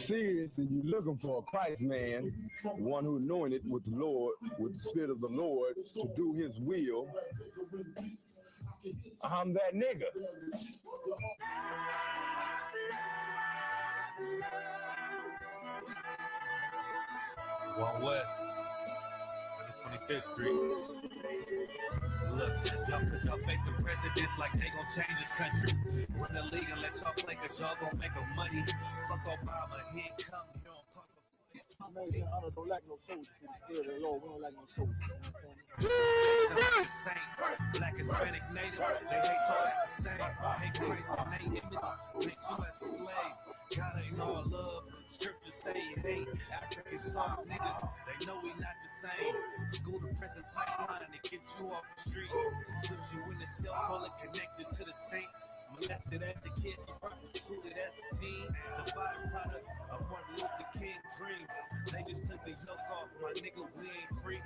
Serious and you're looking for a Christ man, one who anointed with the Lord, with the Spirit of the Lord to do his will, I'm that nigga. One West, 125th Street. Look, y'all put y'all faith in presidents like they gon' change this country. Run the league and let y'all play, cause y'all gon' make a money. Fuck Obama, he ain't come here on punk. Don't like no soldiers. In the spirit of the Lord, we don't like no soldiers. Black, Hispanic, Native, they hate y'all as the same. Hate Christ and they image, hate you as a slave. God ain't all love, scripture say you hate. African soft niggas, they know we not the same. School to prison pipeline to get you off the streets. Put you in the cell, toilet connected to the saint. Molested as a kid, she prostituted as a teen. The byproduct of Martin Luther King dream. They just took the yoke off, my nigga, we ain't free.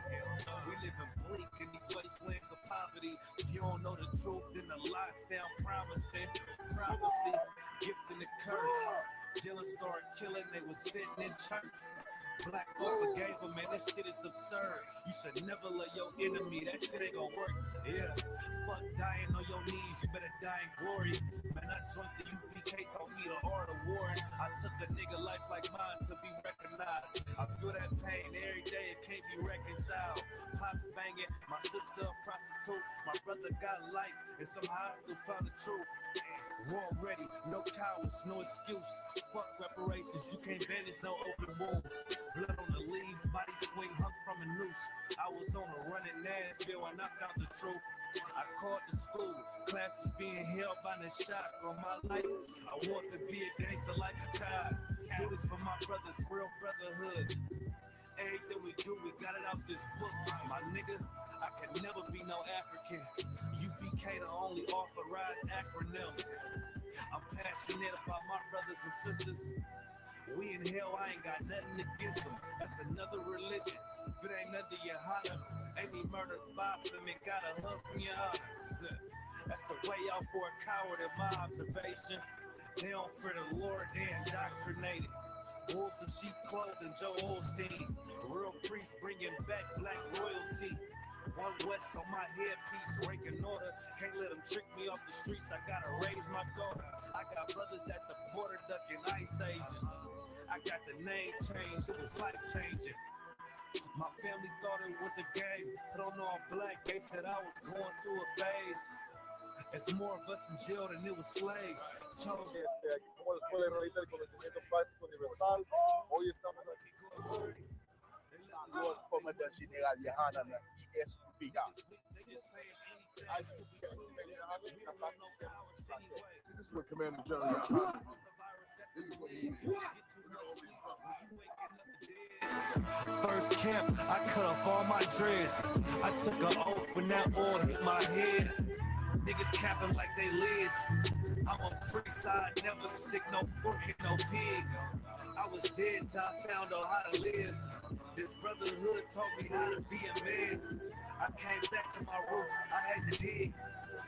We live in bleak in these wastelands of poverty. If you don't know the truth, then the lie sound promising. Prophecy, gift and the curse. Dylan started killing, they was sitting in church. Black folk forgave him, man, this shit is absurd. You should never love your enemy, that shit ain't gon' work. Yeah, fuck dying on your knees, you better die in glory. Man, I joined the UPK, taught me the art of war. I took a nigga life like mine to be recognized. I feel that pain every day, it can't be reconciled. Pops banging, my sister a prostitute. My brother got life, and somehow I still found the truth. War ready, no cowards, no excuse. Fuck reparations, you can't banish no open wounds. Blood on the leaves, body swing hung from a noose. I was on a running Nashville and I found the truth. I called the school, classes being held by the shock on my life. I want to be a gangster like a cop. Do this for my brothers, real brotherhood. Everything we do, we got it out this book. My nigga, I can never be no African. UPK the only authorized acronym. I'm passionate about my brothers and sisters. We in hell, I ain't got nothing against them. That's another religion. If it ain't under your honor, ain't he murdered by them and got a hug from your honor. That's the way out for a coward in my observation. They don't fear the Lord, they indoctrinated. Wolves in sheep clothing, Joe Osteen. Real priests bringing back black royalty. One West on my headpiece, ranking order. Can't let them trick me off the streets, I gotta raise my daughter. I got brothers at the border ducking ice agents. I got the name change, it was life changing. My family thought it was a game, put on all black, they said I was going through a phase. It's more of us in jail than it was slaves. Como les puede realizar el conocimiento práctico universal, hoy estamos aquí con la forma de general viajana y es vida. This is what Commander General this is what he First camp, I cut off all my dreads. I took an oath when that oil hit my head. Niggas capping like they lids. I'm a priest, I never stick no fork in no pig. I was dead till I found out how to live. This brotherhood taught me how to be a man. I came back to my roots, I had to dig.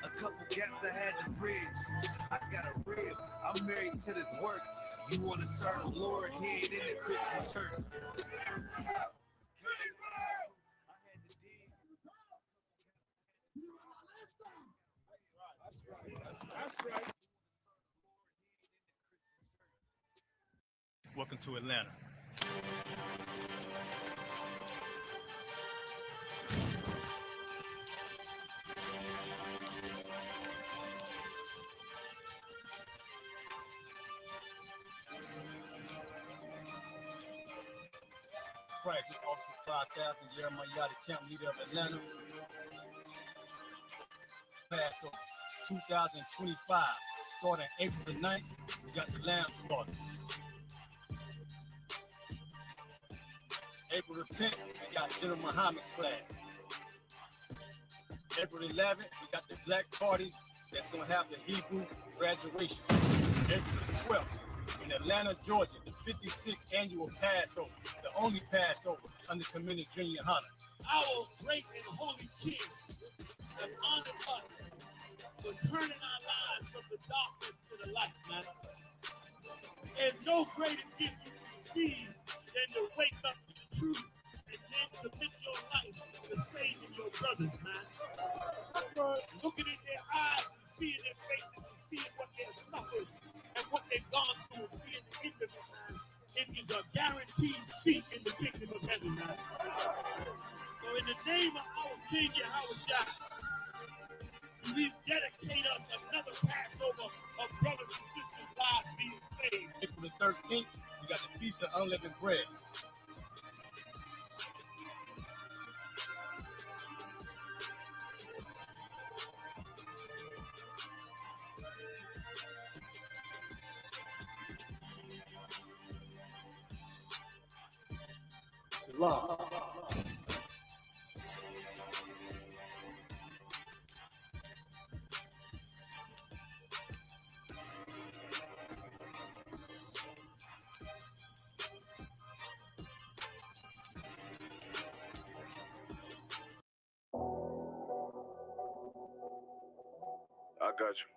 A couple gaps I had to bridge. I got a rib, I'm married to this work. You wanna serve the Lord, he ain't in the Christian church. That's right. Welcome to Atlanta. Christ, this Officer 5000, Jeremiah the camp leader of Atlanta. Passover 2025, starting April the 9th, we got the lamb slaughter. April the 10th, we got General Muhammad's flag. April the 11th, we got the black party that's going to have the Hebrew graduation. April the 12th, in Atlanta, Georgia, the 56th annual Passover, the only Passover under Commander General Hunter. Our great and holy King has honored us for turning our lives from the darkness to the light, man. And no greater gift you can receive than to wake up to the truth and then commit your life to saving your brothers, man. Looking in their eyes and seeing their faces and seeing what they've suffered and what they've gone through and seeing the end of it, man. It is a guaranteed seat in the kingdom of heaven, man. So in the name of our King Yahushua, we dedicate us another Passover of brothers and sisters' lives being saved. April the 13th, we got the Feast of Unleavened Bread. Shalom. I got you.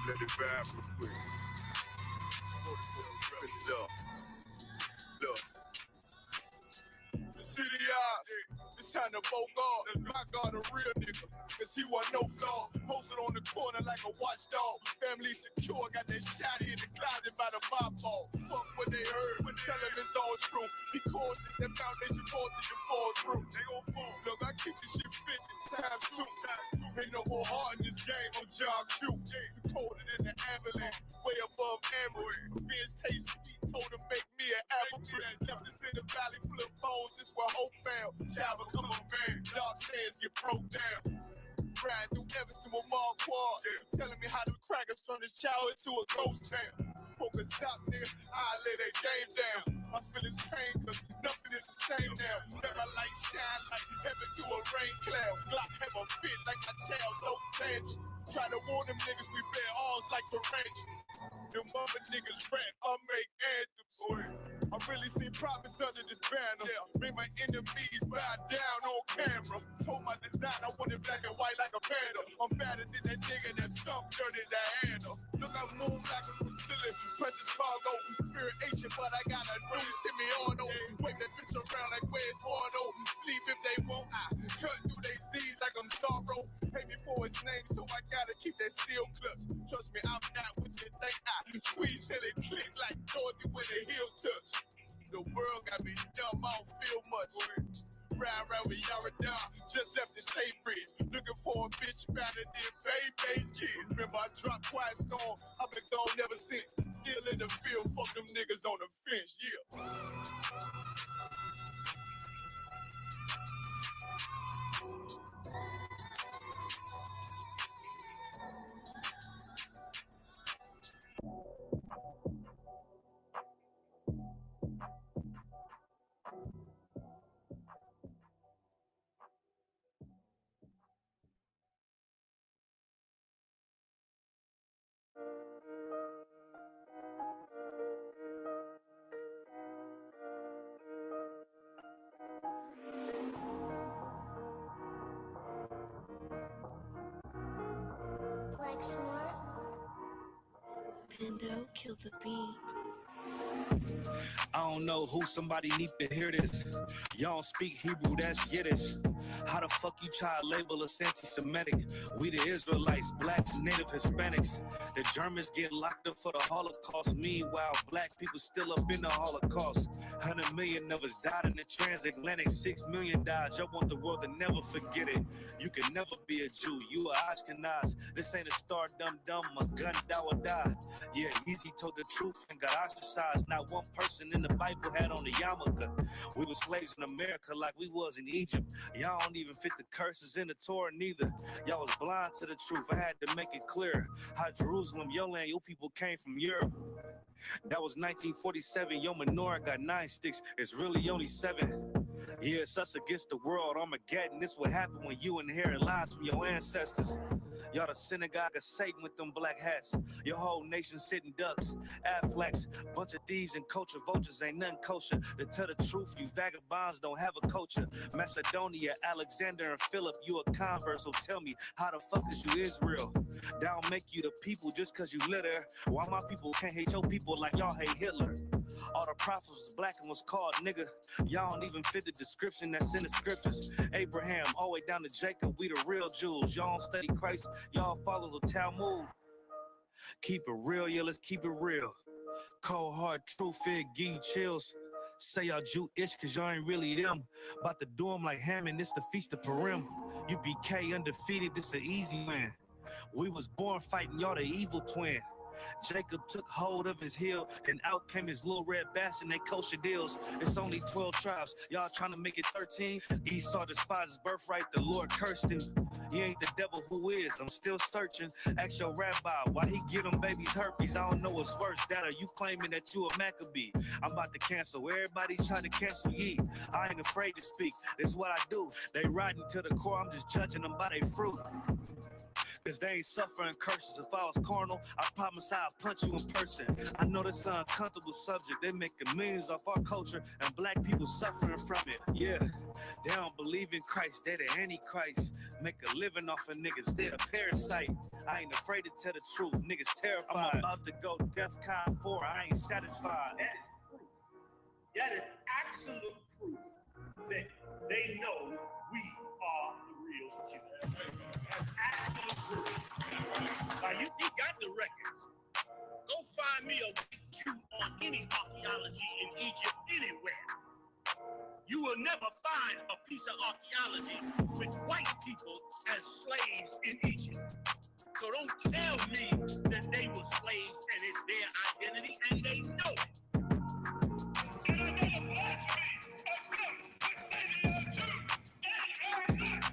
Let it vibe real quick. Look. The city eyes. It's time to vote God. My God, a real nigga. Cause he wasn't no flaw. Posted on the corner like a watchdog. Family secure. Got that shotty in the closet by the mob ball. Fuck what they heard. But tell them it's all true. Be cautious. That foundation falls to you fall through. They gon' fall. Look, I keep this shit 50 times 2. Ain't no more heart in this game. I'm John Q. We colder than the ambulance. Way above ambulance. Beers taste sweet. Told him make me an apple tree. Left us in the valley full of bones. This where hope found. Child become a man. Dark sands get broke down. Riding through Evans to a mall quad. Telling me how them crackers turn this child into a ghost town. Focus out, nigga. I lay that game down. I feel his pain, cause nothing is the same now. Let my light shine like heaven through a rain cloud. Glock have a fit like my child, no tangent. Try to warn them niggas we bear arms like the range. Them mother niggas rap, I make anthems. I really see prophets under this banner. Make my enemies bow down on camera. Told my design I want it black and white like a panda. I'm fatter than that nigga that's some dirty to handle. Look, I move like a Brazilian. Precious cargo, spirit ancient, but I got a new semi-auto. Wave that bitch around like where's Wardo. Sleep if they won't, I cut through they seeds like I'm sorrow. Pay me for his name, so I gotta keep that steel clutch. Trust me, I'm not what you think. I squeeze till it click like Dorothy when the heels touch. The world got me dumb, I don't feel much. Round with Yarada, just left the state bridge. Looking for a bitch better than baby kid. Remember I dropped Quiet Storm, I've been gone ever since. Still in the field, fuck them niggas on the fence, yeah. Pendo, kill the beat. I don't know who somebody need to hear this. Y'all don't speak Hebrew, that's Yiddish. How the fuck you try to label us anti-Semitic? We the Israelites, blacks, native Hispanics. The Germans get locked up for the Holocaust. Meanwhile, black people still up in the Holocaust. 100 million of us died in the transatlantic. 6 million died. Y'all want the world to never forget it. You can never be a Jew. You are Ashkenaz. This ain't a star dumb. A gun or die. Yeah, Easy told the truth and got ostracized. Not one person in the Bible had on the yarmulke. We were slaves in America like we was in Egypt. Y'all don't even fit the curses in the Torah neither. Y'all was blind to the truth. I had to make it clear how Jerusalem, your land, your people came from Europe. That was 1947. Your menorah got 9 sticks. It's really only 7. Yeah, it's us against the world. Armageddon. This what happened when you inherit lies from your ancestors. Y'all the synagogue of Satan with them black hats. Your whole nation sitting ducks, Afflex, bunch of thieves and culture vultures ain't nothing kosher. To tell the truth, you vagabonds don't have a culture. Macedonia, Alexander and Philip, you a convert, so tell me, how the fuck is you Israel? That don't make you the people just cause you live there. Why my people can't hate your people like y'all hate Hitler? All the prophets was black and was called nigga. Y'all don't even fit the description that's in the scriptures. Abraham, all the way down to Jacob, we the real Jews. Y'all don't study Christ, y'all follow the Talmud. Keep it real, yeah, let's keep it real. Cold hard truth, it give you chills. Say y'all Jew-ish cause y'all ain't really them. About to do them like Hammond, it's the Feast of Purim. You BK undefeated, this an easy win. We was born fighting, y'all the evil twin. Jacob took hold of his heel, and out came his little red bass and they kosher deals. It's only 12 tribes, y'all trying to make it 13. Esau despised his birthright, the Lord cursed him. He ain't the devil who is, I'm still searching. Ask your rabbi, why he give them babies herpes? I don't know what's worse, that or you claiming that you a Maccabee. I'm about to cancel, everybody trying to cancel ye. I ain't afraid to speak, that's what I do. They riding to the core, I'm just judging them by their fruit. Cause they ain't suffering curses. If I was carnal, I promise I'd punch you in person. I know this is an uncomfortable subject. They making millions off our culture and black people suffering from it. Yeah, they don't believe in Christ. They the Antichrist. Make a living off of niggas. They a parasite. I ain't afraid to tell the truth. Niggas terrified. I'm about to go DEFCON 4. I ain't satisfied. That is proof. That is absolute proof that they know we are the real Jews. That's absolute proof. Now, you got the records. Go find me a Jew on any archaeology in Egypt anywhere. You will never find a piece of archaeology with white people as slaves in Egypt. So don't tell me that they were slaves and it's their identity, and they know it.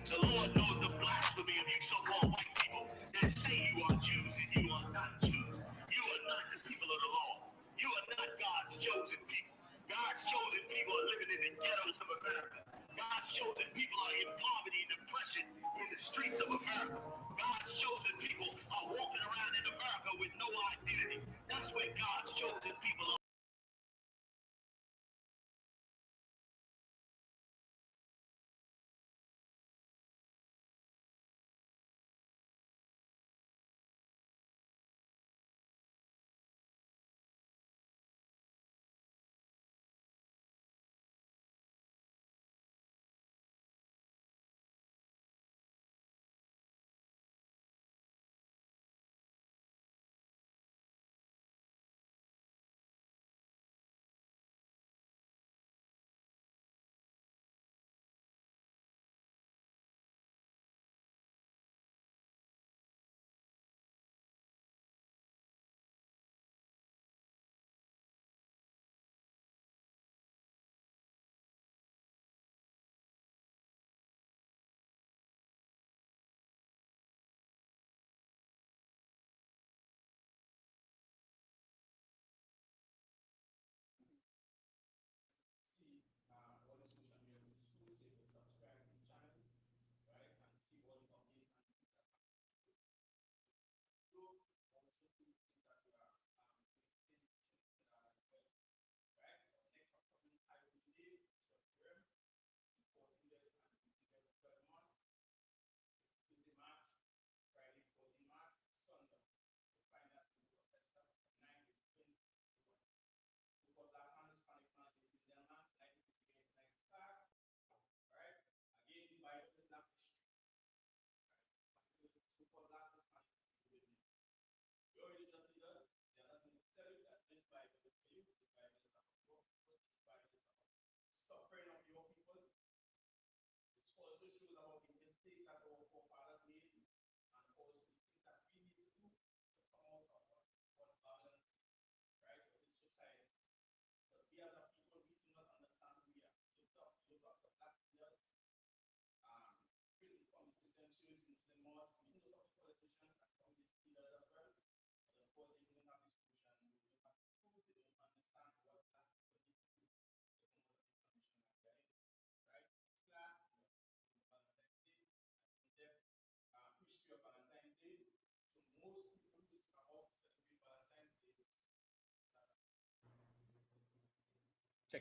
The Lord knows the blasphemy of you so-called white people that say you are Jews and you are not Jews. You are not the people of the law. You are not God's chosen people. God's chosen people are living in the ghettos of America. God's chosen people are in poverty and depression in the streets of America. God's chosen people are walking around in America with no identity. That's where God's chosen people are.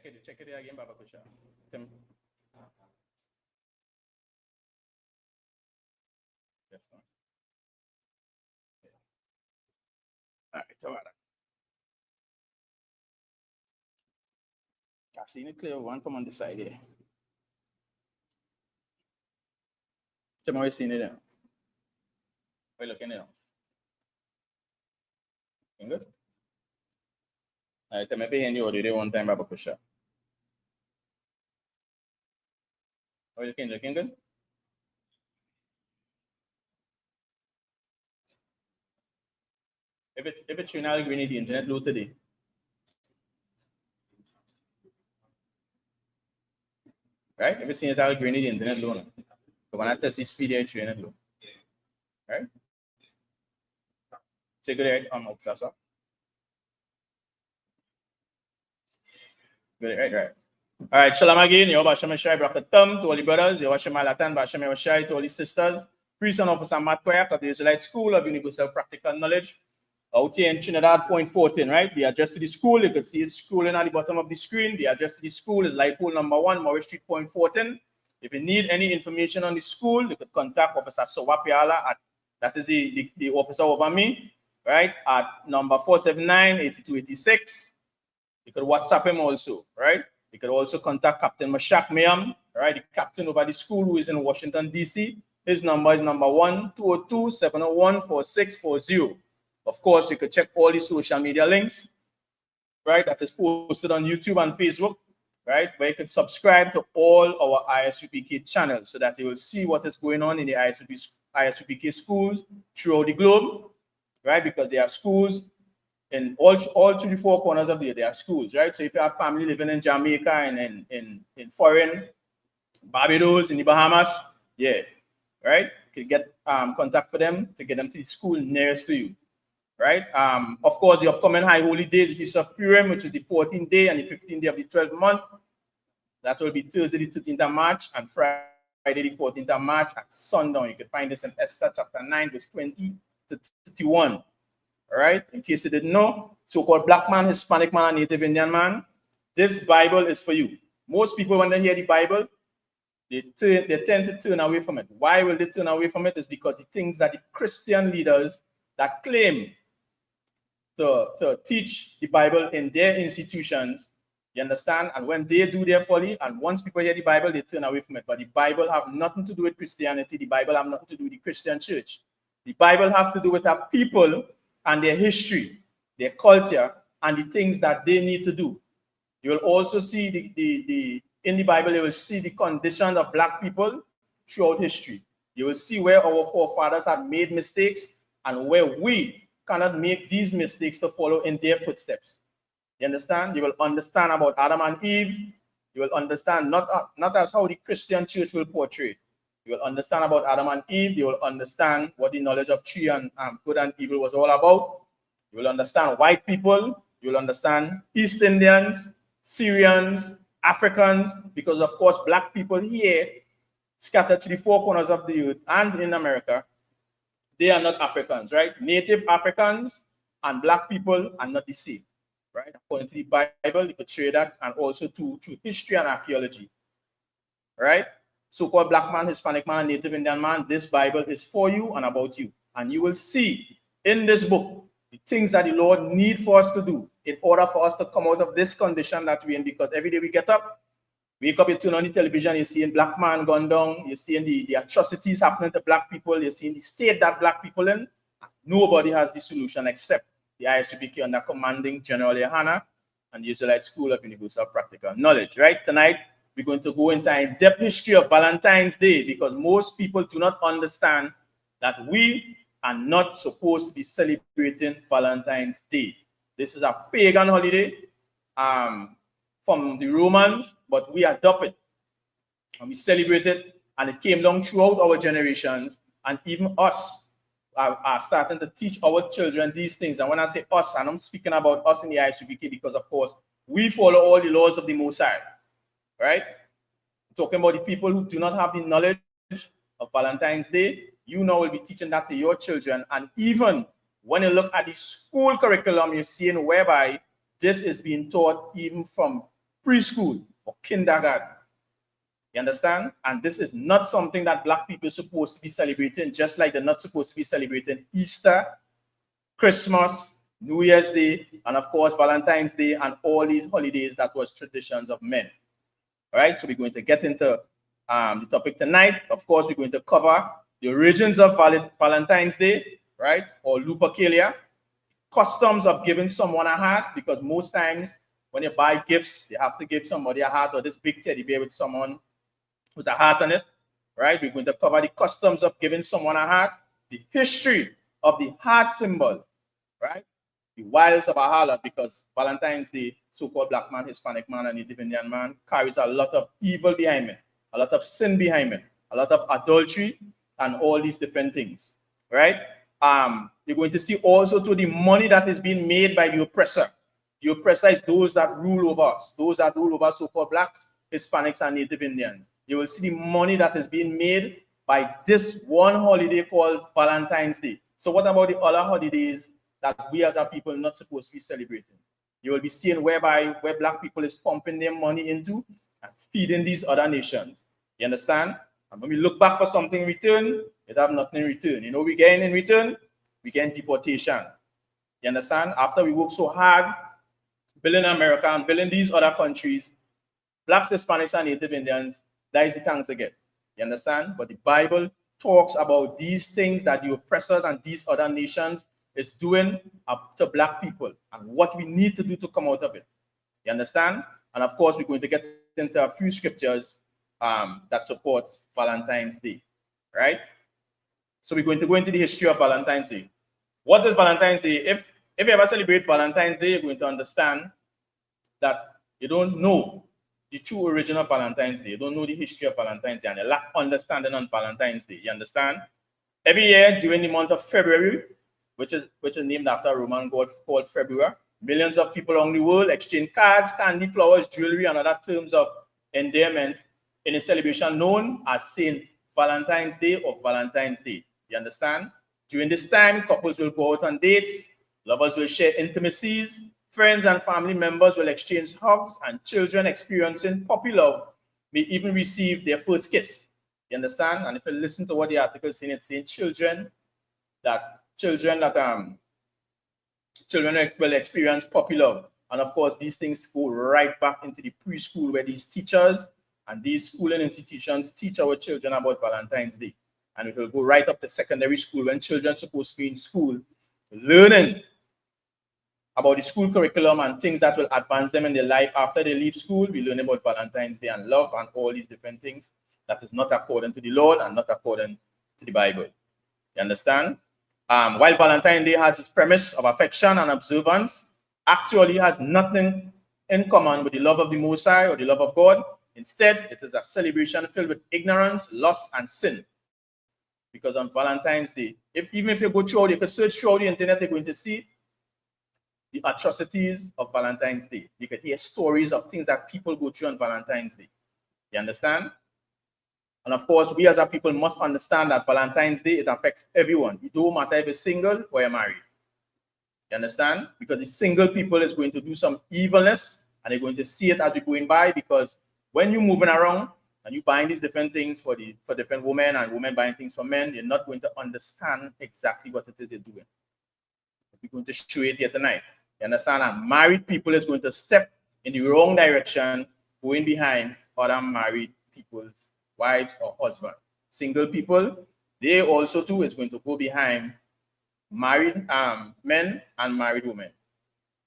Check it again, Baba Kusha. Yes, sir. All right, all right. I've seen it clear. One come on the side here. Tell me how you seen it now. How you looking now? You good? All right, tell me behind you already one time, Baba Kusha. How you looking good? If it's you now agree the internet low today. Right? If it's seen it I'll agree the internet low now. So when I test the speed of the internet low. Right? Check it out on Oxasa. Good, right. All right, shalom again. You Bashem Shai Brakatam to all the brothers. You Bashem Alatan, Bashem Shai to all the sisters. Priest and officer Matt Koyak of the Israelite School of Universal Practical Knowledge. Out here in Trinidad, point 14, right? The address to the school, you can see it scrolling at the bottom of the screen. The address to the school is light pole number 1, Morris Street, point 14. If you need any information on the school, you could contact Officer Sowapiala at, that is the officer over me, right? At number 479-8286. You could WhatsApp him also, right? You could also contact Captain Mashak Mayam, right? The captain over the school who is in Washington, D.C. His number is number 1-202-701-4640. Of course, you could check all the social media links, right? That is posted on YouTube and Facebook, right? Where you can subscribe to all our ISUPK channels so that you will see what is going on in the ISUPK schools throughout the globe, right? Because there are schools in all through the 4 corners of the there are schools, right? So if you have family living in Jamaica and in foreign, Barbados, in the Bahamas, yeah, right? You can get contact for them to get them to the school nearest to you. Right? Of course, the upcoming high holy days, if you serve Purim, which is the 14th day and the 15th day of the 12th month, that will be Thursday, the 13th of March, and Friday, the 14th of March at sundown. You can find this in Esther chapter 9, verse 20 to 31. All right? In case you didn't know, so-called black man, Hispanic man, and Native Indian man, this Bible is for you. Most people, when they hear the Bible, they tend to turn away from it. Why will they turn away from it? It's because the things that the Christian leaders that claim to teach the Bible in their institutions, you understand? And when they do their folly, and once people hear the Bible, they turn away from it. But the Bible have nothing to do with Christianity. The Bible have nothing to do with the Christian church. The Bible have to do with our people and their history, their culture, and the things that they need to do. You will also see in the Bible, you will see the conditions of black people throughout history. You will see where our forefathers had made mistakes and where we cannot make these mistakes to follow in their footsteps. You understand? You will understand about Adam and Eve. You will understand not as how the Christian church will portray it. You will understand about Adam and Eve. You will understand what the knowledge of tree and good and evil was all about. You will understand white people. You will understand East Indians, Syrians, Africans, because of course black people here scattered to the 4 corners of the earth and in America, they are not Africans, right? Native Africans and black people are not the same, right? According to the Bible, you could share that, and also through history and archaeology, right? So-called black man, Hispanic man, and Native Indian man, this Bible is for you and about you. And you will see in this book the things that the Lord needs for us to do in order for us to come out of this condition that we're in, because every day we get up, wake up, you turn on the television, you're seeing black man gone down, you're seeing the atrocities happening to black people, you're seeing the state that black people in. Nobody has the solution except the ISUPK under commanding General Yohana and the Israelite School of Universal Practical Knowledge, right? Tonight, we're going to go into an in-depth history of Valentine's Day, because most people do not understand that we are not supposed to be celebrating Valentine's Day. This is a pagan holiday from the Romans, but we adopt it and we celebrate it, and it came down throughout our generations, and even us are starting to teach our children these things. And when I say us, and I'm speaking about us in the ISUPK, because of course we follow all the laws of the Most High, right? I'm talking about the people who do not have the knowledge of Valentine's Day. You now will be teaching that to your children, and even when you look at the school curriculum, you're seeing whereby this is being taught even from preschool or kindergarten. You understand? And this is not something that Black people are supposed to be celebrating, just like they're not supposed to be celebrating Easter, Christmas, New Year's Day, and of course, Valentine's Day, and all these holidays that was traditions of men. All right, so we're going to get into the topic tonight. Of course, we're going to cover the origins of Valentine's Day, right, or Lupercalia, customs of giving someone a heart, because most times when you buy gifts, you have to give somebody a heart or this big teddy bear with someone with a heart on it, right? We're going to cover the customs of giving someone a heart, the history of the heart symbol, right? The wiles of a harlot, because Valentine's Day, so-called Black man, Hispanic man, and Native Indian man, carries a lot of evil behind it, a lot of sin behind it, a lot of adultery, and all these different things, right? You're going to see also to the money that is being made by the oppressor. The oppressor is those that rule over us, those that rule over so-called Blacks, Hispanics, and Native Indians. You will see the money that is being made by this one holiday called Valentine's Day. So what about the other holidays that we as a people are not supposed to be celebrating? You will be seeing where Black people is pumping their money into and feeding these other nations. You understand? And when we look back for something in return, it have nothing in return. You know we gain in return? We gain deportation. You understand? After we work so hard building America and building these other countries, Blacks, Hispanics, and Native Indians, that is the thanks they get. You understand? But the Bible talks about these things that the oppressors and these other nations is doing up to Black people and what we need to do to come out of it. You understand? And of course, we're going to get into a few scriptures that supports Valentine's Day, right? So we're going to go into the history of Valentine's Day. What is Valentine's Day? If you ever celebrate Valentine's Day, you're going to understand that you don't know the true origin of Valentine's Day. You don't know the history of Valentine's Day, and you lack understanding on Valentine's Day. You understand? Every year during the month of February, which is named after a Roman god called February, millions of people around the world exchange cards, candy, flowers, jewelry, and other terms of endearment in a celebration known as Saint Valentine's Day or Valentine's Day. You understand? During this time, couples will go out on dates, lovers will share intimacies, friends and family members will exchange hugs, and children experiencing puppy love may even receive their first kiss. You understand? And if you listen to what the article is saying, it's saying children will experience puppy love. And of course, these things go right back into the preschool where these teachers and these schooling institutions teach our children about Valentine's Day. And it will go right up to secondary school when children are supposed to be in school learning about the school curriculum and things that will advance them in their life after they leave school. We learn about Valentine's Day and love and all these different things that is not according to the Lord and not according to the Bible. You understand? While Valentine's Day has its premise of affection and observance, actually has nothing in common with the love of the Most High or the love of God. Instead, it is a celebration filled with ignorance, lust, and sin. Because on Valentine's Day, even if you go through, you could search through the internet, you're going to see the atrocities of Valentine's Day. You could hear stories of things that people go through on Valentine's Day. You understand? And of course, we as a people must understand that Valentine's Day, it affects everyone. It don't matter if you're single or you're married. You understand? Because the single people is going to do some evilness and they're going to see it as we're going by, because when you're moving around and you're buying these different things for different women and women buying things for men, you're not going to understand exactly what it is they're doing. We're going to show it here tonight. You understand? And married people is going to step in the wrong direction, going behind other married people's wives or husbands. Single people, they also too is going to go behind married men and married women.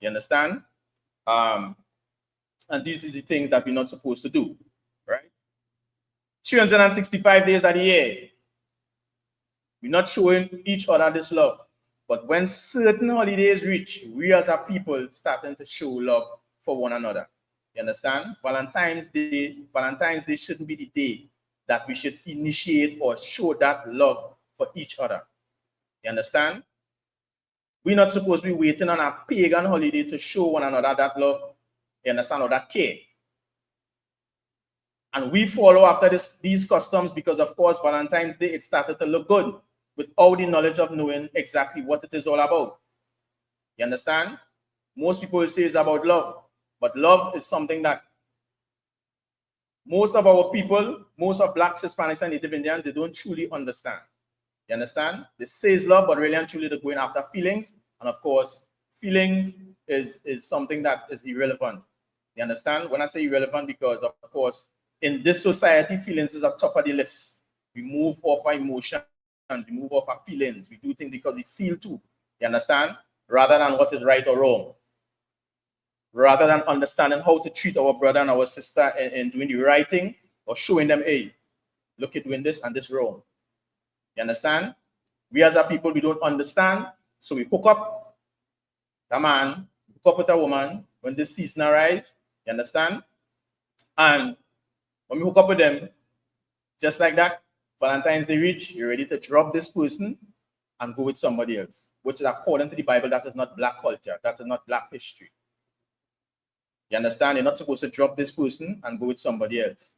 You understand? And these are the things that we're not supposed to do, right? 365 days of the year, we're not showing each other this love. But when certain holidays reach, we as a people starting to show love for one another. You understand? Valentine's Day shouldn't be the day that we should initiate or show that love for each other. You understand? We're not supposed to be waiting on a pagan holiday to show one another that love, you understand, or that care. And we follow after these customs because, of course, Valentine's Day, it started to look good without the knowledge of knowing exactly what it is all about. You understand? Most people will say it's about love, but love is something that most of our people, most of blacks, Hispanics, and Native Indians, they don't truly understand. You understand? They say it's love, but really and truly they're going after feelings. And of course, feelings is something that is irrelevant. You understand? When I say irrelevant, because of course, in this society, feelings is at top of the list. We move off our emotions, we move off our feelings. We do things because we feel too. You understand? Rather than what is right or wrong. Rather than understanding how to treat our brother and our sister and doing the right thing or showing them, hey, look at doing this and this wrong. You understand? We as a people, we don't understand. So we hook up a man, hook up with a woman when this season arrives. You understand? And when we hook up with them, just like that, Valentine's Day reach, you're ready to drop this person and go with somebody else, which is according to the Bible, that is not black culture. That is not black history. You understand? You're not supposed to drop this person and go with somebody else.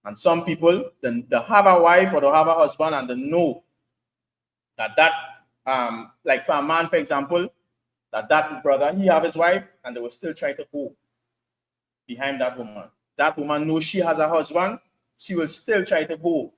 And some people, they have a wife or they have a husband and they know that like for a man, for example, that brother, he have his wife and they will still try to go behind that woman. That woman knows she has a husband, she will still try to go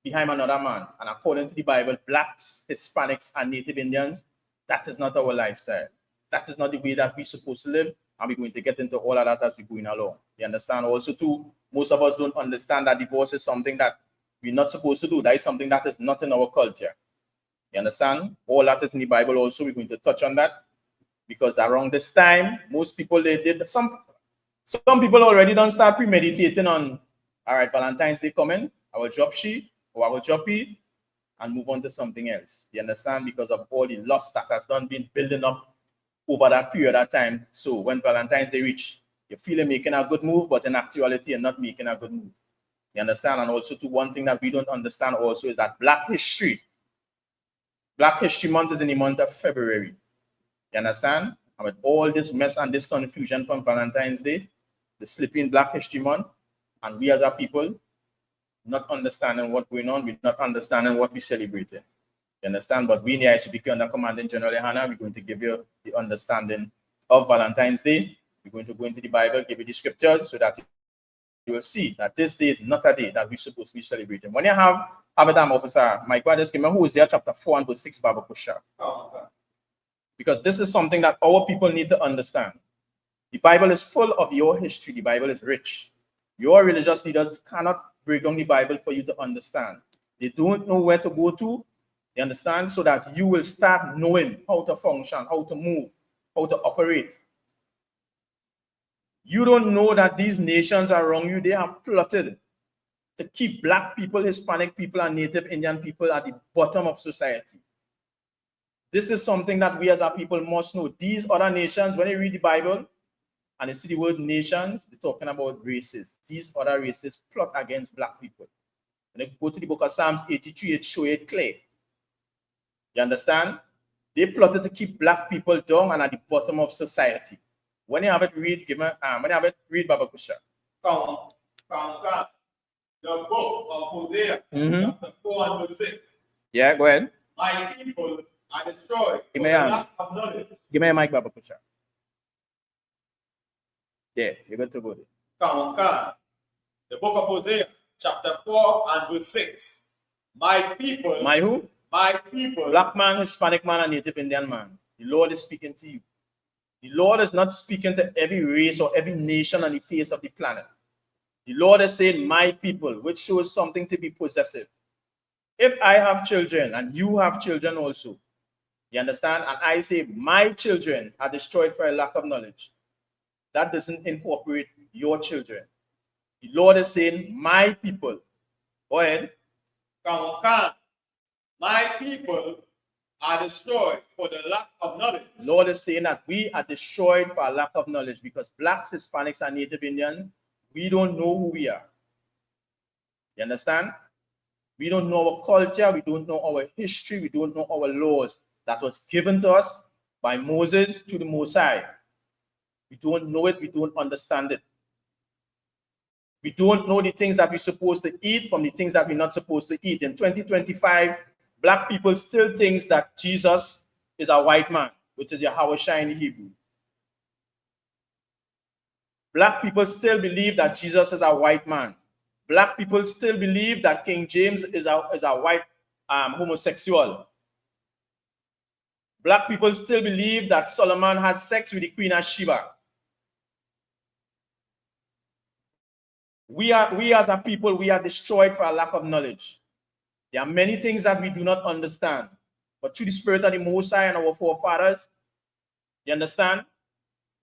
behind another man. And according to the Bible, blacks, Hispanics, and Native Indians, that is not our lifestyle. That is not the way that we're supposed to live. And we're going to get into all of that as we're going along. You understand? Also, too, most of us don't understand that divorce is something that we're not supposed to do. That is something that is not in our culture. You understand? All that is in the Bible also. We're going to touch on that. Because around this time, most people, they did some people already don't start premeditating on, all right, Valentine's Day coming, I will drop she or I will drop he and move on to something else. You understand? Because of all the lust that has done been building up over that period of time. So when Valentine's Day reach, you feel you're making a good move, but in actuality, you're not making a good move. You understand? And also, to one thing that we don't understand also is that Black History Month is in the month of February. You understand? And with all this mess and this confusion from Valentine's Day, the slipping Black History Month, and we as a people not understanding what's going on, we're not understanding what we're celebrating. You understand? But we in the ICPK under Commanding General Hannah, we're going to give you the understanding of Valentine's Day. We're going to go into the Bible, give you the scriptures so that you will see that this day is not a day that we're supposed to be celebrating. When you have Abedam officer, my God, just give me Hosea chapter 4 and verse 6, Bible Kusha. Because this is something that our people need to understand. The Bible is full of your history. The Bible is rich. Your religious leaders cannot break down the Bible for you to understand. They don't know where to go to. You understand? So that you will start knowing how to function, how to move, how to operate. You don't know that these nations around you, they have plotted to keep Black people, Hispanic people, and Native Indian people at the bottom of society. This is something that we as a people must know. These other nations, when they read the Bible and they see the word nations, they're talking about races. These other races plot against Black people. When they go to the book of Psalms 83, it shows it clear. You understand? They plotted to keep Black people down and at the bottom of society. When you have it read, Baba Kusha. The book of Hosea, chapter 4 and verse 6. Yeah, go ahead. My people are destroyed Give for me the a lack of knowledge. Give me a mic, Baba Kusha. Yeah, you're good to go there. The book of Hosea, chapter 4 and verse 6. My people. My who? My people. Black man, Hispanic man, and Native Indian man. The Lord is speaking to you. The Lord is not speaking to every race or every nation on the face of the planet. The Lord is saying, my people, which shows something to be possessive. If I have children and you have children also, you understand? And I say, my children are destroyed for a lack of knowledge. That doesn't incorporate your children. The Lord is saying, my people. Go ahead. My people are destroyed for the lack of knowledge. The Lord is saying that we are destroyed for a lack of knowledge because Blacks, Hispanics, and Native Indians, we don't know who we are. You understand? We don't know our culture. We don't know our history. We don't know our laws that was given to us by Moses to the Most High. We don't know it. We don't understand it. We don't know the things that we're supposed to eat from the things that we're not supposed to eat. In 2025, Black people still think that Jesus is a white man, which is Yahweh in Hebrew. Black people still believe that Jesus is a white man. Black people still believe that King James is a white homosexual. Black people still believe that Solomon had sex with the Queen of Sheba. We as a people, we are destroyed for a lack of knowledge. There are many things that we do not understand. But through the Spirit of the Most High and our forefathers, you understand?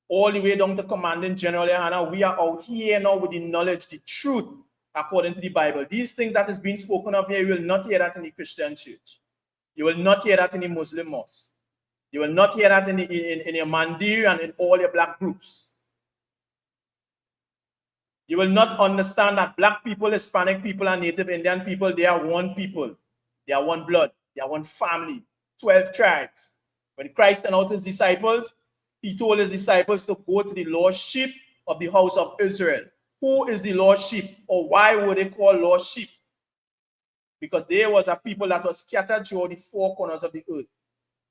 All the way down to Commanding General Hannah, we are out here now with the knowledge, the truth, according to the Bible. These things that is being spoken of here, you will not hear that in the Christian church. You will not hear that in the Muslim mosque. You will not hear that in your Mandir and in all your black groups. You will not understand that black people, Hispanic people, and Native Indian people, they are one people. They are one blood. They are one family. 12 tribes. When Christ sent out his disciples, he told his disciples to go to the lost sheep of the house of Israel. Who is the lost sheep? Or why were they called lost sheep? Because there was a people that was scattered throughout the four corners of the earth.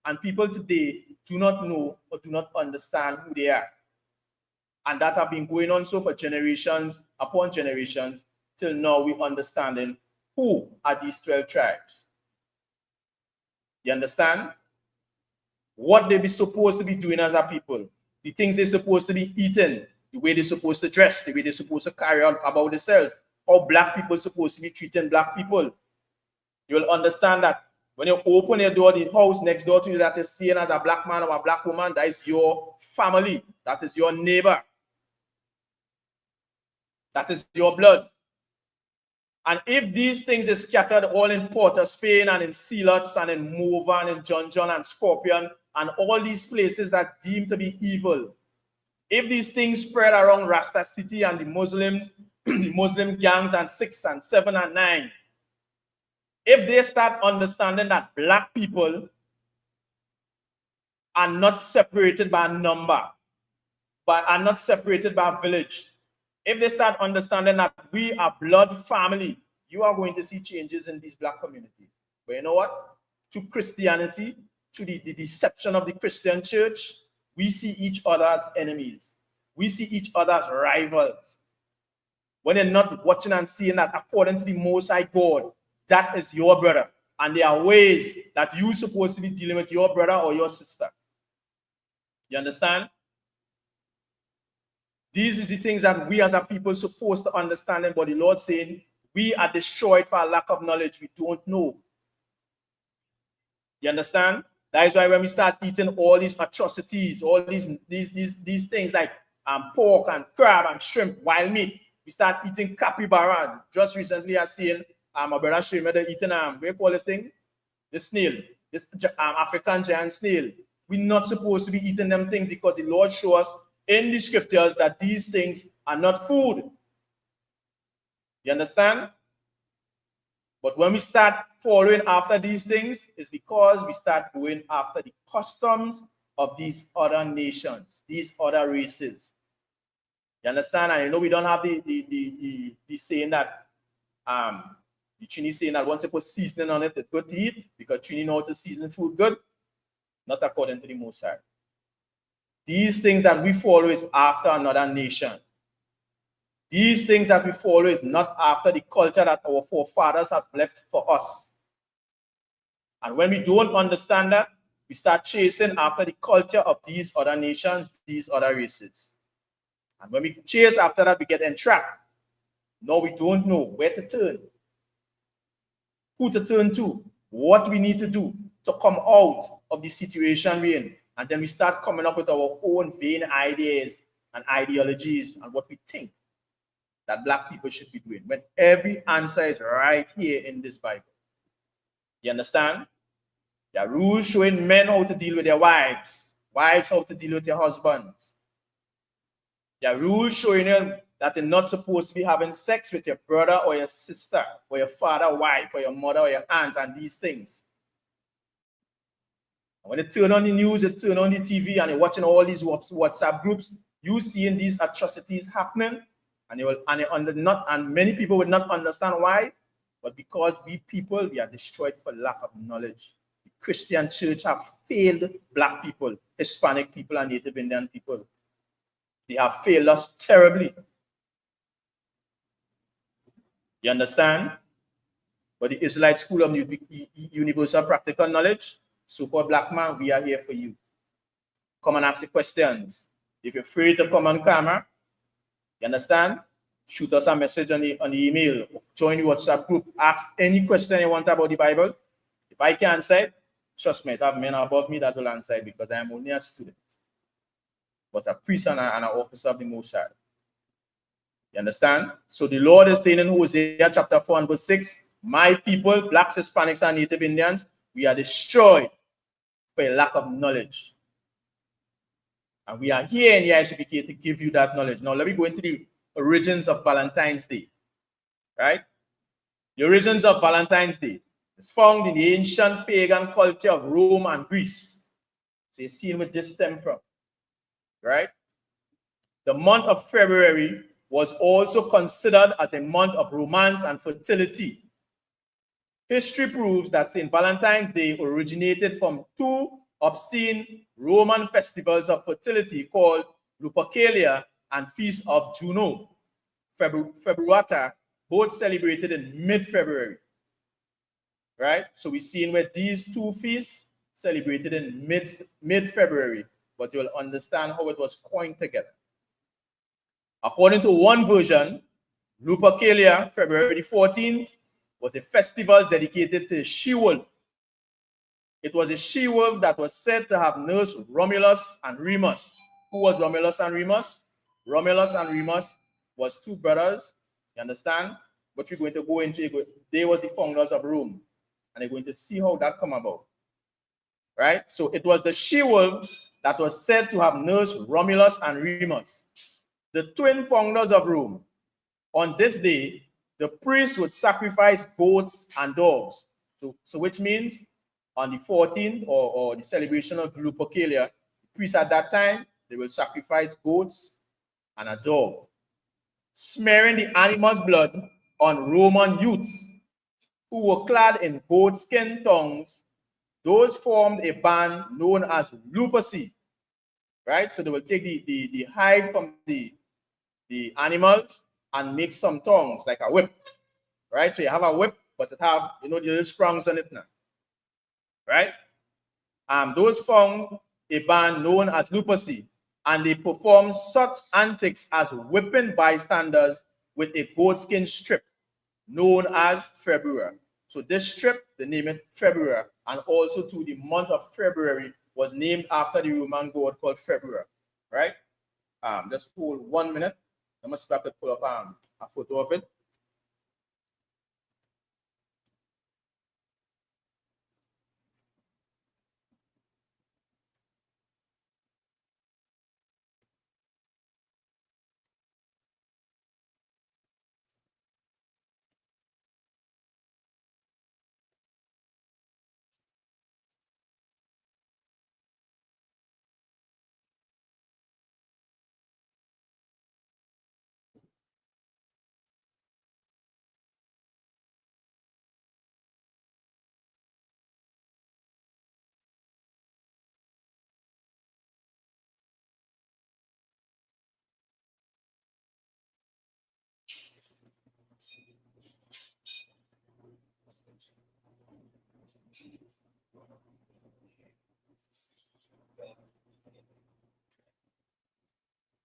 And people today do not know or do not understand who they are. And that have been going on so for generations upon generations till now we understanding who are these 12 tribes. You understand? What they be supposed to be doing as a people, the things they're supposed to be eating, the way they're supposed to dress, the way they're supposed to carry on about themselves, how black people are supposed to be treating black people. You will understand that when you open your door, the house next door to you that is seen as a black man or a black woman, that is your family, that is your neighbor. That is your blood. And if these things are scattered all in Port of Spain and in Sealots and in Mova and in John and Scorpion and all these places that deemed to be evil, if these things spread around Rasta City and the Muslims, the Muslim gangs and 6 and 7 and 9, if they start understanding that black people are not separated by number, but are not separated by village, if they start understanding that we are blood family, you are going to see changes in these black communities. But you know what? To Christianity, to the deception of the Christian church, we see each other as enemies. We see each other as rivals. When they're not watching and seeing that according to the Most High God, that is your brother. And there are ways that you're supposed to be dealing with your brother or your sister. You understand? These are the things that we as a people are supposed to understand. But the Lord saying, we are destroyed for a lack of knowledge. We don't know. You understand? That is why when we start eating all these atrocities, all these things like pork and crab and shrimp, wild meat, we start eating capybara. Just recently I seen my brother showing me they're eating, what do you call this thing? The snail, this African giant snail. We're not supposed to be eating them things because the Lord shows us in the scriptures that these things are not food. You understand? But when we start following after these things, it's because we start going after the customs of these other nations, these other races. You understand? And you know we don't have the saying that the Trini saying that once you put seasoning on it, it's good to eat because Trini know how to season food good. Not according to the Most High. These things that we follow is after another nation. These things that we follow is not after the culture that our forefathers have left for us. And when we don't understand that, we start chasing after the culture of these other nations, these other races. And when we chase after that, we get entrapped. Now we don't know where to turn, who to turn to, what we need to do to come out of the situation we're in. And then we start coming up with our own vain ideas and ideologies and what we think that black people should be doing, when every answer is right here in this Bible. You understand? There are rules showing men how to deal with their wives, wives how to deal with their husbands. There are rules showing you that you're not supposed to be having sex with your brother or your sister or your father, wife, or your mother or your aunt and these things. And when you turn on the news, you turn on the TV and you're watching all these WhatsApp groups, you seeing these atrocities happening. And many people would not understand why, but because we people, we are destroyed for lack of knowledge. The Christian church have failed black people, Hispanic people, and Native Indian people. They have failed us terribly. You understand? But the Israelite School of Universal Practical Knowledge, so-called black man, we are here for you. Come and ask the questions. If you're afraid to come on camera, you understand? Shoot us a message on the email. Join the WhatsApp group. Ask any question you want about the Bible. If I can't answer it, trust me, I have men above me that will answer it because I am only a student. But a priest and an officer of the Most High. You understand? So the Lord is saying in Hosea chapter 4 and verse 6, my people, blacks, Hispanics, and Native Indians, we are destroyed for a lack of knowledge. And we are here in the ICPK to give you that knowledge. Now, let me go into the origins of Valentine's Day. Right? The origins of Valentine's Day is found in the ancient pagan culture of Rome and Greece. So you're seeing where this stems from. Right? The month of February was also considered as a month of romance and fertility. History proves that St. Valentine's Day originated from two obscene Roman festivals of fertility called Lupercalia and Feast of Juno, Februata, both celebrated in mid-February. Right? So we're seeing where these two feasts celebrated in mid-February, but you'll understand how it was coined together. According to one version, Lupercalia, February 14th, was a festival dedicated to the she-wolf. It was a she-wolf that was said to have nursed Romulus and Remus. Who was Romulus and Remus? Romulus and Remus was two brothers, you understand? But we're going to go into it. They was the founders of Rome, and they're going to see how that come about. Right? So it was the she-wolf that was said to have nursed Romulus and Remus, the twin founders of Rome. On this day, the priests would sacrifice goats and dogs. So which means on the 14th or the celebration of Lupercalia, the priests at that time, they will sacrifice goats and a dog, smearing the animal's blood on Roman youths who were clad in goat skin tongues. Those formed a band known as lupacy, right? So they will take the hide from the animals and make some tongues like a whip, right? So you have a whip, but it have, the little springs on it now, right? Those formed a band known as lupacy, and they performed such antics as whipping bystanders with a goatskin strip known as February. So this strip, they name it February, and also to the month of February was named after the Roman god called February, right? Just hold 1 minute. I must start to pull up a photo of it.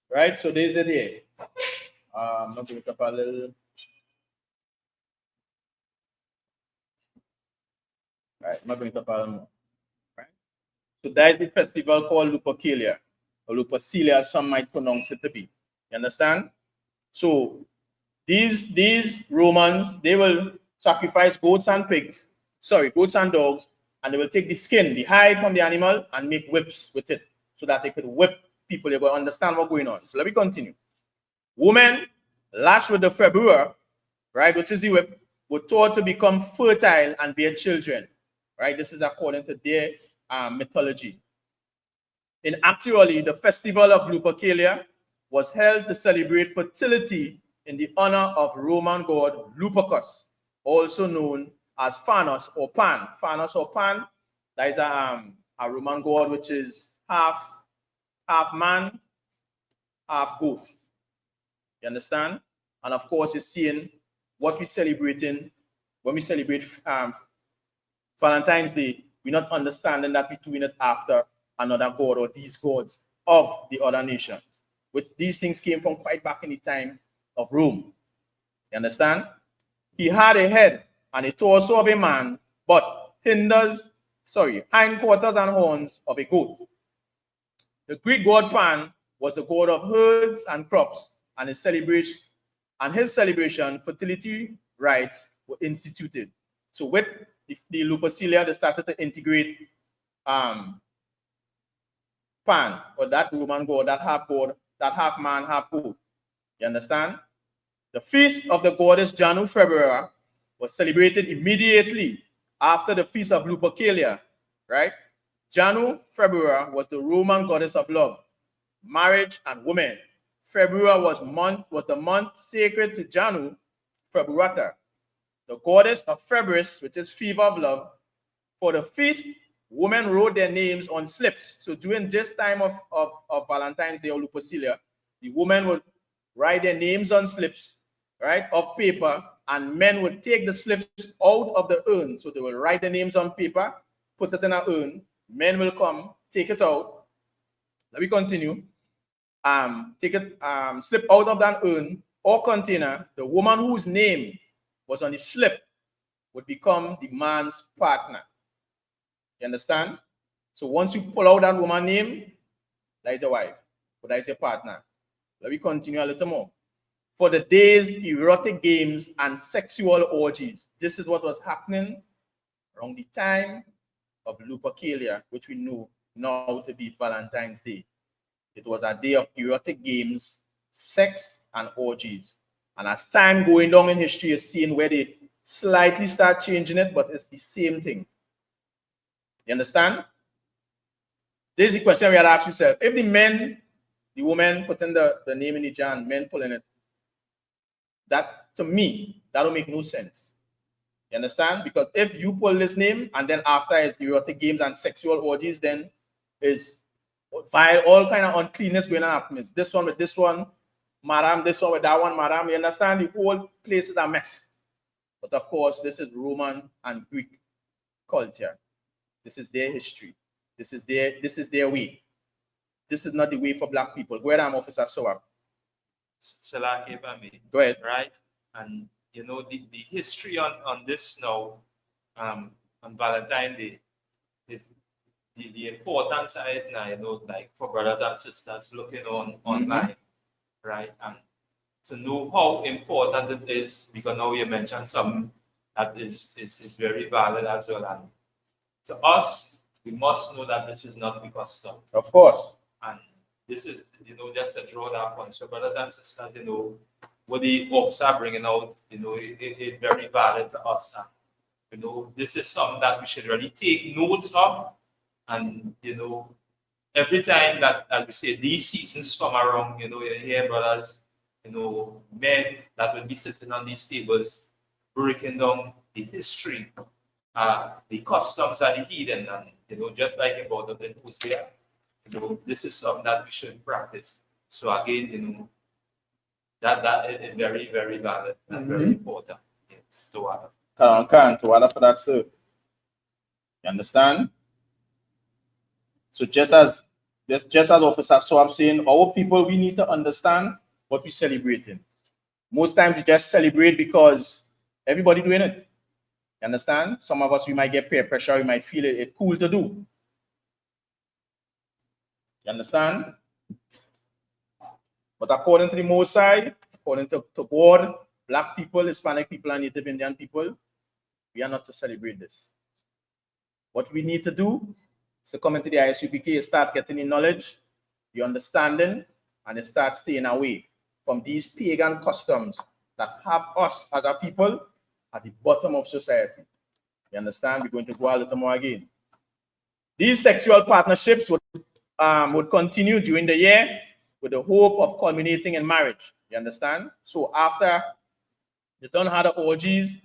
Right, so there's it here. I'm not going to up a little. Right, I'm not going to up a little more. Right. So that is the festival called Lupercalia, or Lupercalia, some might pronounce it to be. You understand? So these Romans, they will sacrifice goats and dogs, and they will take the skin, the hide from the animal, and make whips with it, so that they could whip people. They will understand what's going on. So let me continue. Women lashed with the February, right, which is the whip, were taught to become fertile and bear children, right? This is according to their mythology. In actuality, the festival of Lupercalia was held to celebrate fertility in the honor of Roman god Lupercus, also known as Phanos or Pan. Phanos or Pan, that is a Roman god which is half man, half goat. You understand? And of course, you're seeing what we're celebrating when we celebrate Valentine's Day. We're not understanding that we're doing it after another god or these gods of the other nations. Which these things came from quite back in the time of Rome. You understand? He had a head and a torso of a man, but hindquarters and horns of a goat. The Greek god Pan was the god of herds and crops, and his celebration, fertility rites were instituted. So with the Lupercalia, they started to integrate Pan, or that Roman god, that half man, half goat. You understand? The feast of the goddess Janu February was celebrated immediately after the feast of Lupercalia, right? Janu February was the Roman goddess of love, marriage, and women. February was the month sacred to Janu Februata, the goddess of Febris, which is fever of love. For the feast, women wrote their names on slips. So during this time of Valentine's Day or Lupercalia, the women would write their names on slips, right, of paper, and men would take the slips out of the urn. So they will write the names on paper, put it in an urn. Men will come, take it out. Let me continue. Take it, slip out of that urn or container. The woman whose name was on the slip would become the man's partner. You understand? So once you pull out that woman's name, that is your wife, but that is your partner. Let me continue a little more. For the day's erotic games and sexual orgies. This is what was happening around the time of Lupercalia, which we know now to be Valentine's Day. It was a day of erotic games, sex, and orgies. And as time going down in history, you're seeing where they slightly start changing it, but it's the same thing. You understand? This is the question we had to ask yourself. If the woman putting the name in the jar and men pulling it, that, to me, that don't make no sense. You understand? Because if you pull this name and then after it's erotic games and sexual orgies, then is all kind of uncleanness going on happens. This one with this one, madam, this one with that one, madam. You understand? The whole place is a mess. But of course, this is Roman and Greek culture. This is their history. This is their way. This is not the way for black people. Go ahead, Officer Soap. Salaki, if I may. Go ahead. Right? And you know the history on this now, on Valentine's Day, the importance of it now, you know, like for brothers and sisters looking online, right? And to know how important it is, because now you mentioned something that is very valid as well. And to us, we must know that this is not the custom. Of course. And this is, you know, just to draw that point. So brothers and sisters, you know, what the officer bringing out, you know, it very valid to us. And, you know, this is something that we should really take notes of. And, you know, every time that, as we say, these seasons come around, you know, you hear brothers, you know, men that will be sitting on these tables, breaking down the history, the customs of the heathen, and, you know, just like about the Hosea, you know, this is something that we should practice. So again, you know, that is very, very valid and very important. Yes, to water. To water for that, sir. You understand? So just as Officer Swab saying, our people, we need to understand what we're celebrating. Most times we just celebrate because everybody doing it. You understand? Some of us, we might get peer pressure, we might feel it cool to do. You understand? But according to the Most High, according to God, black people, Hispanic people, and Native Indian people, we are not to celebrate this. What we need to do is to come into the ISUPK, start getting the knowledge, the understanding, and start staying away from these pagan customs that have us as a people at the bottom of society. You understand? We're going to go a little more again. These sexual partnerships would continue during the year with the hope of culminating in marriage. You understand? So after they done had the orgies,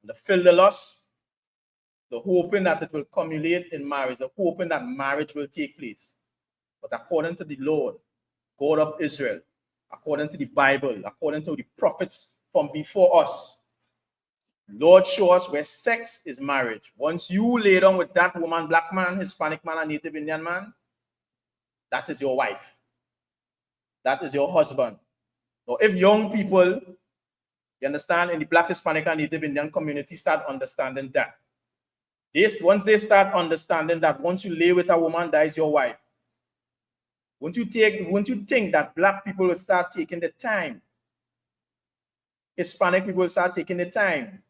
the fill the lust, the hoping that it will culminate in marriage, the hoping that marriage will take place. But according to the Lord, God of Israel, according to the Bible, according to the prophets from before us. Lord, show us where sex is marriage. Once you lay down with that woman, black man, Hispanic man, and Native Indian man, that is your wife. That is your husband. So if young people, you understand, in the black, Hispanic, and Native Indian community start understanding that, once they start understanding that once you lay with a woman, that is your wife, won't you think that black people will start taking the time? Hispanic people will start taking the time.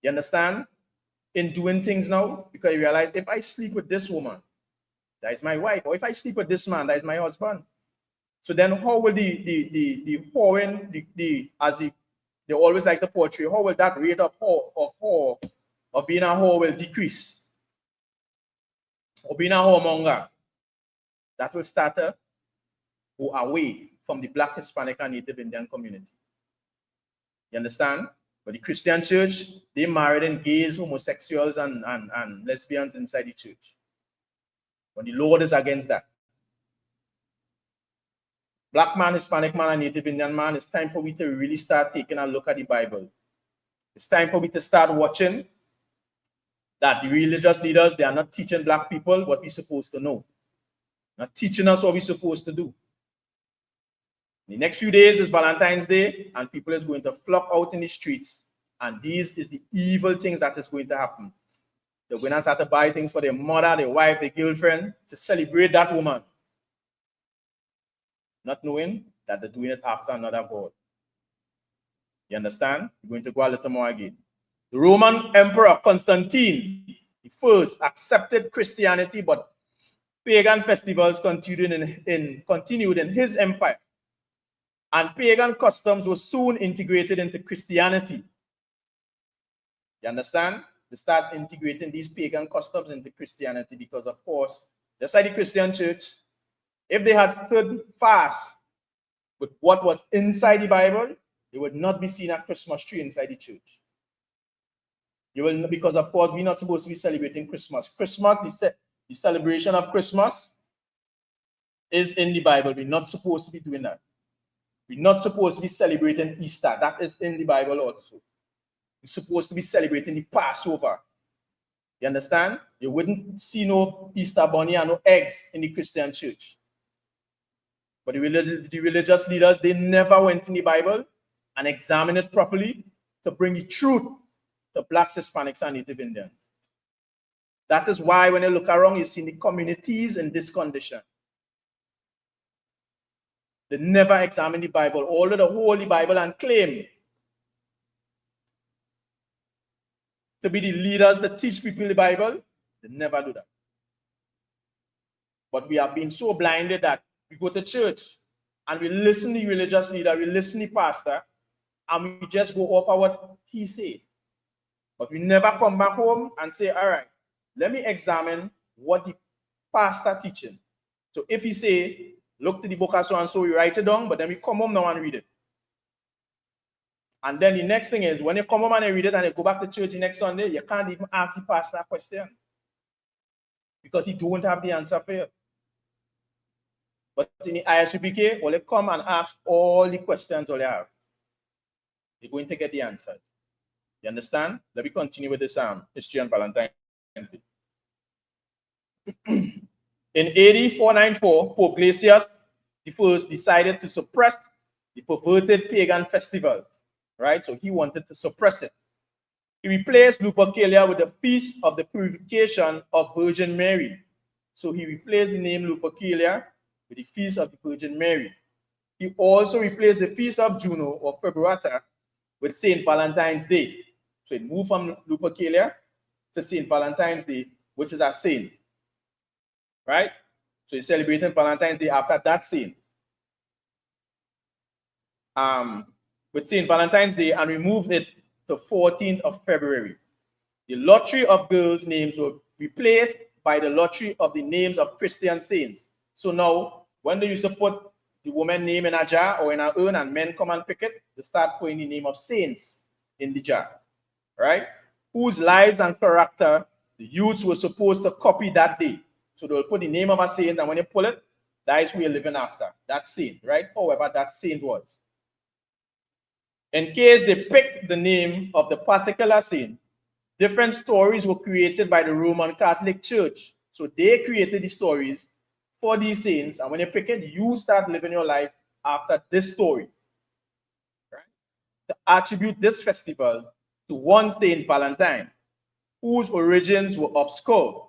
You understand? In doing things now, because you realize if I sleep with this woman, that is my wife, or if I sleep with this man, that is my husband. So then how will the whoring, they always like to portray, how will that rate of being a whore will decrease? Or being a whoremonger? That will start to go away from the black, Hispanic, and Native Indian community. You understand? But the Christian church, they married in gays, homosexuals, and lesbians inside the church. But the Lord is against that. Black man, Hispanic man, and Native Indian man, it's time for we to really start taking a look at the Bible. It's time for we to start watching that the religious leaders, they are not teaching black people what we're supposed to know. Not teaching us what we're supposed to do. The next few days is Valentine's Day, and people is going to flock out in the streets. And these is the evil things that is going to happen. They're going to start to buy things for their mother, their wife, their girlfriend, to celebrate that woman. Not knowing that they're doing it after another God. You understand? We're going to go a little more again. The Roman Emperor Constantine the first accepted Christianity, but pagan festivals continued in his empire. And pagan customs were soon integrated into Christianity. You understand? They start integrating these pagan customs into Christianity because, of course, just like the Christian church, if they had stood fast with what was inside the Bible, they would not be seeing a Christmas tree inside the church. You will, because, of course, we're not supposed to be celebrating Christmas. The celebration of Christmas is in the Bible. We're not supposed to be doing that. We're not supposed to be celebrating Easter. That is in the Bible also. We're supposed to be celebrating the Passover. You understand? You wouldn't see no Easter bunny and no eggs in the Christian church. But the religious leaders, they never went in the Bible and examined it properly to bring the truth to blacks, Hispanics, and Native Indians. That is why when you look around, you see the communities in this condition. They never examine the Bible, although the Holy Bible, and claim to be the leaders that teach people the Bible. They never do that. But we have been so blinded that we go to church and we listen to the religious leader, we listen to the pastor, and we just go off of what he said. But we never come back home and say, all right, let me examine what the pastor teaching. So if he say, look to the book of so and so, we write it down, but then we come home now and read it. And then the next thing is, when you come home and you read it and you go back to church the next Sunday, you can't even ask the pastor a question because he don't have the answer for you. But in the ISUPK, well, they come and ask all the questions all you have. You're going to get the answers. You understand? Let me continue with this history on Valentine's Day. In AD 494, Pope Glacius I decided to suppress the perverted pagan festivals, right? So he wanted to suppress it. He replaced Lupercalia with the Feast of the Purification of Virgin Mary. So he replaced the name Lupercalia with the Feast of the Virgin Mary. He also replaced the Feast of Juno or Februata with St. Valentine's Day. So it moved from Lupercalia to St. Valentine's Day, which is a saint, right? So he's celebrating Valentine's Day after that saint. With St. Valentine's Day, and removed it to 14th of February. The lottery of girls' names were replaced by the lottery of the names of Christian saints. So now, when they used to put the woman name in a jar or in an urn and men come and pick it, they start putting the name of saints in the jar, right? Whose lives and character the youths were supposed to copy that day. So they'll put the name of a saint, and when you pull it, That is who you're living after. That saint, right? However, that saint was. In case they picked the name of the particular saint, different stories were created by the Roman Catholic Church. So they created the stories for these saints, and when you pick it, you start living your life after this story. Right? To attribute this festival to one Saint Valentine, whose origins were obscure.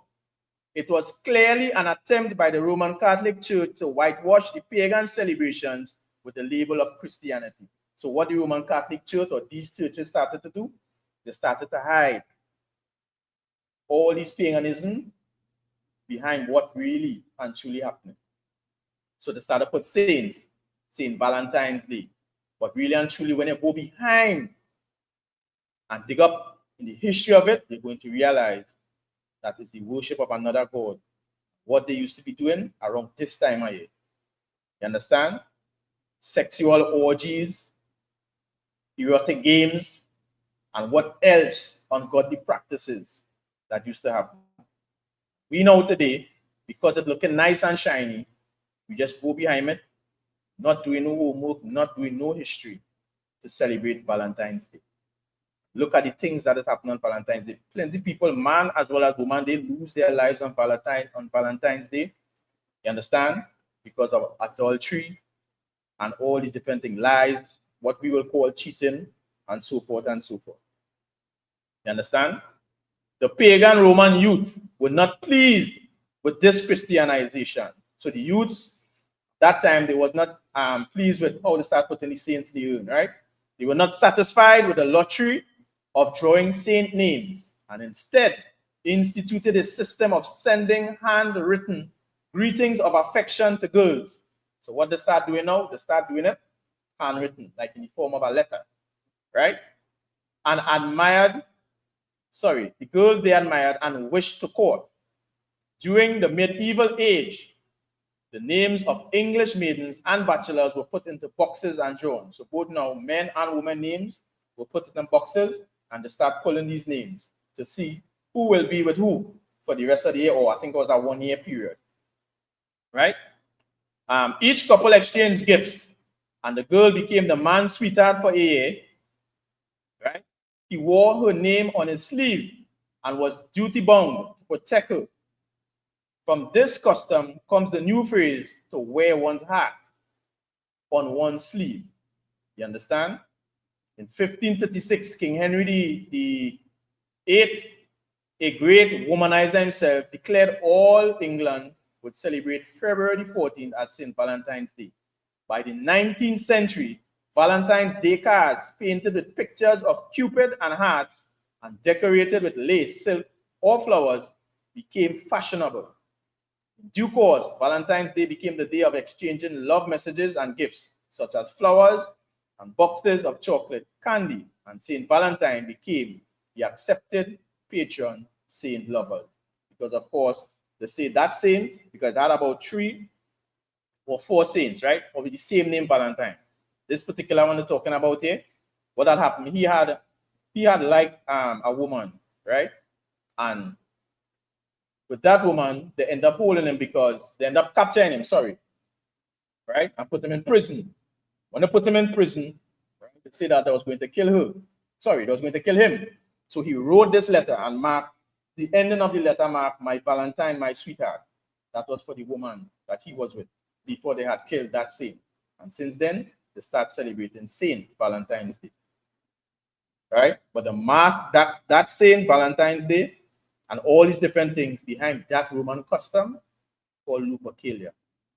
It was clearly an attempt by the Roman Catholic Church to whitewash the pagan celebrations with the label of Christianity. So what the Roman Catholic Church or these churches started to do, they started to hide all this paganism behind what really and truly happened. So they started to put saints, Saint Valentine's Day. But really and truly, when you go behind and dig up in the history of it, you're going to realize that it's the worship of another god. What they used to be doing around this time of year. You understand? Sexual orgies, erotic games, and what else ungodly practices that used to happen. We know today, because it's looking nice and shiny, we just go behind it, not doing no homework, not doing no history to celebrate Valentine's Day. Look at the things that is happening on Valentine's Day. Plenty of people, man as well as woman, they lose their lives on Valentine's Day. You understand? Because of adultery and all these different things, lies, what we will call cheating, and so forth and so forth. You understand? The pagan Roman youth were not pleased with this Christianization. So the youths, that time, they was not pleased with how they start putting the saints in the urn, right? They were not satisfied with the lottery of drawing saint names, and instead instituted a system of sending handwritten greetings of affection to girls. So what they start doing now, they start doing it handwritten, like in the form of a letter, right? And the girls they admired and wished to court. During the medieval age, the names of English maidens and bachelors were put into boxes and drawn. So both now men and women names were put in boxes, and they start pulling these names to see who will be with who for the rest of the year, or I think it was a 1 year period, right? Each couple exchanged gifts, and the girl became the man's sweetheart for a year, right? He wore her name on his sleeve and was duty-bound to protect her. From this custom comes the new phrase to wear one's heart on one's sleeve. You understand? In 1536, King Henry VIII, a great womanizer himself, declared all England would celebrate February 14th as St. Valentine's Day. By the 19th century, Valentine's Day cards painted with pictures of Cupid and hearts and decorated with lace, silk, or flowers became fashionable. In due course, Valentine's Day became the day of exchanging love messages and gifts, such as flowers and boxes of chocolate, candy, and St. Valentine became the accepted patron saint lovers. Because, of course, they say that saint, because that about 3 or 4 saints, right? Or with the same name, Valentine. This particular one they're talking about here, what had happened, he had liked a woman, right? And with that woman, they end up holding him because they end up capturing him, right? And put him in prison. When they put him in prison, right, they say that they was going to kill her. They was going to kill him. So he wrote this letter and marked the ending of the letter, marked "My Valentine, my sweetheart." That was for the woman that he was with before they had killed that saint. And since then, they start celebrating Saint Valentine's Day. Right? But the mask, that Saint Valentine's Day and all these different things behind that Roman custom called Lupercalia.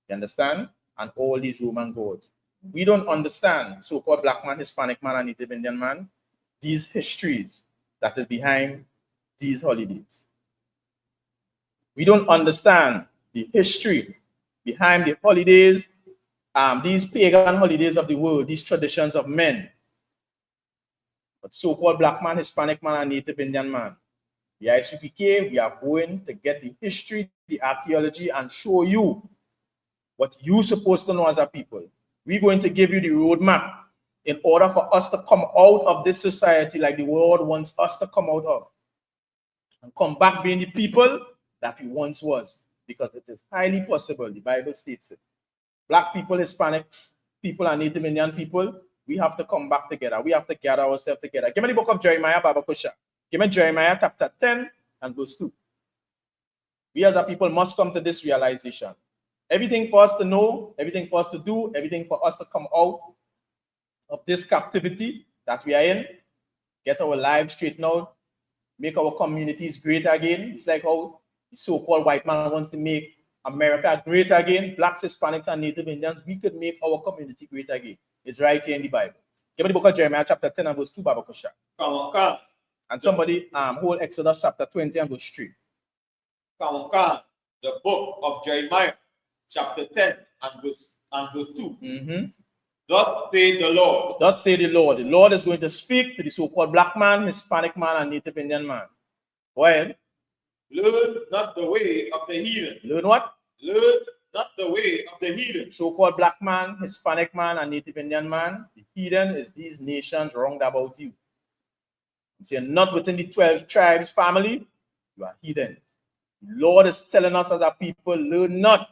You understand? And all these Roman gods. We don't understand, so-called black man, Hispanic man, and Native Indian man, these histories that is behind these holidays. We don't understand the history behind the holidays, these pagan holidays of the world, these traditions of men. But so-called black man, Hispanic man, and Native Indian man, the ICPK, we are going to get the history, the archaeology, and show you what you're supposed to know as a people. We're going to give you the roadmap in order for us to come out of this society like the world wants us to come out of, and come back being the people that we once was. because it is highly possible, the Bible states it. Black people, Hispanic people, and Native Indian people, we have to come back together. We have to gather ourselves together. Give me the book of Jeremiah, Baba Kusha. Give me Jeremiah chapter 10 and verse 2. We as a people must come to this realization. Everything for us to know, everything for us to do, everything for us to come out of this captivity that we are in, get our lives straightened out, make our communities great again. It's like how the so-called white man wants to make America great again. Blacks, Hispanics, and Native Indians, we could make our community great again. It's right here in the Bible. Give me the book of Jeremiah chapter 10 and verse 2, Baba Kusha. Come. And somebody hold Exodus chapter 20 and verse 3. Come. The book of Jeremiah chapter 10 and verse 2. Mm-hmm. Thus say the Lord. Thus say the Lord. The Lord is going to speak to the so-called black man, Hispanic man, and Native Indian man. Go ahead. Learn not the way of the heathen. Learn what? Learn not the way of the heathen. So-called black man, Hispanic man, and Native Indian man. The heathen is these nations round about you. If you're not within the 12 tribes family, you are heathens. The Lord is telling us as a people, learn not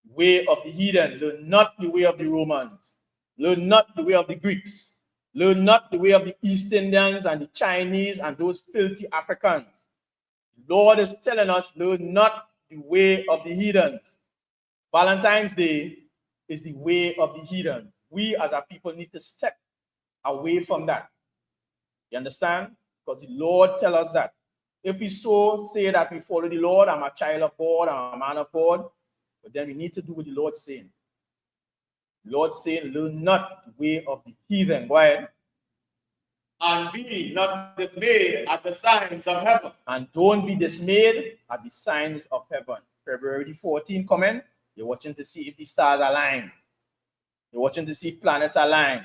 the way of the heathen. Learn not the way of the Romans. Learn not the way of the Greeks. Learn not the way of the East Indians and the Chinese and those filthy Africans. The Lord is telling us, learn not the way of the heathens. Valentine's Day is the way of the heathen. We as a people need to step away from that. You understand? Because the Lord tells us that. If we so say that we follow the Lord, I'm a child of God, I'm a man of God, but then we need to do what the Lord's saying. The Lord's saying, learn not the way of the heathen. Go ahead. And be not dismayed at the signs of heaven. And don't be dismayed at the signs of heaven. February 14 comment, you're watching to see if the stars align. You're watching to see if planets align.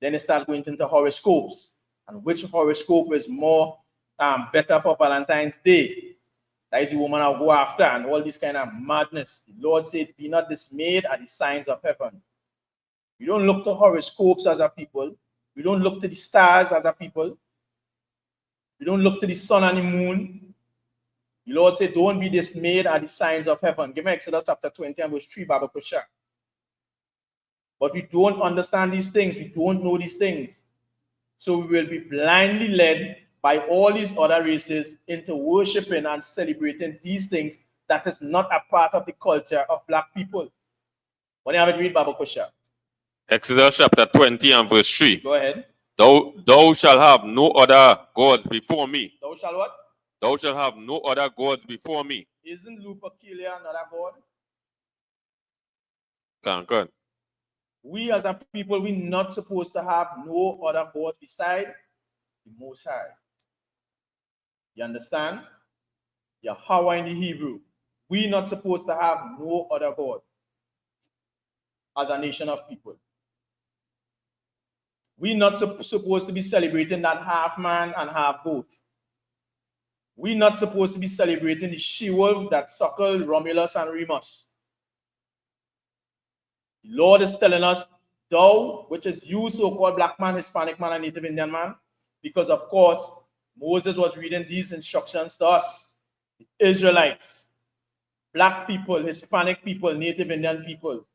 Then they start going into horoscopes. And which horoscope is more better for Valentine's Day? That is the woman I'll go after, and all this kind of madness. The Lord said, be not dismayed at the signs of heaven. We don't look to horoscopes as a people. We don't look to the stars as a people. We don't look to the sun and the moon. The Lord said, don't be dismayed at the signs of heaven. Give me Exodus chapter 20 and verse 3, Baba Kusha. But we don't understand these things. We don't know these things. So we will be blindly led by all these other races into worshiping and celebrating these things that is not a part of the culture of black people. When you have it, read Baba Kusha. Exodus chapter 20 and verse 3. Go ahead. Thou shalt have no other gods before me. Thou shalt what? Thou shalt have no other gods before me. Isn't Lupercalia another god? Good. We as a people, we're not supposed to have no other god beside the Most High. You understand? Yahweh in the Hebrew. We're not supposed to have no other god as a nation of people. We're not supposed to be celebrating that half man and half goat. We're not supposed to be celebrating the she-wolf that suckled Romulus and Remus. The Lord is telling us, thou, which is you, so-called black man, Hispanic man, and Native Indian man, because of course, Moses was reading these instructions to us, the Israelites, black people, Hispanic people, Native Indian people.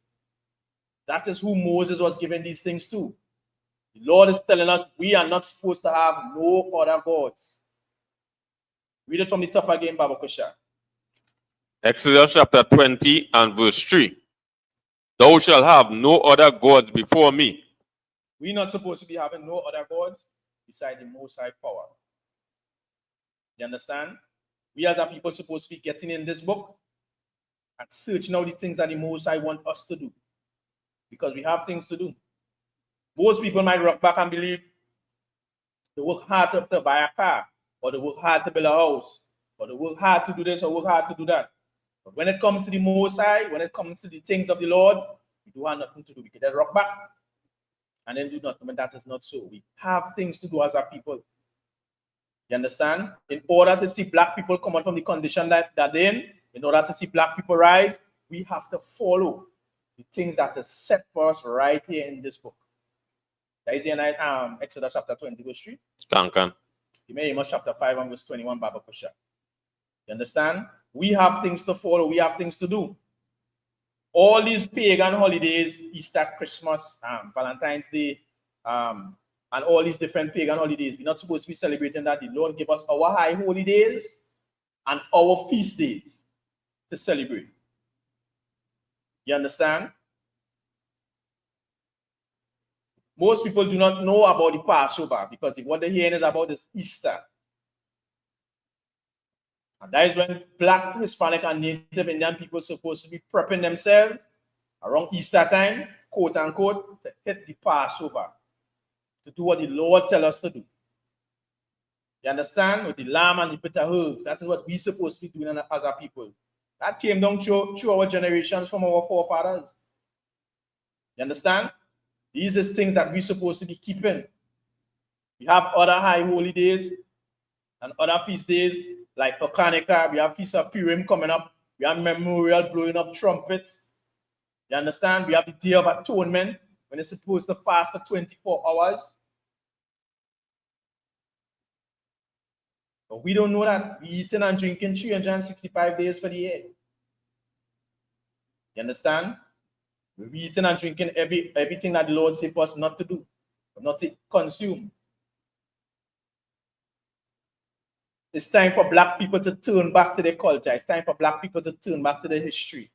That is who Moses was giving these things to. The Lord is telling us we are not supposed to have no other gods. Read it from the top again, Baba Kusha. Exodus chapter 20 and verse 3. Thou shalt have no other gods before me. We're not supposed to be having no other gods beside the Most High power. You understand? We as a people supposed to be getting in this book and searching out the things that the Most High want us to do. Because we have things to do. Most people might rock back and believe they work hard to buy a car, or they work hard to build a house, or they work hard to do this, or work hard to do that. But when it comes to the Most High, when it comes to the things of the Lord, we do have nothing to do. We can just rock back and then do nothing. But that is not so. We have things to do as a people. You understand? In order to see black people come out from the condition that they're in order to see black people rise, we have to follow the things that are set for us right here in this book. That is in Exodus chapter 20, verse 3. Can. Amos chapter 5 and verse 21, Baba Kusha. You understand? We have things to follow. We have things to do. All these pagan holidays, Easter, Christmas, Valentine's Day, and all these different pagan holidays, we're not supposed to be celebrating that. The Lord gave us our high holy days and our feast days to celebrate. You understand? Most people do not know about the Passover because what they're hearing is about is Easter. And that is when Black, Hispanic, and Native Indian people are supposed to be prepping themselves around Easter time, quote unquote, to hit the Passover, to do what the Lord tells us to do. You understand? With the lamb and the bitter herbs. That is what we're supposed to be doing as a people. That came down through our generations from our forefathers. You understand? These are things that we're supposed to be keeping. We have other high holy days and other feast days like Hanukkah. We have Feast of Purim coming up. We have Memorial, blowing up trumpets. You understand? We have the Day of Atonement when it's supposed to fast for 24 hours. But we don't know that. We're eating and drinking 365 days for the year. You understand? We're eating and drinking everything that the Lord said for us not to do, not to consume. It's time for Black people to turn back to their culture. It's time for Black people to turn back to their history.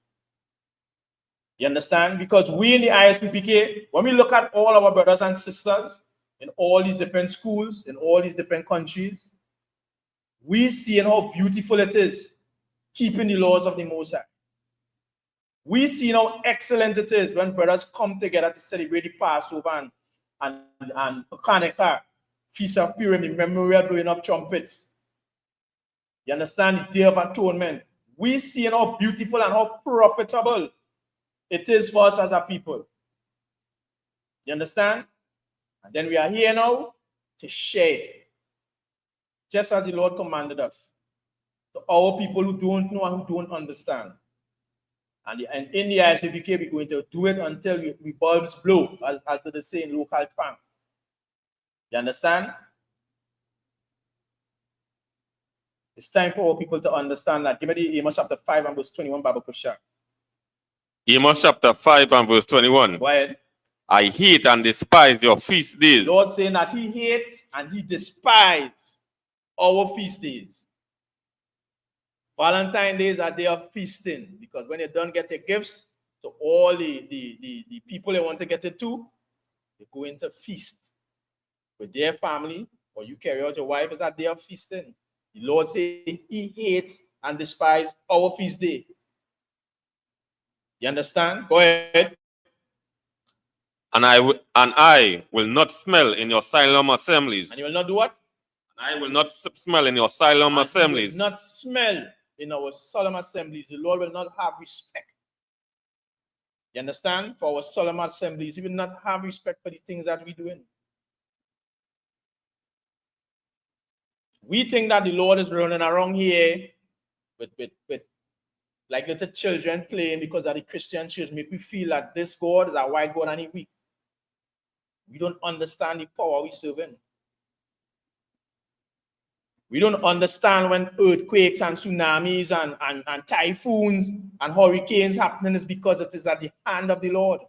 You understand? Because we in the ISUPK, when we look at all our brothers and sisters in all these different schools, in all these different countries, we see how beautiful it is keeping the laws of the Most High. We see how excellent it is when brothers come together to celebrate the Passover and Hanukkah, Feast of Purim, the Memorial, blowing up trumpets. You understand? The Day of Atonement. We see how beautiful and how profitable it is for us as a people. You understand? And then we are here now to share, just as the Lord commanded us, to our people who don't know and who don't understand. And in the ISUPK, we're going to do it until we bulbs blow, as they say in local tongue. You understand? It's time for all people to understand that. Give me the Amos chapter 5 and verse 21, Bible Kusha. Amos chapter 5 and verse 21. Go ahead. I hate and despise your feast days. Lord saying that he hates and he despises our feast days. Valentine's Day is a day of feasting because when you don't get your gifts to all the people they want to get it to, they go into feast with their family, or you carry out your wife. It's a day of feasting. The Lord says he hates and despises our feast day. You understand? Go ahead. And I will not smell in your solemn assemblies. And you will not do what? And I will not smell in your solemn assemblies. Will not smell in our solemn assemblies. The Lord will not have respect. You understand? For our solemn assemblies, he will not have respect for the things that we're doing. We think that the Lord is running around here with like little children playing because of the Christian church. Make we feel that this God is a white God and he weak. We don't understand the power we serve in. We don't understand when earthquakes and tsunamis and typhoons and hurricanes happening is because it is at the hand of the Lord.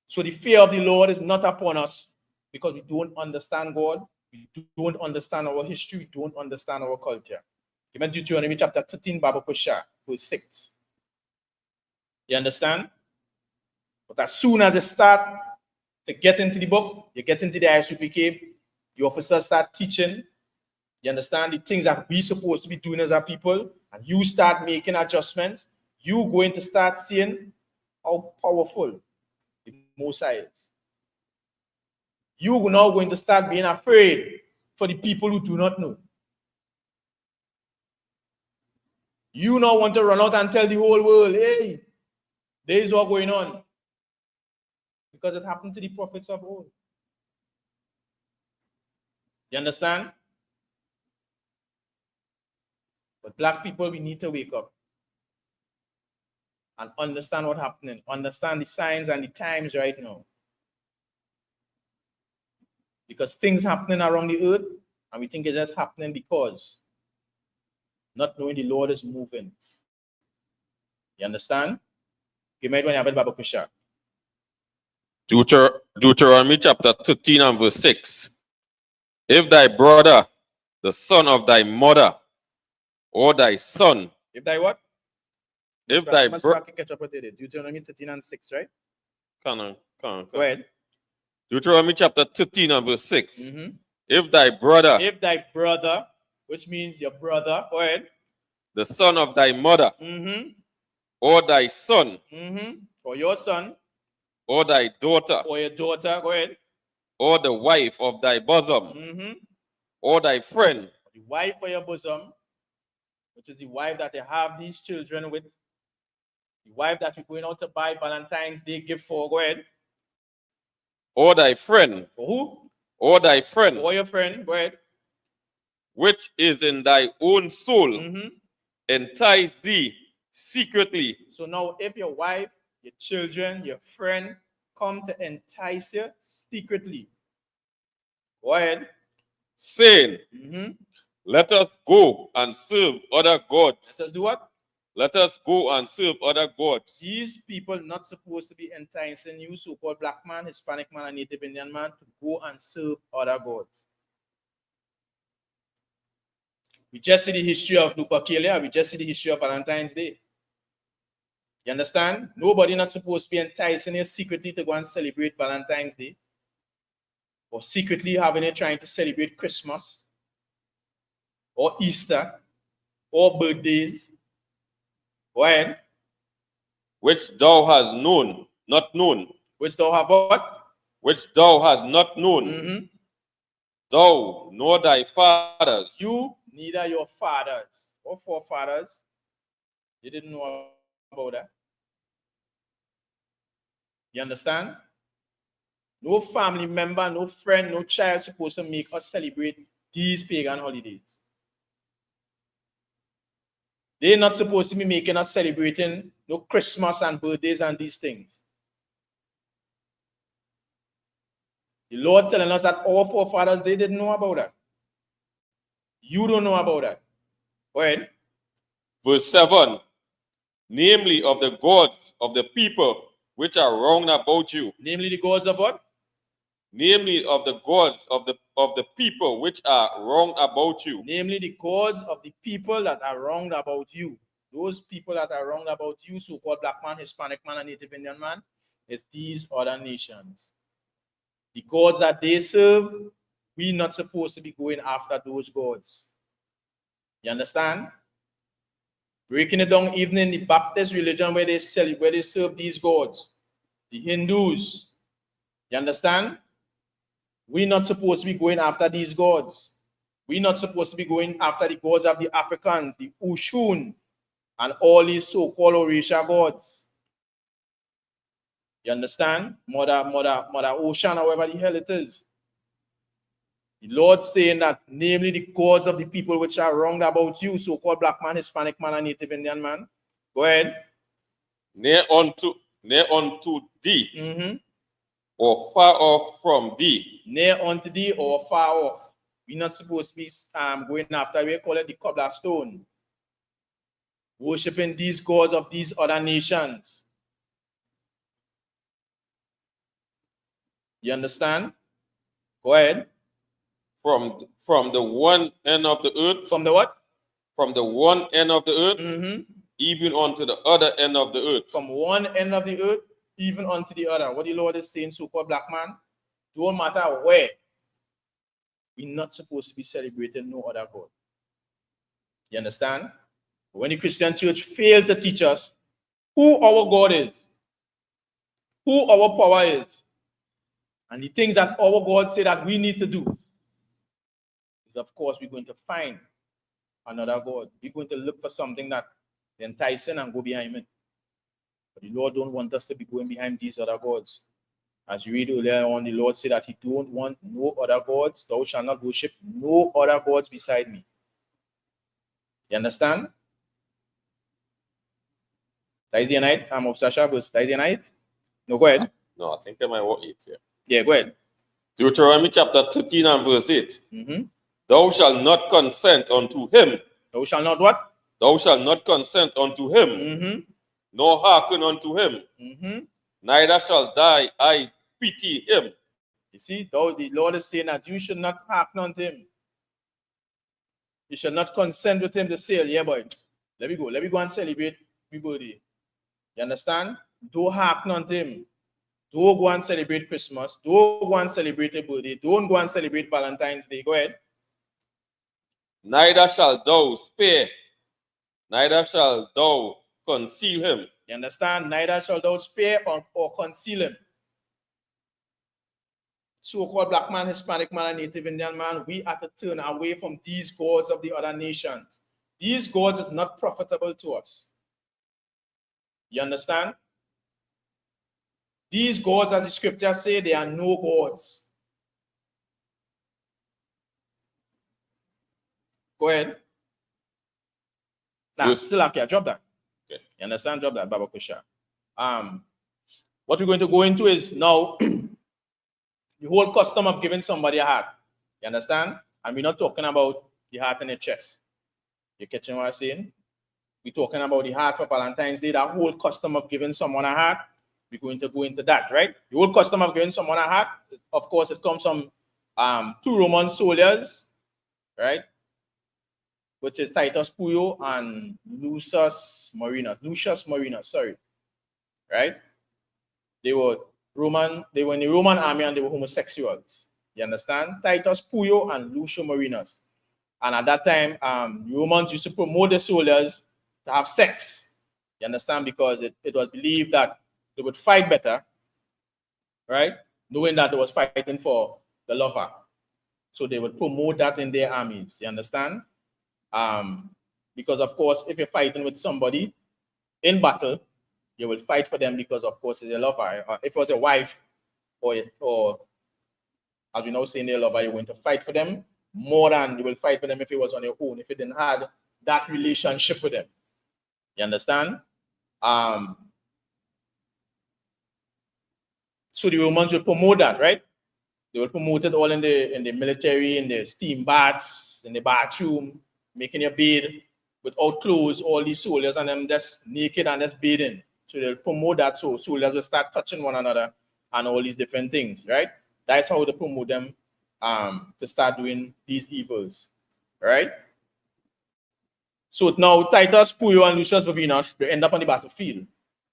So the fear of the Lord is not upon us because we don't understand God. We don't understand our history. We don't understand our culture. Give me Deuteronomy chapter 13, Bible Kusha, verse 6. You understand? But as soon as you start to get into the book, you get into the ISUPK, the officers start teaching, you understand the things that we're supposed to be doing as a people, and you start making adjustments, you're going to start seeing how powerful the Most High is. You're now going to start being afraid for the people who do not know. You now want to run out and tell the whole world, hey, there is what going on. Because it happened to the prophets of old. You understand? But black people, we need to wake up and understand what's happening. Understand the signs and the times right now. Because things happening around the earth And we think it's just happening because not knowing the Lord is moving. You understand? You might want to have it, Baba Kusha. Deuteronomy chapter 13 and verse 6. If thy brother, the son of thy mother, or thy son, If thy what? if thy catch up with it. Deuteronomy 13 and 6, right? Go Go ahead. Deuteronomy chapter 13 and verse 6. Mm-hmm. If thy brother, which means your brother, go ahead. The son of thy mother, Mm-hmm. or thy son, Mm-hmm. Or your son, or thy daughter, or your daughter, go ahead. or the wife of thy bosom, Mm-hmm. or thy friend, The wife of your bosom, which is the wife that they have these children with, the wife that you're going out to buy Valentines Day gift for, go ahead. or thy friend, For who? or thy friend, Or your friend, go ahead. which is in thy own soul, Mm-hmm. entice thee secretly. So now, if your wife, your children, your friend come to entice you secretly, go ahead. Saying, Mm-hmm. let us go and serve other gods. Let us do what? Let us go and serve other gods. These people not supposed to be enticing you, so-called black man, Hispanic man, and Native Indian man, to go and serve other gods. We just see the history of Lupercalia. We just see the history of Valentine's Day. You understand? Nobody not supposed to be enticing you secretly to go and celebrate Valentine's Day, or secretly having it trying to celebrate Christmas, or Easter, or birthdays. Go ahead. Which thou hast known, not known. Which thou have what? Which thou hast not known. Mm-hmm. Thou nor thy fathers. You, neither your fathers or forefathers, they didn't know about that. You understand? No family member, no friend, no child supposed to make us celebrate these pagan holidays. They're not supposed to be making us celebrating no Christmas and birthdays and these things. The Lord telling us that our forefathers, they didn't know about that. You don't know about that. Go ahead. Verse 7. Namely of the gods of the people which are round about you. Namely the gods of what? Namely of the gods of the people which are round about you. Namely the gods of the people that are round about you. Those people that are round about you, so-called black man, Hispanic man, and Native Indian man, is these other nations. The gods that they serve, we're not supposed to be going after those gods. You understand? Breaking it down even in the Baptist religion where they serve these gods. The Hindus. You understand? We're not supposed to be going after these gods. We're not supposed to be going after the gods of the Africans, the Oshun, and all these so-called Orisha gods. You understand? Mother Ocean, however the hell it is. The Lord saying that, namely the gods of the people which are round about you, so-called black man, Hispanic man, and Native Indian man. Go ahead. Near unto thee, Mm-hmm. or far off from thee. Near unto thee or far off. We're not supposed to be going after, we call it the Cobbler Stone. Worshipping these gods of these other nations. You understand? Go ahead. From the one end of the earth. From the what? From the one end of the earth, Mm-hmm. even unto the other end of the earth. From one end of the earth, even unto the other. What the Lord is saying, so-called black man, don't matter where, we're not supposed to be celebrating no other God. You understand? When the Christian church failed to teach us who our God is, who our power is, and the things that our God say that we need to do, is of course we're going to find another God. We're going to look for something that is enticing and go behind it. But the Lord don't want us to be going behind these other gods. As you read earlier on, the Lord said that he don't want no other gods. Thou shalt not worship no other gods beside me. You understand? That is the night. I'm of Sasha, but that is the night. No, go ahead. No, I think I might want 8 here. Yeah, go ahead. Deuteronomy chapter 13 and verse 8. Mm-hmm. Thou shalt not consent unto him. Thou shalt not what? Thou shalt not consent unto him, Mm-hmm. nor hearken unto him. Mm-hmm. Neither shall I pity him. You see, though the Lord is saying that you should not hearken unto him. You should not consent with him to say, yeah, boy, let me go and celebrate my birthday. You understand? Don't hearken unto him. Don't go and celebrate Christmas. Don't go and celebrate a birthday. Don't go and celebrate Valentine's Day. Go ahead. Neither shalt thou spare, neither shalt thou conceal him. You understand? Neither shall thou spare or conceal him. So-called black man, Hispanic man, and Native Indian man, we have to turn away from these gods of the other nations. These gods is not profitable to us. You understand? These gods, as the scriptures say, they are no gods. Go ahead. Nah, still okay, drop that. Okay. You understand? Drop that, Baba Kusha. What we're going to go into is now the whole custom of giving somebody a hat. You understand? And we're not talking about the heart in the chest. You catching what I'm saying? We're talking about the heart for Valentine's Day, that whole custom of giving someone a hat. We're going to go into that, right? The whole custom of giving someone a hat, of course, it comes from two Roman soldiers, right? Which is Titus Puyo and Lucius Marinus, sorry. Right? They were in the Roman army and they were homosexuals. You understand? Titus Puyo and Lucius Marinus. And at that time, Romans used to promote the soldiers to have sex. You understand? Because it was believed that they would fight better, right? Knowing that they was fighting for the lover. So they would promote that in their armies. You understand? Because of course, if you're fighting with somebody in battle, you will fight for them because of course it's a lover. If it was a wife or as we now say in their lover, you're going to fight for them more than you will fight for them if it was on your own, if you didn't have that relationship with them. You understand? So the Romans will promote that, right? They will promote it all in the military, in the steam baths, in the bathroom, making your bed without clothes, all these soldiers and them just naked and just bathing. So they'll promote that so soldiers will start touching one another and all these different things, right? That's how they promote them to start doing these evils, right? So now Titus, Puyo, and Lucius Vervinus, they end up on the battlefield,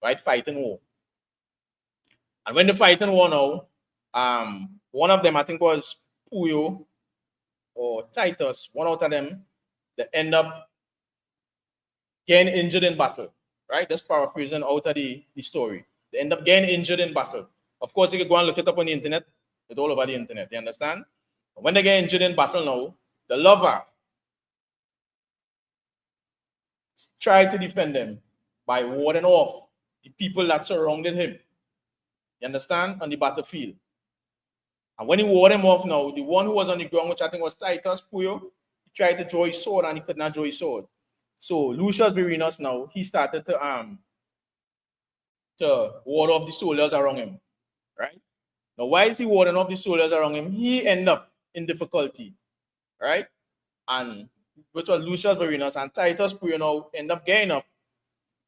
right? Fighting war. And when they fight in war now, one of them, I think was Puyo or Titus, one out of them, they end up getting injured in battle, right? That's paraphrasing out of the story. They end up getting injured in battle. Of course, you can go and look it up on the internet. It's all over the internet, you understand? When they get injured in battle now, the lover tried to defend them by warding off the people that surrounded him. You understand? On the battlefield. And when he wore him off now, the one who was on the ground, which I think was Titus Puyo, he tried to draw his sword and he could not draw his sword. So Lucius Vervinus now, he started to ward off the soldiers around him. Right? Now, why is he warding off the soldiers around him? He ended up in difficulty. Right? And which was Lucius Vervinus and Titus Puyo now end up getting up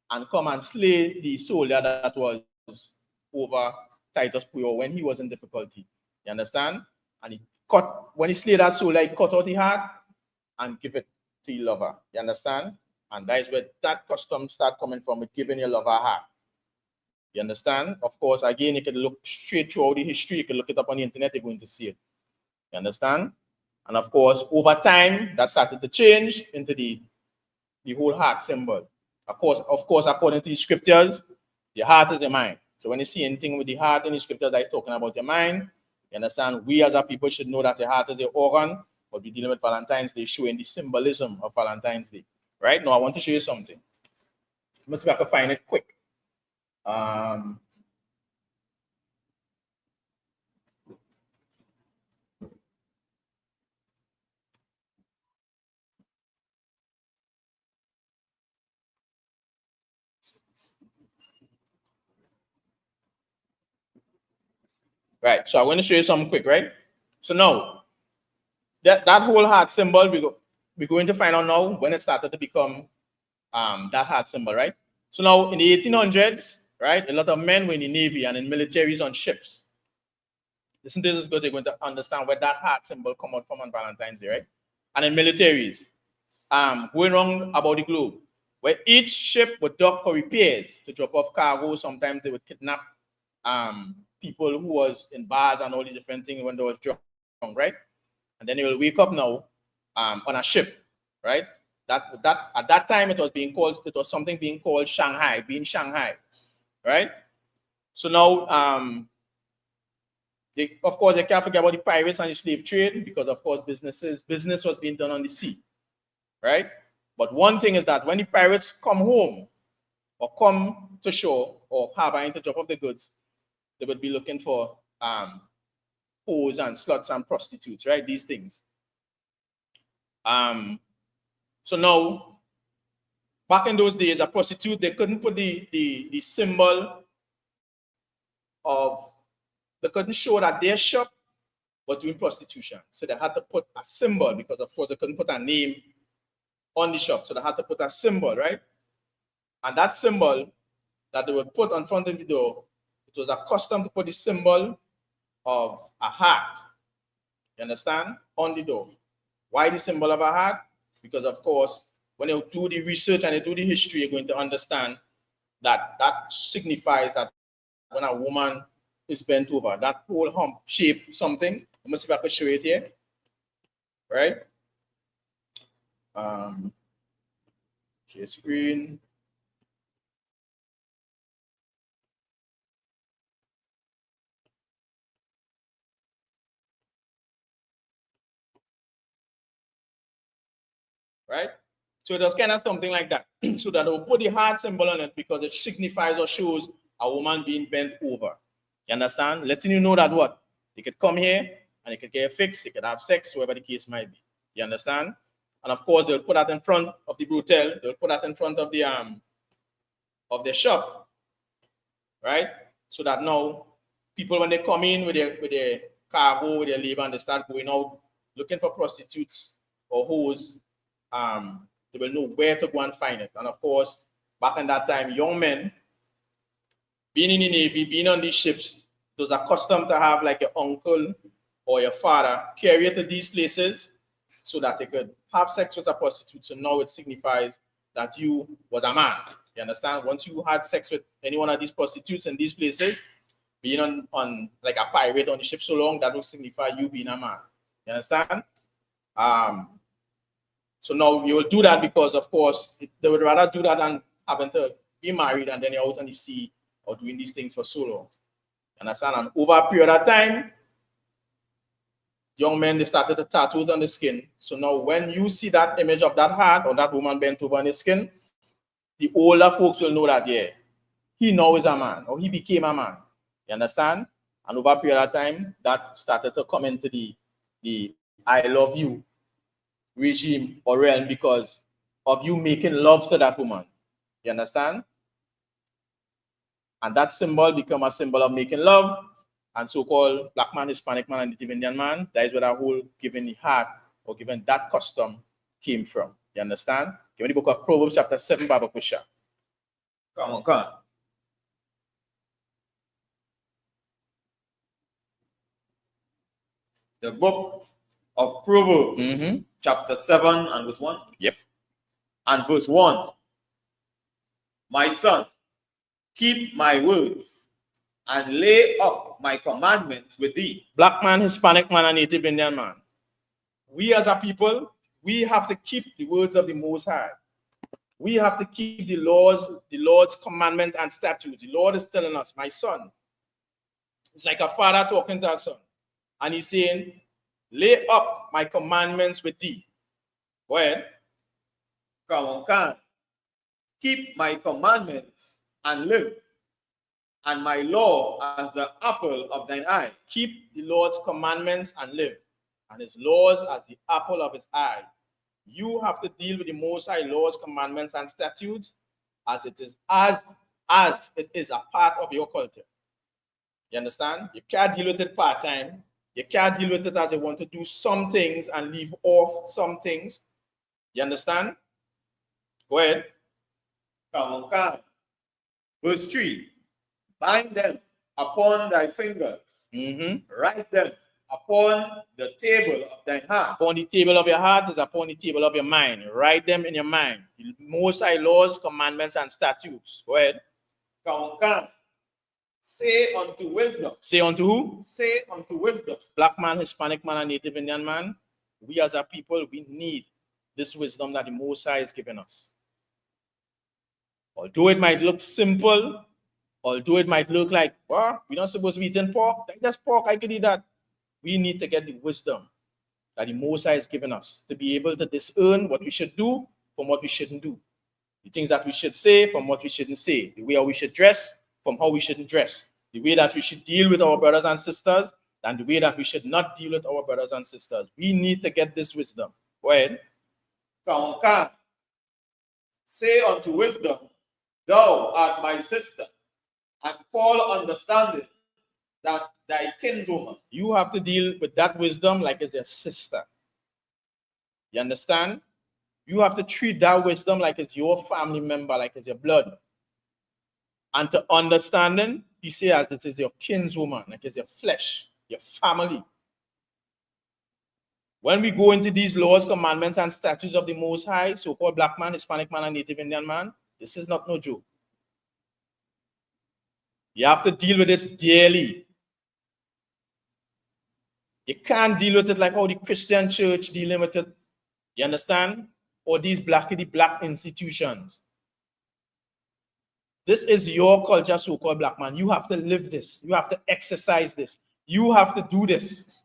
and come and slay the soldier that was over Titus Puyo when he was in difficulty. You understand? And when he slayed that soldier, he cut out the heart and give it to your lover. You understand? And that is where that custom start coming from, with giving your lover a heart. You understand? Of course, again, you can look straight throughout the history. You can look it up on the internet. You're going to see it. You understand? And of course, over time, that started to change into the whole heart symbol. Of course, according to the scriptures, the heart is the mind. So when you see anything with the heart in the scriptures that is talking about your mind, you understand? We as a people should know that the heart is the organ, but we're dealing with Valentine's Day, showing the symbolism of Valentine's Day. Right? Now, I want to show you something. Let me see if I can find it quick. Right, so I'm going to show you something quick, right? So now, that whole heart symbol, we're going to find out now when it started to become that heart symbol, right? So now in the 1800s, right, a lot of men were in the Navy and in militaries on ships. Listen to this because you're going to understand where that heart symbol come out from on Valentine's Day, right? And in militaries, going around about the globe, where each ship would dock for repairs to drop off cargo. Sometimes they would kidnap people who was in bars and all these different things when they was drunk, right? And then they will wake up now on a ship, right? That at that time it was something being called Shanghai, being Shanghai, right? So now of course they can't forget about the pirates and the slave trade because of course business was being done on the sea, right? But one thing is that when the pirates come home or come to shore or harbor to drop off the goods, they would be looking for hoes and sluts and prostitutes, right? These things. So now, back in those days, a prostitute, they couldn't put the symbol of, they couldn't show that their shop was doing prostitution. So they had to put a symbol because, of course, they couldn't put a name on the shop. So they had to put a symbol, right? And that symbol that they would put on front of the door, it was a custom to put the symbol of a heart, you understand, on the door. Why the symbol of a heart? Because, of course, when you do the research and you do the history, you're going to understand that that signifies that when a woman is bent over, that whole hump shape something. Let me see if I can show it here, right? Share screen. Right? So it was kind of something like that. So that they'll put the heart symbol on it because it signifies or shows a woman being bent over. You understand? Letting you know that what? They could come here and they could get a fix, they could have sex, whatever the case might be. You understand? And of course, they'll put that in front of the brothel, they'll put that in front of the shop. Right? So that now people when they come in with their cargo, with their labor, and they start going out looking for prostitutes or hoes, they will know where to go and find it. And of course, back in that time, young men, being in the Navy, being on these ships, it was accustomed to have like your uncle or your father carry you to these places so that they could have sex with a prostitute. So now it signifies that you was a man. You understand? Once you had sex with any one of these prostitutes in these places, being on like a pirate on the ship so long, that would signify you being a man. You understand? So now you will do that because, of course, they would rather do that than having to be married and then you're out on the sea or doing these things for so long. You understand? And over a period of time, young men, they started to tattoo it on the skin. So now when you see that image of that heart or that woman bent over on the skin, the older folks will know that, yeah, he now is a man or he became a man. You understand? And over a period of time, that started to come into the I love you regime or realm because of you making love to that woman. You understand? And that symbol become a symbol of making love. And so-called black man, Hispanic man, and Native Indian man, that is where that whole giving the heart or giving that custom came from. You understand? Give me the book of Proverbs chapter 7, Baba Kusha. Come on, come on. The book of Proverbs, chapter 7 and verse 1. Yep. And verse 1. My son, keep my words and lay up my commandments with thee. Black man, Hispanic man, and Native Indian man. We as a people, we have to keep the words of the Most High. We have to keep the Lord's commandments and statutes. The Lord is telling us, my son. It's like a father talking to a son. And he's saying, lay up my commandments with thee. Go ahead. Come on, come. Keep my commandments and live, and my law as the apple of thine eye. Keep the Lord's commandments and live, and his laws as the apple of his eye. You have to deal with the Most High laws, commandments, and statutes as it is a part of your culture. You understand? You can't deal with it part-time You can't deal with it as they want to do some things and leave off some things. You understand? Go ahead. Verse 3. Bind them upon thy fingers. Write them upon the table of thy heart. Upon the table of your heart is upon the table of your mind. Write them in your mind. The Most High laws, commandments, and statutes. Go ahead. Say unto wisdom. Say unto who? Say unto wisdom. Black man, Hispanic man, and Native Indian man. We as a people, we need this wisdom that the Most High is giving us. Although it might look simple, although it might look like, well, we're not supposed to be eating pork. That's pork, I can eat that. We need to get the wisdom that the Most High has given us to be able to discern what we should do from what we shouldn't do. The things that we should say from what we shouldn't say. The way we should dress from how we shouldn't dress. The way that we should deal with our brothers and sisters and the way that we should not deal with our brothers and sisters. We need to get this wisdom. Go ahead. Say unto wisdom, thou art my sister, and call understanding that thy kinswoman. You have to deal with that wisdom like it's your sister. You understand? You have to treat that wisdom like it's your family member, like it's your blood. And to understanding, he says as it is your kinswoman, like it's your flesh, your family. When we go into these laws, commandments, and statutes of the Most High, so-called black man, Hispanic man, and Native Indian man, this is not no joke. You have to deal with this daily. You can't deal with it like how the Christian church dealing with it. You understand? Or these black institutions. This is your culture, so-called black man. You have to live this. You have to exercise this. You have to do this.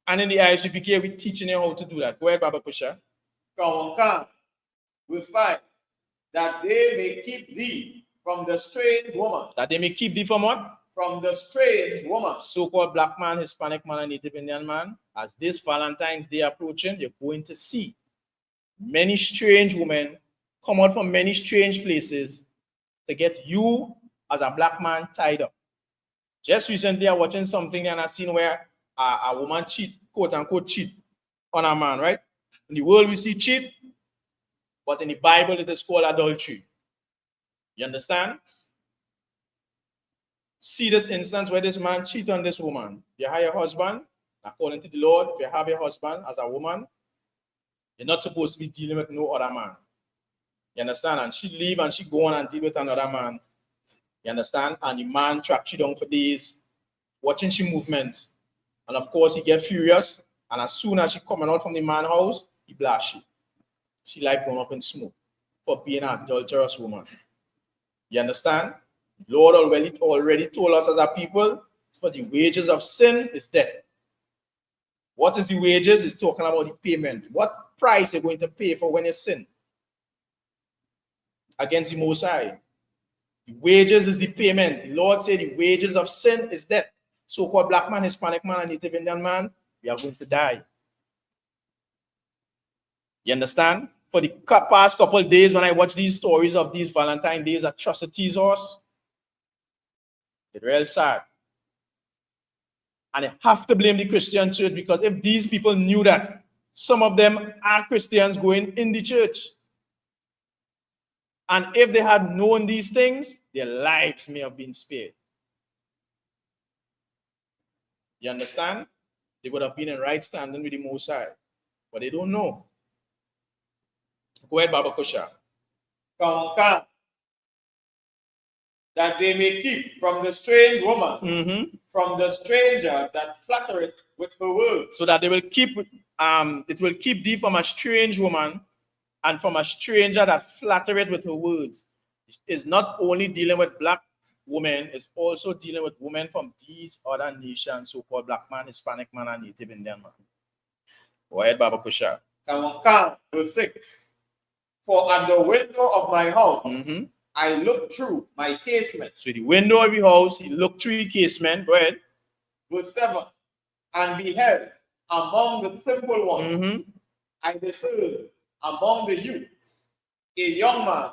And in the ISUPK, we're teaching you how to do that. Go ahead, Baba Kusha. Verse 5. That they may keep thee from the strange woman. That they may keep thee from what? From the strange woman. So-called black man, Hispanic man, and Native Indian man. As this Valentine's Day approaching, you're going to see many strange women come out from many strange places to get you as a black man tied up. Just recently, I was watching something and I seen where a woman cheat, quote unquote cheat on a man, right? In the world, we see cheat, but in the Bible, it is called adultery. You understand? See this instance where this man cheat on this woman. You have your husband, according to the Lord, if you have your husband as a woman, you're not supposed to be dealing with no other man. You understand? And she leave and she go on and deal with another man. You understand? And the man track she down for days, watching she movements. And of course, he get furious. And as soon as she coming out from the man's house, he blast she. She like going up in smoke for being an adulterous woman. You understand? The Lord already told us as a people, for the wages of sin is death. What is the wages? It's talking about the payment. What price you're going to pay for when you sin against the Most High? The wages is the payment. The Lord said the wages of sin is death. So-called black man, Hispanic man, and Native Indian man, we are going to die. You understand? For the past couple of days, when I watch these stories of these Valentine Days atrocities, it's real sad. And I have to blame the Christian church, because if these people knew that, some of them are Christians going in the church. And if they had known these things, their lives may have been spared. You understand? They would have been in right standing with the Most High. But they don't know. Go ahead, Baba Kusha. That they may keep from the strange woman, from the stranger that flattereth with her words. So that they will keep, it will keep thee from a strange woman and from a stranger that flattereth with her words. It's not only dealing with black women, it's also dealing with women from these other nations, so-called black man, Hispanic man, and Native Indian man. Go ahead, Baba Kusha. Verse 6. For at the window of my house, I looked through my casement. So the window of your house, he looked through your casement. Go ahead. Verse 7. And beheld among the simple ones, I discerned among the youths a young man,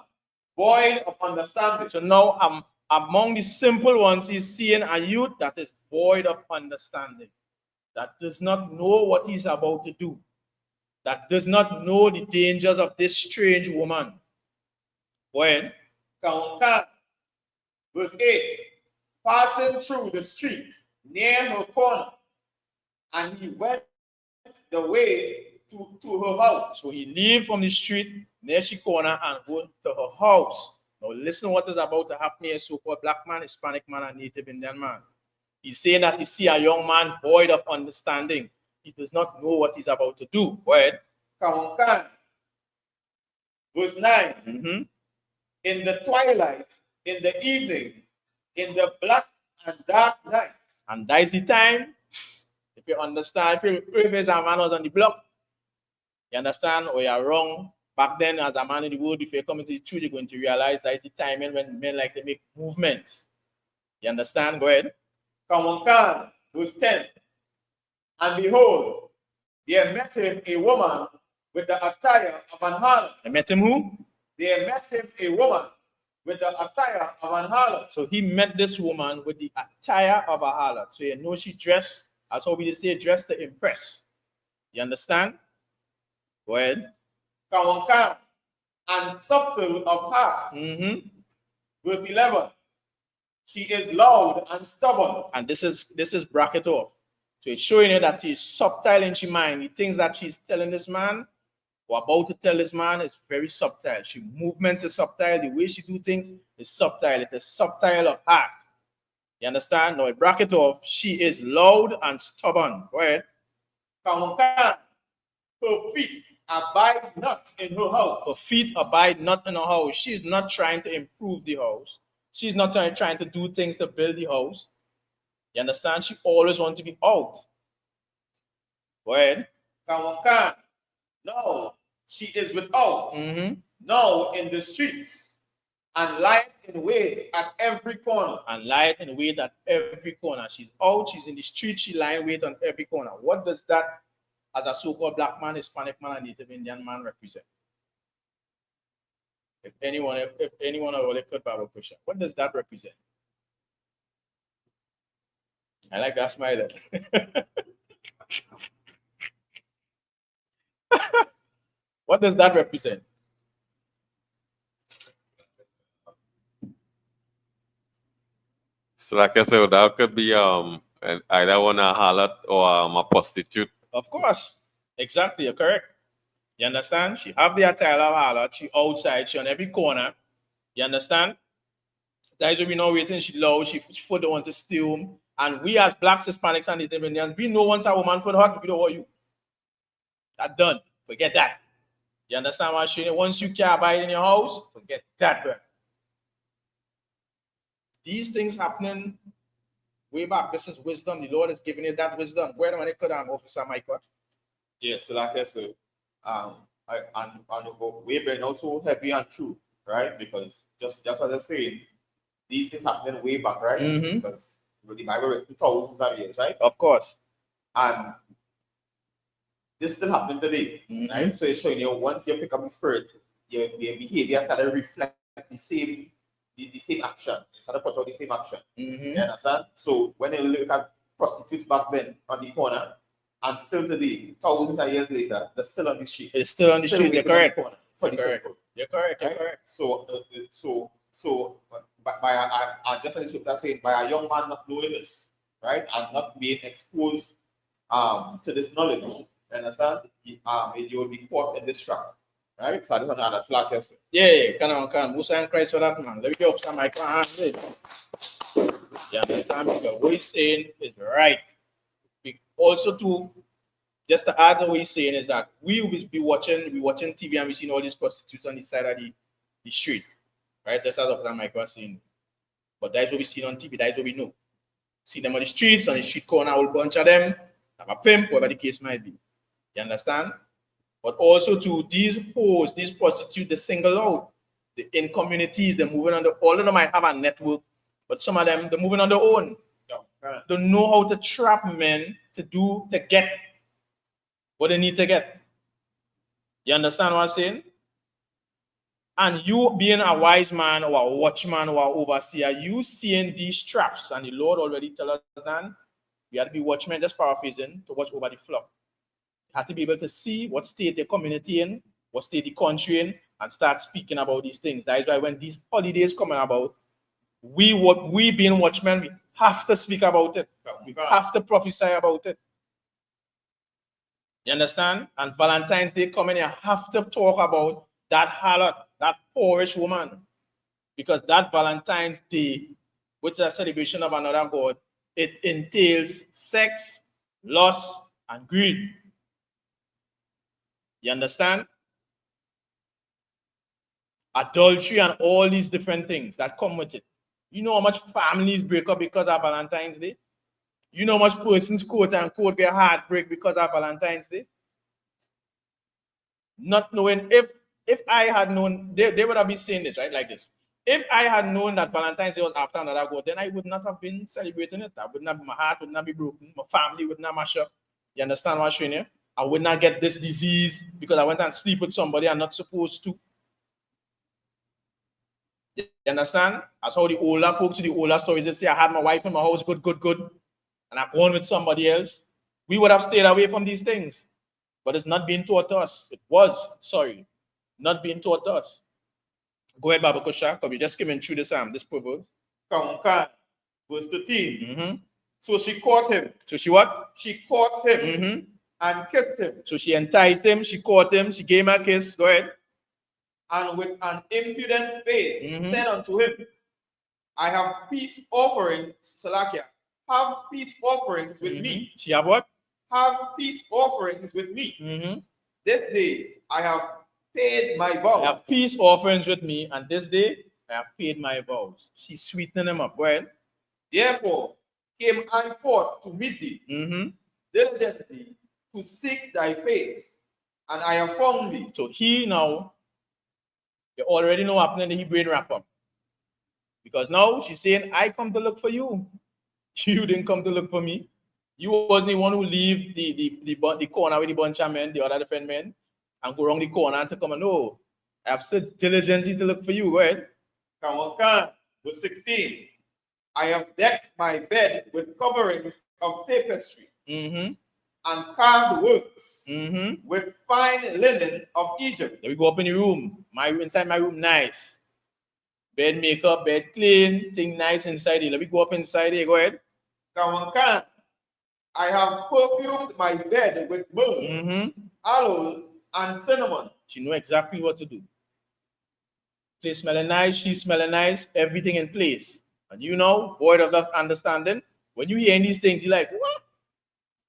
void of understanding. So now Among the simple ones, he's seeing a youth that is void of understanding, that does not know what he's about to do, that does not know the dangers of this strange woman. When? Verse 8. Passing through the street near her corner, and he went the way to her house. So he leave from the street near she corner and go to her house. Now listen what is about to happen here, so-called black man, Hispanic man, and Native Indian man. He's saying that he see a young man void of understanding. He does not know what he's about to do. Go ahead. Verse 9. In the twilight, in the evening, in the black and dark night. And that is the time, if you understand, if there's a man was on the block, you understand, or you're wrong. Back then, as a man in the world, if you're coming to the truth, you're going to realize that is the time when men like to make movements. You understand? Go ahead. Verse 10. And behold, there met him a woman with the attire of an harlot. I met him who? There met him a woman with the attire of an harlot. So he met this woman with the attire of a harlot. So you know she dressed, as how we say, dressed to impress. You understand? Go ahead. And subtle of heart. Verse 11. She is loud and stubborn. And this is bracket off. So it's showing you that she's subtle in her mind. The things that she's telling this man, or about to tell this man, is very subtle. She movements is subtle. The way she do things is subtle. It is subtle of heart. You understand? Now, bracket off. She is loud and stubborn. Go ahead. Her feet abide not in her house. Her feet abide not in her house. She's not trying to improve the house. She's not trying to do things to build the house. You understand? She always wants to be out. Go ahead. No, she is without. No, in the streets. And light in wait at every corner. And light in wait at every corner. She's out, she's in the street, she lie in wait on every corner. What does that, as a so-called black man, Hispanic man, and Native Indian man, represent? If anyone already could have a question, what does that represent? I like that smile. What does that represent? So like I said, that could be either one a harlot or a prostitute. Of course. Exactly, you're correct. You understand? She have the attire of harlot, she outside, she on every corner. You understand? That is why we know waiting, she low, she foot don't want to steal. And we as blacks, Hispanics, and Native Indians, we know once a woman foot hot, we don't want you. That done. Forget that. You understand what I'm saying? Once you can't buy it in your house, forget that, bro. These things happening way back. This is wisdom. The Lord is giving you that wisdom. Where do I could Officer Michael? Yes, so like I said, and way being also heavy and true, right? Because just as I said, these things happening way back, right? Because the Bible written thousands of years, right? Of course. And this still happening today, right? So it's showing you once you pick up the spirit, your behavior started to reflect the same action. It started to put out the same action. You understand? So when you look at prostitutes back then on the corner, and still today, thousands of years later, they're still on the street. It's still on the street. You're correct. You're correct. You're correct. You're correct. So just as the scripture saying, by a young man not knowing this, right, and not being exposed to this knowledge, you understand? You will be caught in this trap, right? So I just want to add a slack here. Yeah, come on. Musa and Christ for that, man. Let me get up some mic. Yeah, understand? Because what he's saying is right. Also, too, just to add to what he's saying is that we will be watching TV and we see all these prostitutes on the side of the street, right? Just as of that Mike was saying. But that's what we see on TV. That's what we know. See them on the streets, on the street corner, a whole bunch of them, have a pimp, whatever the case might be. You understand? But also, too, these hoes, these prostitutes, they single out. In communities, they're moving on all of them might have a network, but some of them, they're moving on their own. They know how to trap men to get what they need to get. You understand what I'm saying? And you being a wise man or a watchman or an overseer, you seeing these traps, and the Lord already tell us that we have to be watchmen, just paraphrasing, to watch over the flock. You have to be able to see what state the community in, what state the country in, and start speaking about these things. That is why when these holidays coming about, we being watchmen, we have to speak about it. We have to prophesy about it. You understand? And Valentine's Day coming, you have to talk about that harlot, that poorish woman. Because that Valentine's Day, which is a celebration of another God, it entails sex, lust, and greed. You understand? Adultery and all these different things that come with it. You know how much families break up because of Valentine's Day? You know how much persons, quote unquote, get heartbreak because of Valentine's Day? Not knowing if I had known, they would have been saying this, right? Like this. If I had known that Valentine's Day was after another God, then I would not have been celebrating it. My heart would not be broken. My family would not mash up. You understand what I'm saying here? I would not get this disease because I went and sleep with somebody I'm not supposed to. You understand? That's how the older folks, the older stories, they say, I had my wife in my house, good, and I've gone with somebody else. We would have stayed away from these things. But it's not being taught to us. It was, not being taught to us. Go ahead, Baba Kusha, because we just came in through this proverb. Verse 13. So she caught him. So she what? She caught him and kissed him. So she enticed him, she caught him, she gave him a kiss. Go ahead. And with an impudent face said unto him, I have peace offerings, Salakia, have peace offerings with me. She have what? Have peace offerings with me. This day I have paid my vows. I have peace offerings with me, and this day I have paid my vows. She's sweetening him up. Go ahead. Therefore came I forth to meet thee, diligently to seek thy face, and I have found thee. So he now, you already know what happening, he brain wrap up. Because now she's saying, I come to look for you. You didn't come to look for me. You wasn't the one who leave the corner with the bunch of men, the other different men, and go around the corner and to come and no. I have said diligently to look for you. Go ahead. Come on, verse 16. I have decked my bed with coverings of tapestry and carved works with fine linen of Egypt. Let me go up in the room. Inside my room, nice. Bed makeup, bed clean, thing nice inside here. Let me go up inside here. Go ahead. Come on, I have perfumed my bed with myrrh, aloes, and cinnamon. She know exactly what to do. Place smelling nice, she smelling nice, everything in place. And you know, void of that understanding, when you hear these things, you're like, what?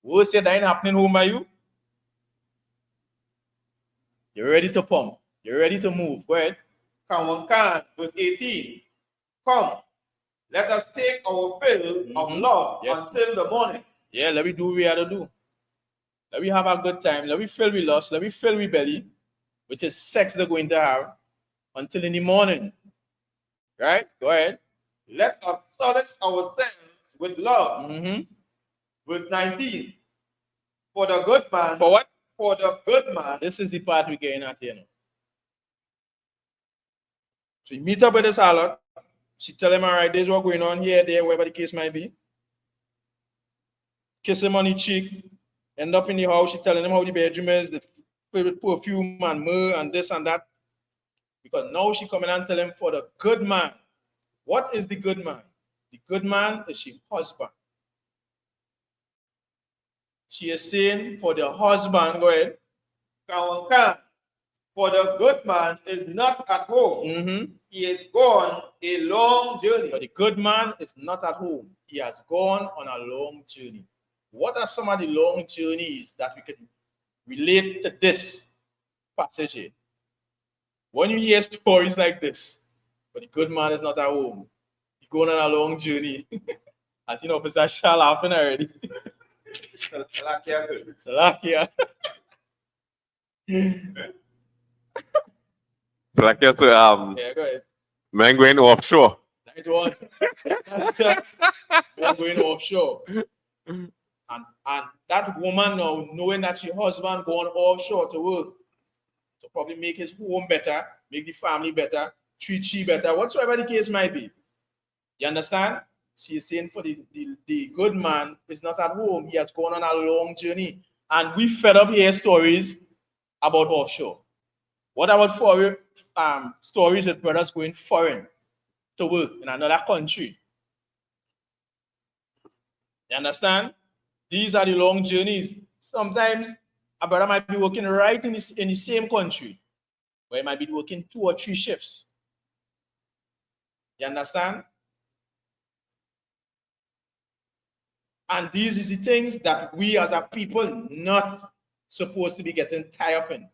What said that ain't happening home by you? You're ready to pump. You're ready to move. Go ahead. Come on, verse 18. Come, let us take our fill of love until the morning. Yeah, let me do what we have to do. Let me have a good time. Let me fill with lust. Let me fill with belly, which is sex they're going to have until in the morning. Right? Go ahead. Let us solace ourselves with love. Verse 19. For the good man. For what? For the good man. This is the part we're getting at here now. So you meet up with this harlot. She tell him, all right, this is what's going on here, there, wherever the case might be. Kiss him on the cheek. End up in the house. She telling him how the bedroom is, the favorite perfume and myrrh and this and that. Because now she coming and tell him for the good man. What is the good man? The good man is your husband. She is saying for the husband, go ahead. For the good man is not at home. He is gone a long journey. But the good man is not at home. He has gone on a long journey. What are some of the long journeys that we can relate to this passage here? When you hear stories like this, but the good man is not at home, he's going on a long journey. As you know, Officer Shah laughing already. Salakia. Salakia, so yeah, go ahead. Man going offshore. That's one. Man going offshore. And that woman now knowing that her husband going offshore to work, to probably make his home better, make the family better, treat she better, whatsoever the case might be. You understand? She's saying for the good man is not at home. He has gone on a long journey. And we fed up here stories about offshore. What about foreign stories with brothers going foreign to work in another country? You understand? These are the long journeys. Sometimes a brother might be working right in the same country, where he might be working 2 or 3 shifts. You understand? And these is the things that we as a people not supposed to be getting tied up in.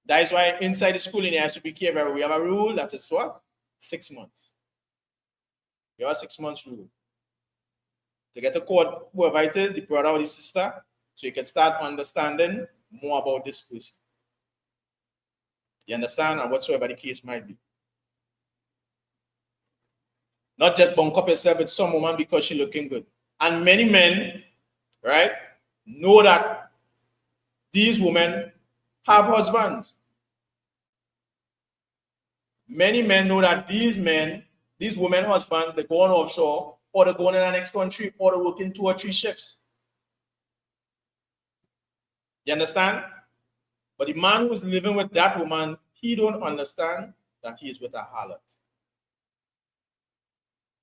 That is why inside the schooling, you have to be careful. We have a rule that is what? 6 months. You have a 6 months rule. To get a code, whoever it is, the brother or the sister, so you can start understanding more about this person. You understand? And whatsoever the case might be. Not just bunk up yourself with some woman because she's looking good. And many men, right, know that these women have husbands. Many men know that these women husbands, they're going offshore, or they're going in the next country, or they're working 2 or 3 shifts. You understand? But the man who is living with that woman, he don't understand that he is with a harlot.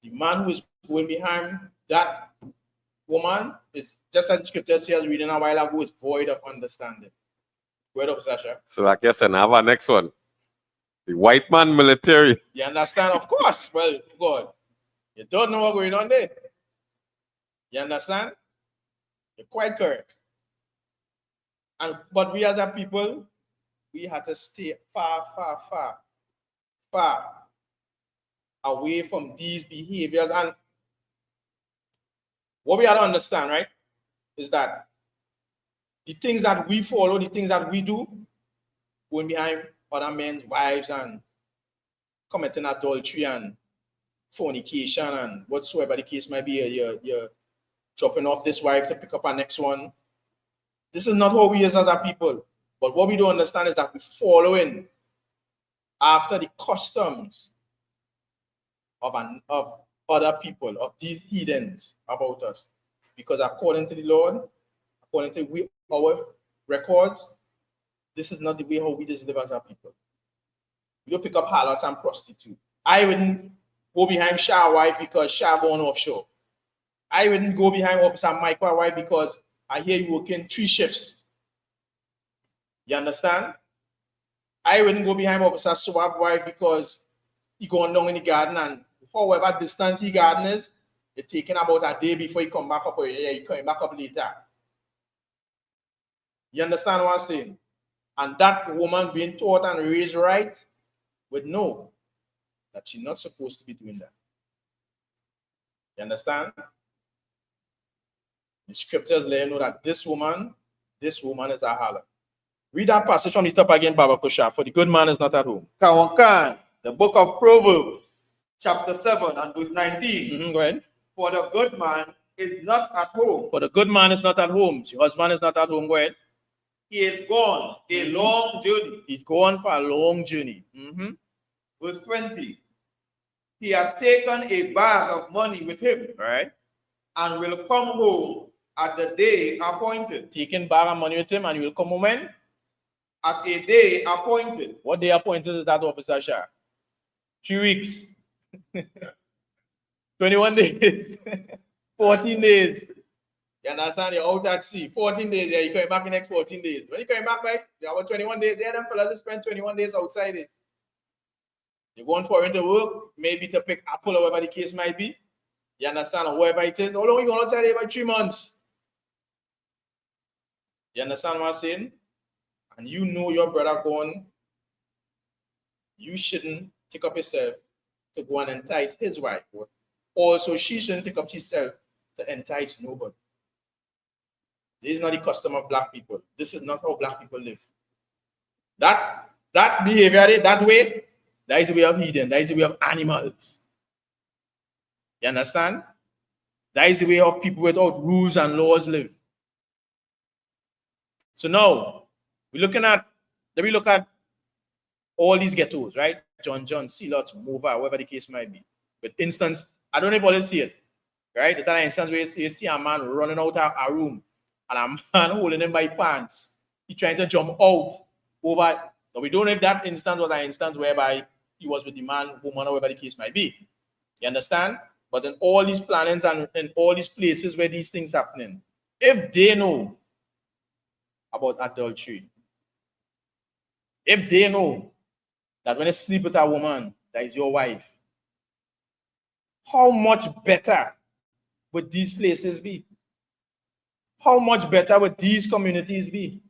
The man who is going behind that woman is, just as the scripture says, reading a while ago, is void of understanding. Word of Sasha. So I guess and have our next one. The white man military. You understand? Of course. Well, God, you don't know what's going on there. You understand? You're quite correct. But we as a people, we have to stay far away from these behaviors. And what we have to understand, right, is that the things that we follow, the things that we do, going behind other men's wives and committing adultery and fornication and whatsoever the case might be, you're dropping off this wife to pick up our next one. This is not how we is as a people. But what we don't understand is that we're following after the customs of other people, of these heathens about us. Because according to the Lord, according to our records, this is not the way how we just live as a people. We don't pick up harlots and prostitutes. I wouldn't go behind Shah's wife because Shah going offshore. I wouldn't go behind Officer Michael's wife because I hear you working 3 shifts. You understand? I wouldn't go behind Officer Swab's wife because he going down in the garden and however distance he garden is, it's taking about a day before he come back up, or he coming back up later. You understand what I'm saying? And that woman being taught and raised right would know that she's not supposed to be doing that. You understand? The scriptures let you know that this woman is a harlot. Read that passage from the top again, Baba Kusha. For the good man is not at home. Kawankan, the book of Proverbs, chapter 7 and verse 19. Go ahead. For the good man is not at home. For the good man is not at home. The husband is not at home. Go ahead. He is gone a long journey. He's gone for a long journey. Verse 20. He had taken a bag of money with him. Right. And will come home at the day appointed. Taking bag of money with him and he will come home when? At a day appointed. What day appointed is that, Officer Shah? 3 weeks. 21 days. 14 days. You understand? You're out at sea. 14 days. Yeah, you're coming back in the next 14 days. When you coming back, right? You have 21 days. Yeah, them fellas just spend 21 days outside it. You're going foreign to work, maybe to pick apple or whatever the case might be. You understand? Or whoever it is. How long are you going outside here? About 3 months. You understand what I'm saying? And you know your brother gone. You shouldn't take up yourself to go and entice his wife. Also, she shouldn't take up herself to entice nobody. This is not the custom of black people. This is not how black people live. That behavior, that way, that is the way of heathen. That is the way of animals. You understand? That is the way of people without rules and laws live. So now let me look at all these ghettos, right? John, Sealots, Mova, whatever the case might be. But instance, I don't know if all you see it, right? The time instance where you see a man running out of a room and a man holding him by pants. He trying to jump out over. So we don't know if that instance was an instance whereby he was with the man, woman, or whatever the case might be. You understand? But in all these plannings and in all these places where these things happening, if they know about adultery, if they know that when you sleep with a woman that is your wife, how much better would these places be? How much better would these communities be?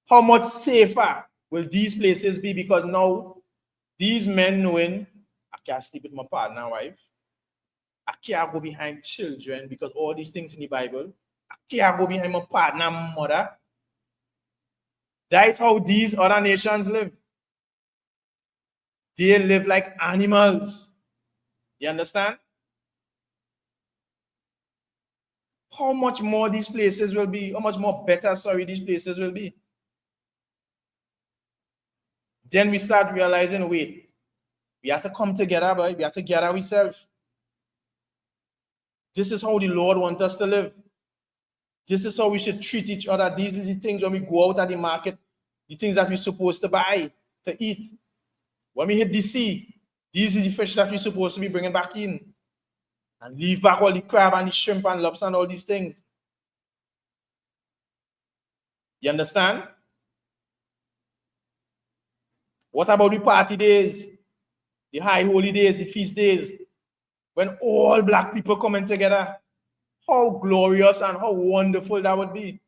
How much safer will these places be? Because now these men knowing I can't sleep with my partner wife, I can't go behind children because all these things in the Bible, I can't go behind my partner mother. That's how these other nations live. They live like animals. You understand? How much more these places will be, how much more better, these places will be. Then we start realizing, wait, we have to come together, boy. We have to gather ourselves. This is how the Lord wants us to live. This is how we should treat each other. These are the things when we go out at the market, the things that we're supposed to buy, to eat. When we hit the sea, these are the fish that we're supposed to be bringing back in. And leave back all the crab and the shrimp and lobster and all these things. You understand? What about the party days, the high holy days, the feast days, when all black people coming together? How glorious and how wonderful that would be.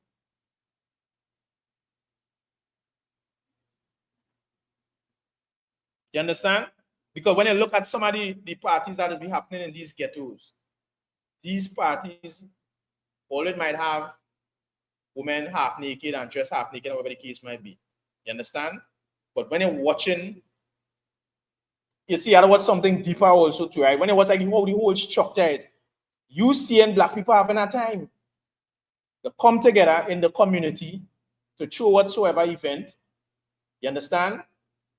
You understand? Because when you look at some of the parties that is be happening in these ghettos, these parties, all it might have women half naked and dressed half naked, whatever the case might be. You understand? But when you're watching, you see, I watch something deeper also too, right? When you watch like the whole structure is, you seeing black people having a time. They come together in the community to show whatsoever event. You understand?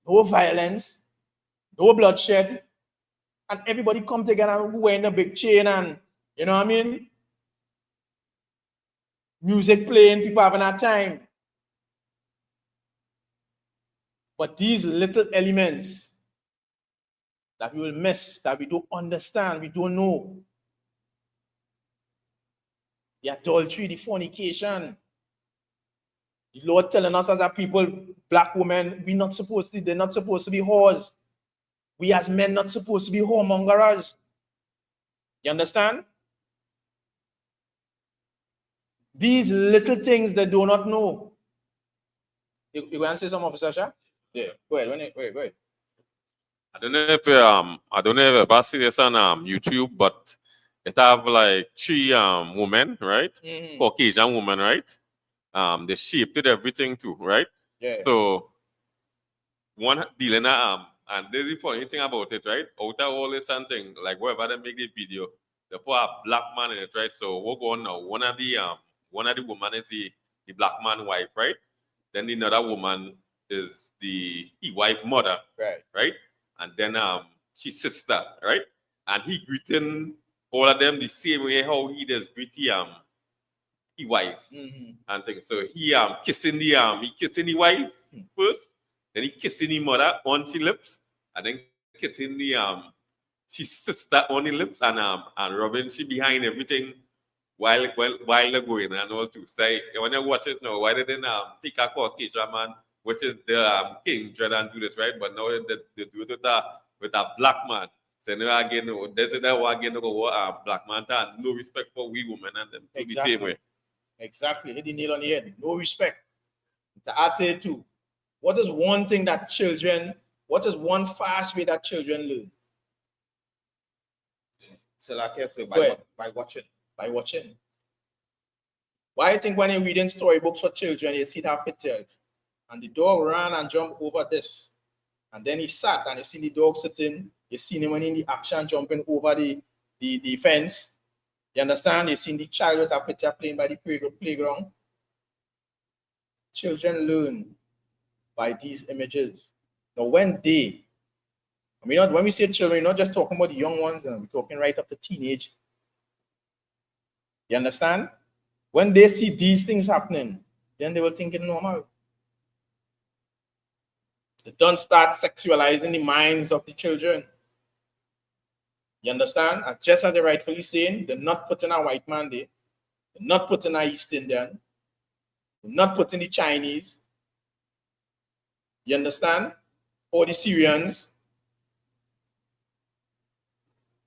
No violence, no bloodshed, and everybody come together wearing a big chain and, you know what I mean? Music playing, people having a time. But these little elements that we will miss, that we don't understand, we don't know. The adultery, the fornication. The Lord telling us as a people, black women, they're not supposed to be whores. We as men not supposed to be whoremongers. You understand? These little things they do not know. You want to say something, Officer Shah? Yeah, go ahead. Wait. I don't know if you've ever seen this on YouTube, but it have like three women, right? Caucasian women, right? They shaped it everything too, right? Yeah. So one dealing and there's the funny thing about it, right? Out of all this and thing, like wherever they make the video, they put a black man in it, right? So we're going now. One of the woman is the black man wife, right? Then the other woman is the wife mother, right? And then she's sister, right? And he greeting all of them the same way how he does greet the wife and things. So he kissing the wife first, then he kissing the mother on the lips, and then kissing the she's sister on the lips and rubbing she behind everything while they're going and all too. So when you watch it now, why didn't take a Caucasian man, which is the king, try and do this, right? But now they do it with a black man. So now again, there's that one again go black man and no respect for we women and them to the same way. Exactly. Hit the nail on the head. No respect. To add to it too. What is one fast way that children learn? So like I said, by watching. By watching. Why I think when you're reading storybooks for children, you see that pictures. And the dog ran and jumped over this. And then he sat and you see the dog sitting. You see him in the action jumping over the fence. You understand? You seen the child with a picture playing by the playground. Children learn by these images. Now, when we say children, we're not just talking about the young ones, we're talking right up to teenage. You understand? When they see these things happening, then they will think it's normal. They don't start sexualizing the minds of the children. You understand? And just as they're rightfully saying, they're not putting a white man there. They're not putting a East Indian. They're not putting the Chinese. You understand? Or the Syrians.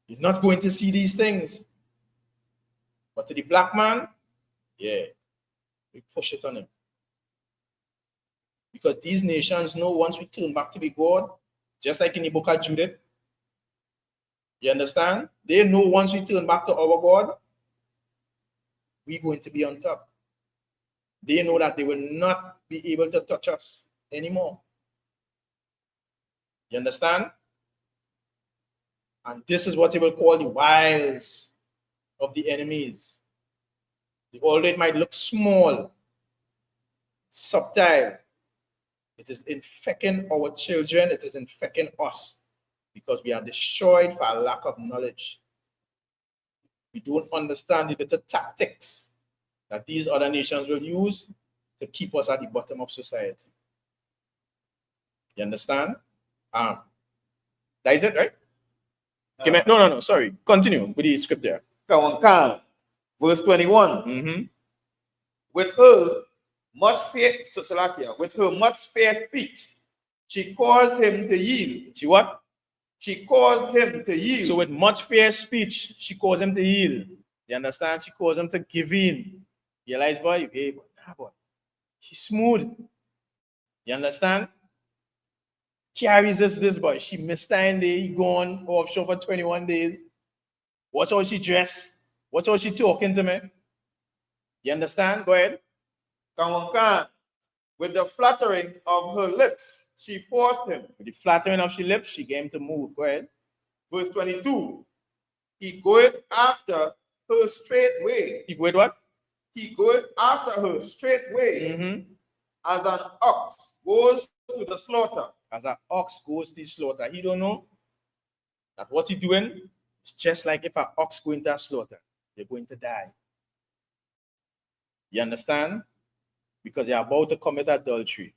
You're not going to see these things. But to the black man, yeah, we push it on him. Because these nations know once we turn back to be God, just like in the book of Judith, you understand? They know once we turn back to our God, we're going to be on top. They know that they will not be able to touch us anymore. You understand? And this is what they will call the wiles of the enemies. Although it might look small, subtle, it is infecting our children, it is infecting us because we are destroyed for a lack of knowledge. We don't understand the little tactics that these other nations will use to keep us at the bottom of society. You understand? That is it, right? No, sorry. Continue with the script there. Verse 21. With her much fair speech, she caused him to yield. She what? She caused him to yield. So with much fair speech, she caused him to yield. You understand? She caused him to give in. You realize, boy? Hey, boy. She's smooth. You understand? Carries this boy. She missed time day, he gone offshore for 21 days. Watch how she dressed. Watch how she talking to me. You understand? Go ahead. With the flattering of her lips, she forced him. With the flattering of her lips, she gave him to move. Go ahead. Verse 22. He goeth after her straightway. He goeth what? He goeth after her straightway. As an ox goes to the slaughter. As an ox goes to the slaughter. He don't know that what he's doing is just like if an ox going to a slaughter. They're going to die. You understand? Because they're about to commit adultery.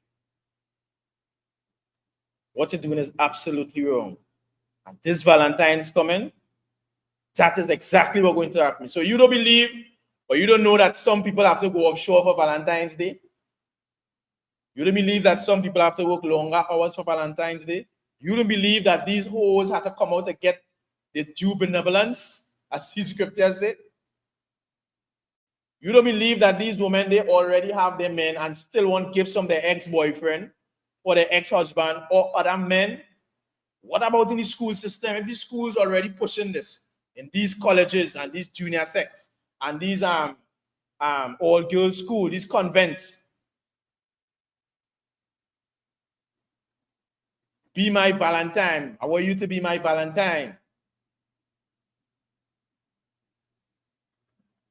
What you're doing is absolutely wrong. And this Valentine's coming, that is exactly what's going to happen. So you don't believe, or you don't know that some people have to go offshore for Valentine's Day? You don't believe that some people have to work longer hours for Valentine's Day? You don't believe that these hoes have to come out to get the due benevolence, as the scriptures say? You don't believe that these women, they already have their men and still want gifts from their ex-boyfriend or their ex-husband or other men? What about in the school system? If the schools already pushing this in these colleges and these junior sects and these all-girls school, these convents, be my Valentine. I want you to be my Valentine.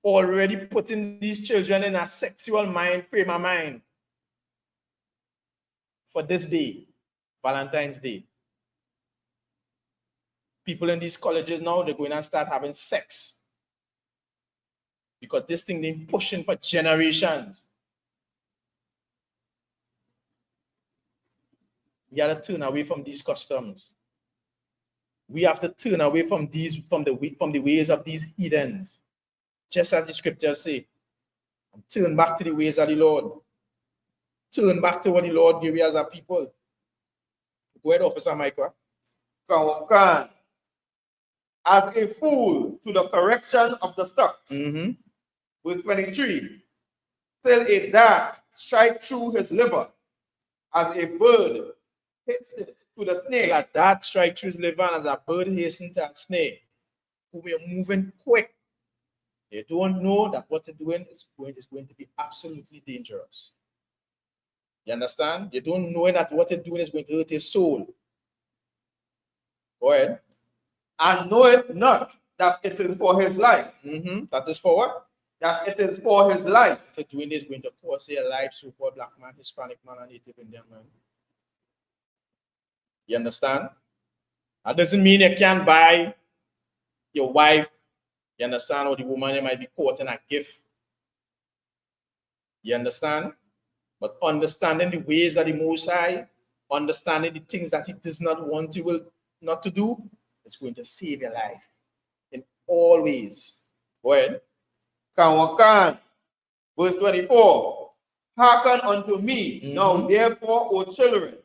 Already putting these children in a sexual frame of mind for this day, Valentine's Day. People in these colleges now, they're going to start having sex because this thing they're pushing for generations. We have to turn away from these customs. We have to turn away from the ways of these heathens. Just as the scriptures say, and turn back to the ways of the Lord. Turn back to what the Lord gave you as a people. Go ahead, Officer Michael. As a fool to the correction of the stocks. Verse 23. Till a dart strike through his liver, as a bird hits it to the snake. That dart strike through his liver, as a bird hastens to a snake. We are moving quick. They don't know that what they're doing is going to be absolutely dangerous. You understand? They don't know that what they're doing is going to hurt your soul. Go ahead. And know it not that it is for his life. That is for what? that it is for his life. For doing this, going to cost their life, so-called black man, Hispanic man, and Native Indian man. You understand? That doesn't mean you can't buy your wife, you understand, or the woman you might be caught in a gift. You understand? But understanding the ways of the Most High, understanding the things that he does not want you not to do, it's going to save your life in all ways. Go ahead. Verse 24. Hearken unto me, now therefore, O children.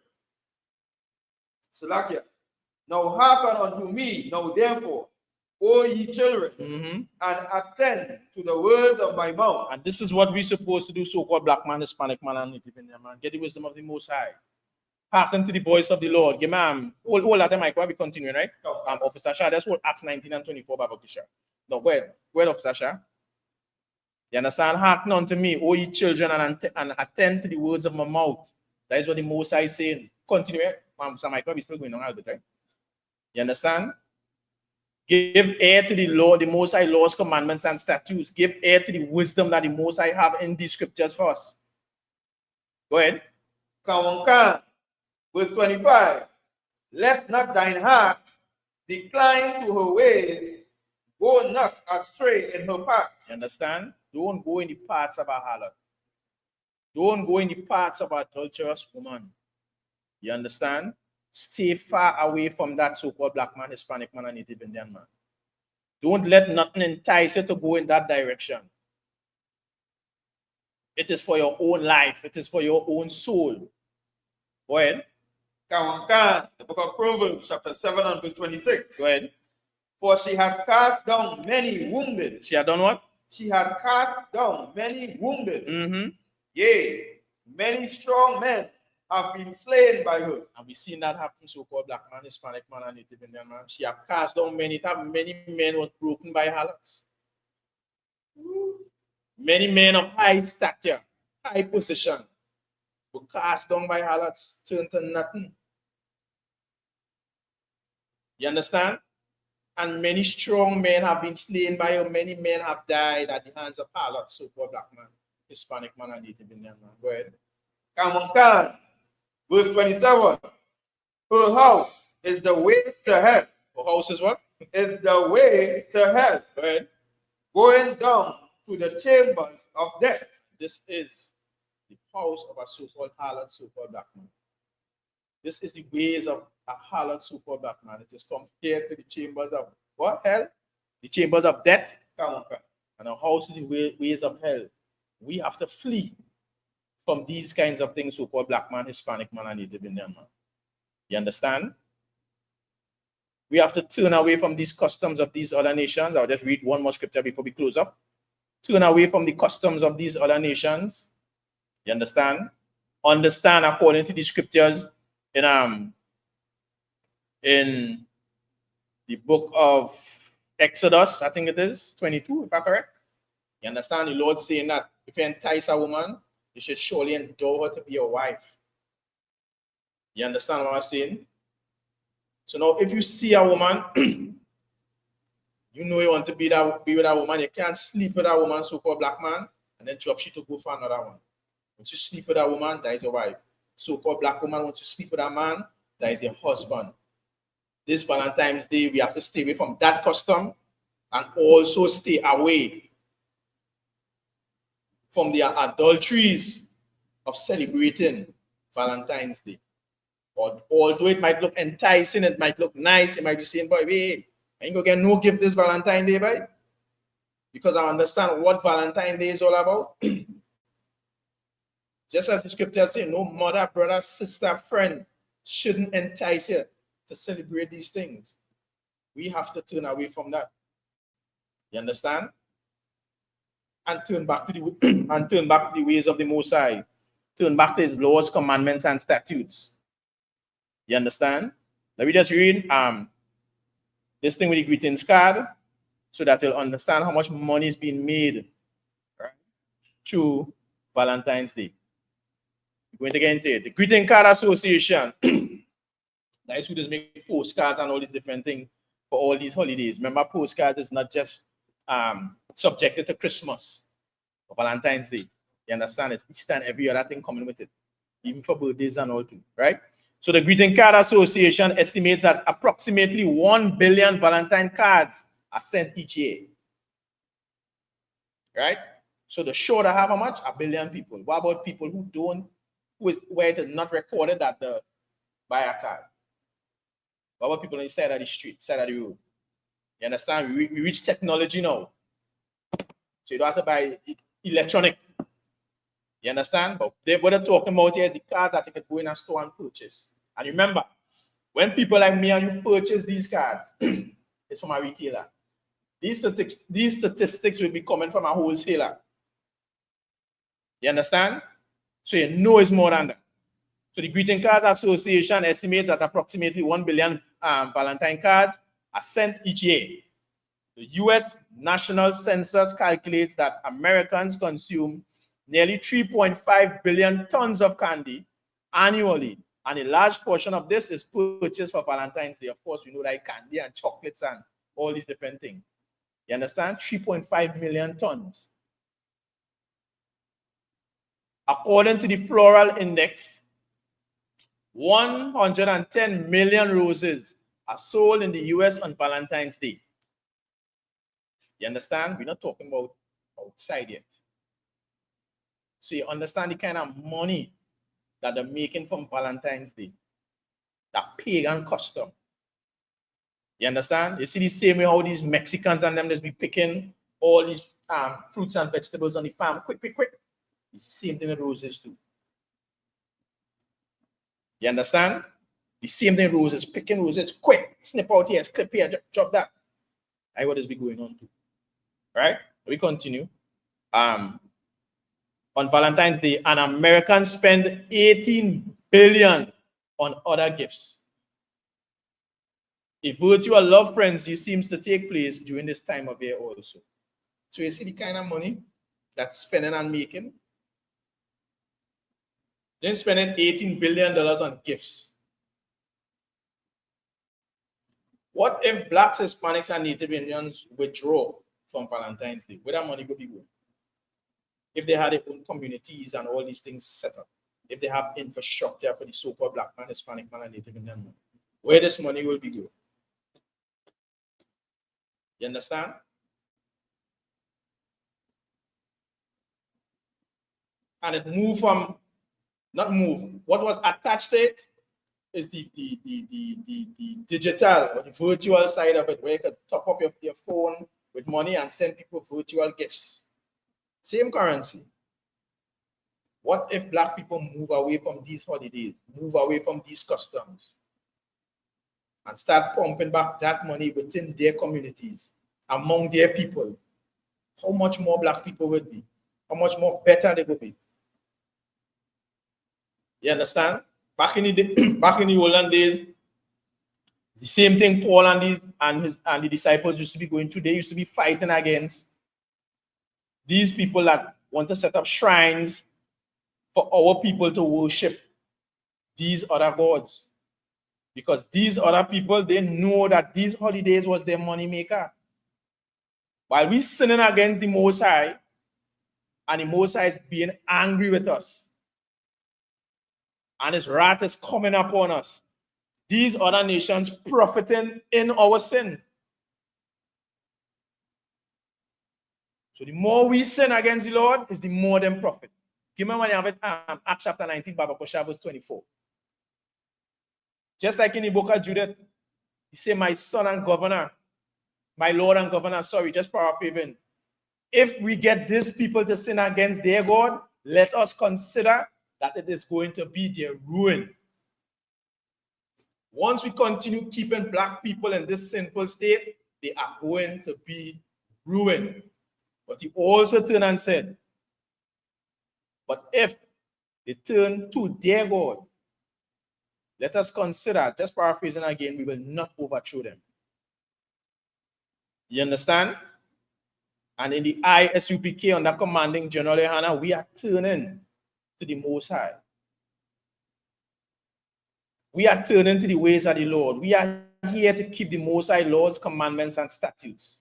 Salakia. Now hearken unto me, now therefore, O ye children, and attend to the words of my mouth. And this is what we're supposed to do, so-called black man, Hispanic man, and Native Indian man. Get the wisdom of the Most High. Hearken to the voice of the Lord. Give me all that mic while we continue, right? Officer Shah, that's what Acts 19 and 24 Bible Kisha. No, where, Officer Shah? You understand? Hearken unto me, O ye children, and attend to the words of my mouth. That is what the Most High is saying. Continue. Officer Mike, we're still going on a bit, right? You understand? Give ear to the Lord, the Most High laws, commandments, and statutes. Give ear to the wisdom that the Most High have in these scriptures for us. Go ahead. Verse 25. Let not thine heart decline to her ways. Go not astray in her paths. You understand? Don't go in the paths of a harlot. Don't go in the paths of an adulterous woman. You understand? Stay far away from that so-called black man, Hispanic man, and Native Indian man. Don't let nothing entice you to go in that direction. It is for your own life. It is for your own soul. Go ahead. The book of Proverbs, chapter 7 and verse 26. Go ahead. For she had cast down many wounded. She had done what? She had cast down many wounded. Yea, many strong men have been slain by her. And we seen that happen, so-called black man, Hispanic man, and Native Indian man. She have cast down many times. Many men was broken by harlots. Many men of high stature, high position, were cast down by harlots, turned to nothing. You understand? And many strong men have been slain by her. Many men have died at the hands of harlots, so-called black man, Hispanic man, and Native Indian man. Go ahead. Come on. Verse 27. Her house is the way to hell. Her house is what? Is the way to hell. Go ahead. Going down to the chambers of death. This is the house of a so-called harlot, so-called black man. This is the ways of a harlot, so-called black man. It is compared to the chambers of what? Hell? The chambers of death. And a house is the ways of hell. We have to flee from these kinds of things, so-called black man, Hispanic man, and Native Indian man. You understand? We have to turn away from these customs of these other nations. I'll just read one more scripture before we close up. Turn away from the customs of these other nations. You understand? Understand according to the scriptures in the book of Exodus, I think it is 22, if I'm correct. You understand? The Lord saying that if you entice a woman, you should surely endow her to be your wife. You understand what I'm saying? So now, if you see a woman, you know you want to be with a woman, you can't sleep with a woman, so-called black man, and then drop she to go for another one. Once you sleep with a woman, that is your wife. So-called black woman, once you sleep with a man, that is your husband. This Valentine's Day, we have to stay away from that custom and also stay away from the adulteries of celebrating Valentine's Day. Although it might look enticing, it might look nice, it might be saying, boy, hey, I ain't gonna get no gift this Valentine's Day, boy. Because I understand what Valentine's Day is all about. Just as the scripture says, no mother, brother, sister, friend shouldn't entice you to celebrate these things. We have to turn away from that. You understand? And turn back to the ways of the Most High. Turn back to his laws, commandments, and statutes. You understand? Let me just read this thing with the greetings card so that you'll understand how much money is being made, right, through Valentine's Day. We're going to get into it. The Greeting Card Association. That is who does make postcards and all these different things for all these holidays. Remember, postcards is not just subjected to Christmas. for Valentine's Day. You understand? It's Easter and every other thing coming with it, even for birthdays and all too, right? So the Greeting Card Association estimates that approximately 1 billion Valentine cards are sent each year, right? So the show that have how much? 1 billion people. What about people who don't, where it is not recorded that the buy a card? What about people on the side of the street, side of the road? You understand? We reach technology now. So you don't have to buy electronic. You understand? But what they're talking about here is the cards that you can go in a store and purchase. And remember, when people like me and you purchase these cards, it's from a retailer. These statistics will be coming from a wholesaler. You understand? So you know it's more than that. So the Greeting Cards Association estimates that approximately 1 billion Valentine cards are sent each year. The U.S. National Census calculates that Americans consume nearly 3.5 billion tons of candy annually, and a large portion of this is purchased for Valentine's Day. Of course, we know like candy and chocolates and all these different things. You understand? 3.5 million tons. According to the Floral Index, 110 million roses are sold in the US on Valentine's Day. You understand? We're not talking about outside yet. So you understand the kind of money that they're making from Valentine's Day. That pagan custom. You understand? You see the same way how these Mexicans and them just be picking all these fruits and vegetables on the farm. Quick. It's the same thing with roses too. You understand? The same thing roses, picking roses, quick, snip out here, clip here, drop that. That's what is be going on too. Right? We continue. On Valentine's Day, an American spend 18 billion on other gifts. A virtual love frenzy seems to take place during this time of year also. So you see the kind of money that's spending and making. They're spending $18 billion on gifts. What if Blacks, Hispanics, and Native Indians withdraw from Valentine's Day? Where that money would be going? If they had their own communities and all these things set up, if they have infrastructure for the so-called Black man, Hispanic man, and Native Indian man, where this money will be going? You understand? And it moved from, not move, what was attached to it is the digital or the virtual side of it, where you could top up your phone with money and send people virtual gifts. Same currency. What if Black people move away from these holidays, move away from these customs, and start pumping back that money within their communities, among their people? How much more Black people would be? How much more better they would be? You understand? Back in the olden days, the same thing Paul and the disciples used to be going through. They used to be fighting against these people that want to set up shrines for our people to worship these other gods. Because these other people, they know that these holidays was their money maker. While we sinning against the Most High, and the Most High is being angry with us, and his wrath is coming upon us, these other nations profiting in our sin. So the more we sin against the Lord, is the more them profit. Give me when you have it, Acts chapter 19, Babakosha, verse 24. Just like in the book of Judith, he said, my son and governor, my Lord and governor, sorry, just paraphrasing. If we get these people to sin against their God, let us consider that it is going to be their ruin. Once we continue keeping Black people in this sinful state, they are going to be ruined. But he also turned and said, but if they turn to their God, let us consider, just paraphrasing again, we will not overthrow them. You understand? And in the ISUPK, under commanding General Hannah, we are turning to the Most High. We are turning to the ways of the Lord. We are here to keep the Most High laws, commandments, and statutes.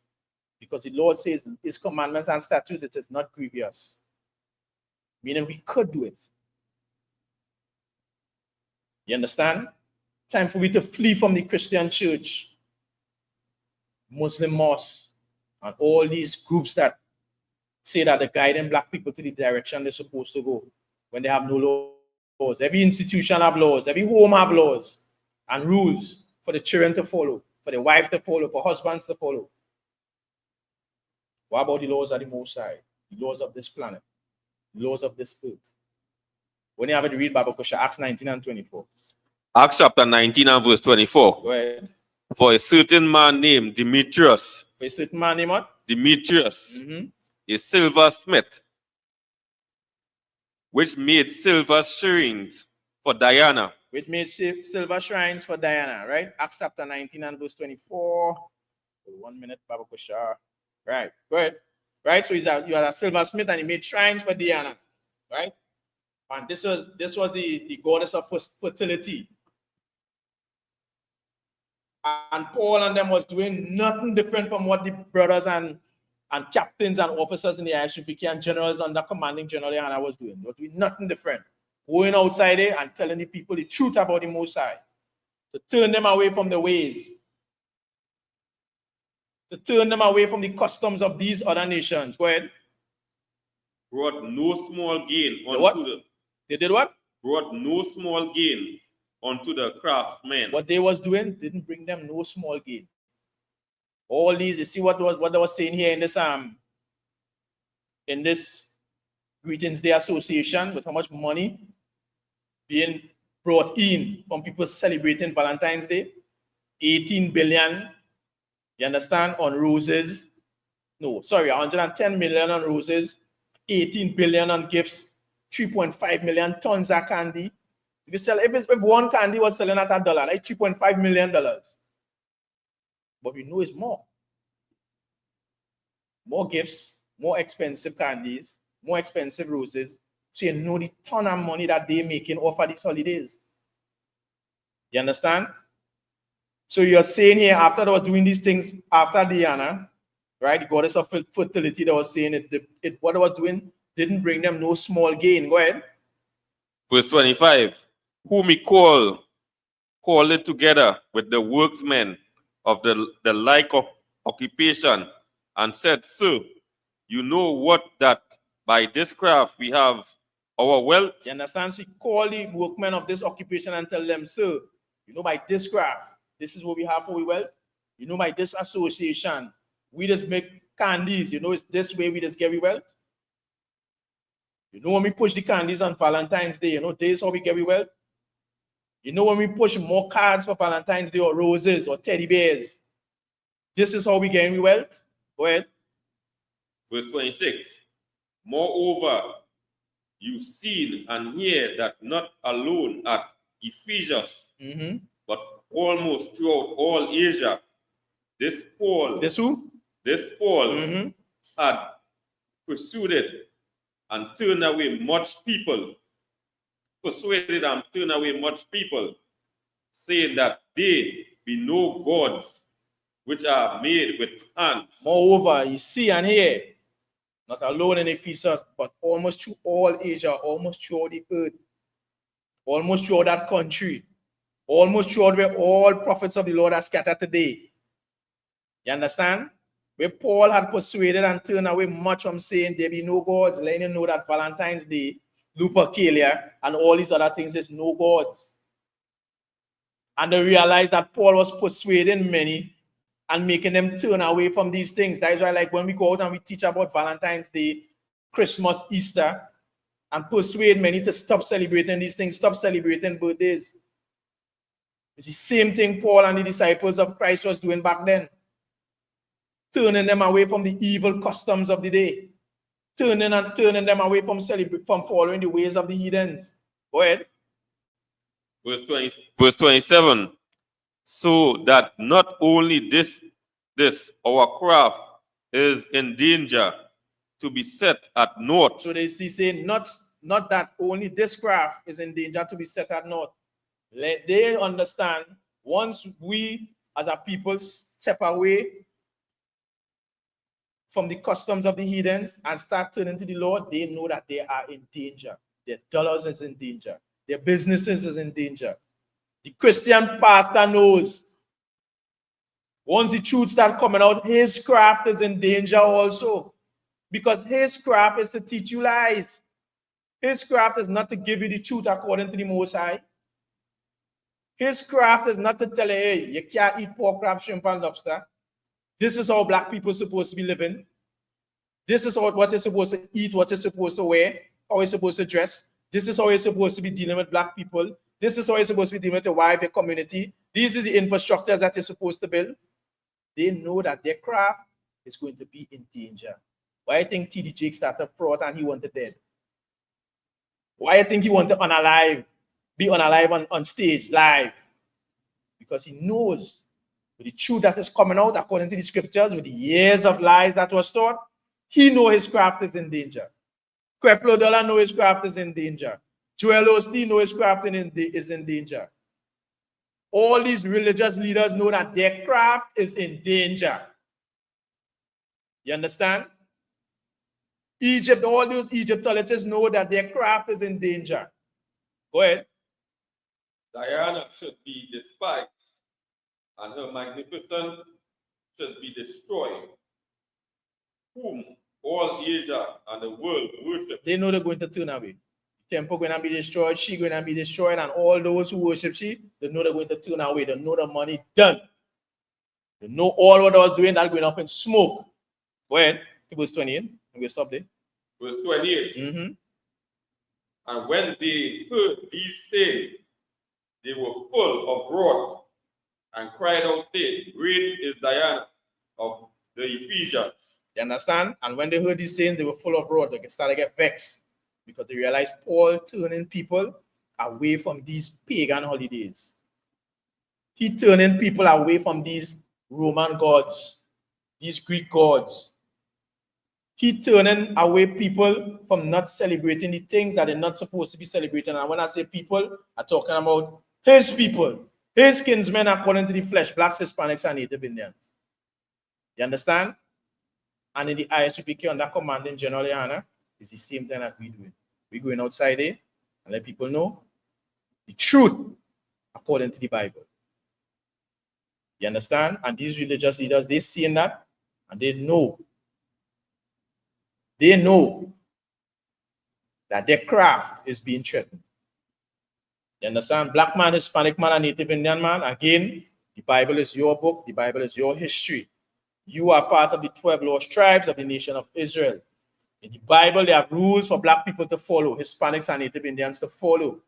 Because the Lord says his commandments and statutes, it is not grievous. meaning we could do it. You understand? Time for we to flee from the Christian church, Muslim mosques, and all these groups that say that they're guiding black people to the direction they're supposed to go when they have no laws. Every institution have laws, every home have laws and rules for the children to follow, for the wife to follow, for husbands to follow. What about the laws of the Most High, the laws of this planet, the laws of this earth? When you have to read Bible question, Acts 19 and 24. Acts chapter 19 and verse 24. Go ahead. For a certain man named Demetrius. For a certain man named what? Demetrius, a silversmith, which made silver shrines for Diana. Which made silver shrines for Diana, right? Acts chapter 19 and verse 24. 1 minute, Bible question. Right, go ahead. Right, so you are a silversmith and he made shrines for Diana, right? And this was the goddess of fertility. And Paul and them was doing nothing different from what the brothers and captains and officers in the ISUPK and generals under commanding General Diana was doing. They were doing nothing different. Going outside there and telling the people the truth about the Most High. To turn them away from the ways. To turn them away from the customs of these other nations. Go ahead. Brought no small gain onto the... They did what? Brought no small gain unto the craftsmen. What they was doing didn't bring them no small gain. All these, you see what they was saying here in this Greetings Day Association, with how much money being brought in from people celebrating Valentine's Day. 18 billion, you understand, on roses. No, sorry, 110 million on roses, 18 billion on gifts, 3.5 million tons of candy. If one candy was selling at $1, like $3.5 million. But we know it's more. More gifts, more expensive candies, more expensive roses. So you know the ton of money that they're making off of these holidays. You understand? So you're saying here, after they were doing these things, after Diana, right, the goddess of fertility, they were saying what they were doing didn't bring them no small gain. Go ahead. Verse 25. Whom he called it together with the workmen of the like of occupation, and said, Sir, you know what, that by this craft we have our wealth. You understand? So he called the workmen of this occupation and tell them, Sir, you know, by this craft, this is what we have for our wealth. You know, by this association, we just make candies. You know, it's this way we just get our wealth. You know, when we push the candies on Valentine's Day, you know, this is how we get our wealth. You know, when we push more cards for Valentine's Day or roses or teddy bears, this is how we get our wealth. Go ahead. Verse 26. Moreover, you've seen and hear that not alone at Ephesus, but almost throughout all Asia, this Paul, this who? This Paul had persuaded and turned away much people, persuaded and turned away much people, saying that they be no gods which are made with hands. Moreover, you see and hear, not alone in Ephesus, but almost through all Asia, almost throughout the earth, almost throughout that country, almost throughout where all prophets of the Lord are scattered today. You understand? Where Paul had persuaded and turned away much from saying there be no gods, letting you know that Valentine's Day, Lupercalia, and all these other things is no gods. And they realized that Paul was persuading many and making them turn away from these things. That is why, like, when we go out and we teach about Valentine's Day, Christmas, Easter, and persuade many to stop celebrating these things, stop celebrating birthdays. It's the same thing Paul and the disciples of Christ was doing back then. Turning them away from the evil customs of the day. Turning them away from following the ways of the heathens. Go ahead. Verse 27. So that not only this our craft is in danger to be set at naught. So they say not that only this craft is in danger to be set at naught. Let they understand, once we as a people step away from the customs of the heathens and start turning to the Lord, they know that they are in danger. Their dollars is in danger. Their businesses is in danger. The Christian pastor knows once the truth starts coming out, his craft is in danger also. Because his craft is to teach you lies. His craft is not to give you the truth according to the Most High. His craft is not to tell you, hey, you can't eat pork, crab, shrimp, and lobster. This is how black people are supposed to be living. This is what you're supposed to eat, what you're supposed to wear, how you're supposed to dress. This is how you're supposed to be dealing with black people. This is how you're supposed to be dealing with your wife, your community. These are the infrastructures that you're supposed to build. They know that their craft is going to be in danger. Why I think T.D. Jakes started fraud and he wanted dead? Why I think he wanted unalive, be unalive on stage, live? Because he knows with the truth that is coming out according to the scriptures, with the years of lies that was taught, he knows his craft is in danger. Creflo Dollar knows his craft is in danger. Joel Osteen knows his craft is in danger. All these religious leaders know that their craft is in danger. You understand? Egypt, all those Egyptologists know that their craft is in danger. Go ahead. Diana should be despised, and her magnificence should be destroyed, whom all Asia and the world worship. They know they're going to turn away. The temple going to be destroyed, she going to be destroyed, and all those who worship she, they know they're going to turn away. They know the money done. They know all what I was doing, that going up in smoke. Go ahead to verse 28. We'll stop there. Verse 28. Mm-hmm. And when they heard these sayings, they were full of wrath and cried out, saying, Great is Diana of the Ephesians. You understand? And when they heard these sayings, they were full of wrath. They started to get vexed because they realized Paul turning people away from these pagan holidays. He turning people away from these Roman gods, these Greek gods. He turning away people from not celebrating the things that they're not supposed to be celebrating. And when I say people, I'm talking about his people, his kinsmen according to the flesh, blacks, Hispanics, and Native Indians. You understand? And in the ISUPK under commanding General Yana, it's the same thing that we're doing. We're going outside there and let people know the truth according to the Bible. You understand? And these religious leaders, they seeing that and they know that their craft is being threatened. You understand? Black man, Hispanic man, and Native Indian man, again, the Bible is your book, the Bible is your history. You are part of the 12 lost tribes of the nation of Israel. In the Bible, they have rules for black people to follow, Hispanics and Native Indians to follow.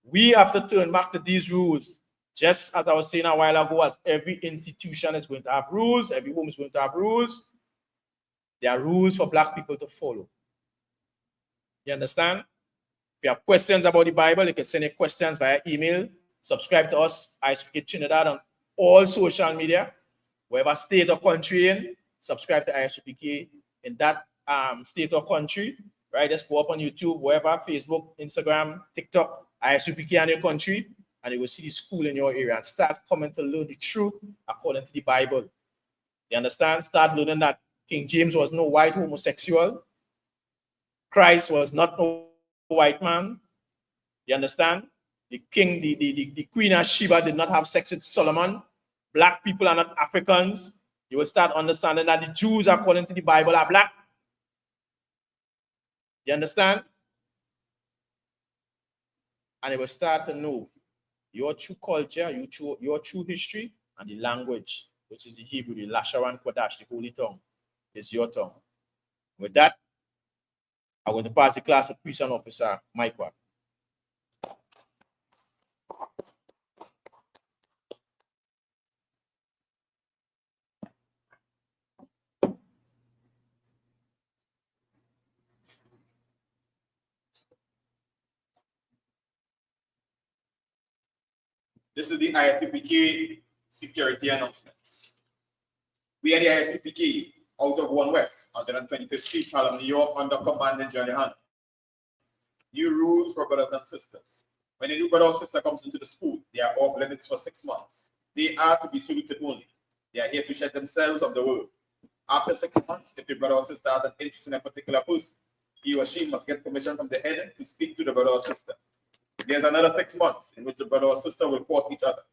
We have to turn back to these rules. Just as I was saying a while ago, as every institution is going to have rules, every home is going to have rules. There are rules for black people to follow. You understand? If you have questions about the Bible, you can send your questions via email. Subscribe to us, ISUPK Trinidad, on all social media. Wherever state or country in, subscribe to ISUPK in that state or country, right? Just go up on YouTube, wherever, Facebook, Instagram, TikTok, ISUPK in your country, and you will see the school in your area and start coming to learn the truth according to the Bible. You understand? Start learning that King James was no white homosexual. Christ was not no white man. You understand? The king, the Queen of Sheba did not have sex with Solomon. Black people are not Africans. You will start understanding that the Jews, according to the Bible, are black. You understand? And you will start to know your true culture, your true history, and the language, which is the Hebrew, the Lashawan Kodash, the holy tongue, is your tongue. With that, I'm going to pass the class to Prison Officer Mike Watt. This is the ISUPK security announcements. We are the ISUPK out of 1 West, 125th Street, Harlem, New York, under commanding General Hanna. New rules for brothers and sisters. When a new brother or sister comes into the school, they are off limits for 6 months. They are to be saluted only. They are here to shed themselves of the world. After 6 months, if your brother or sister has an interest in a particular person, he or she must get permission from the head to speak to the brother or sister. There's another 6 months in which the brother or sister will court each other.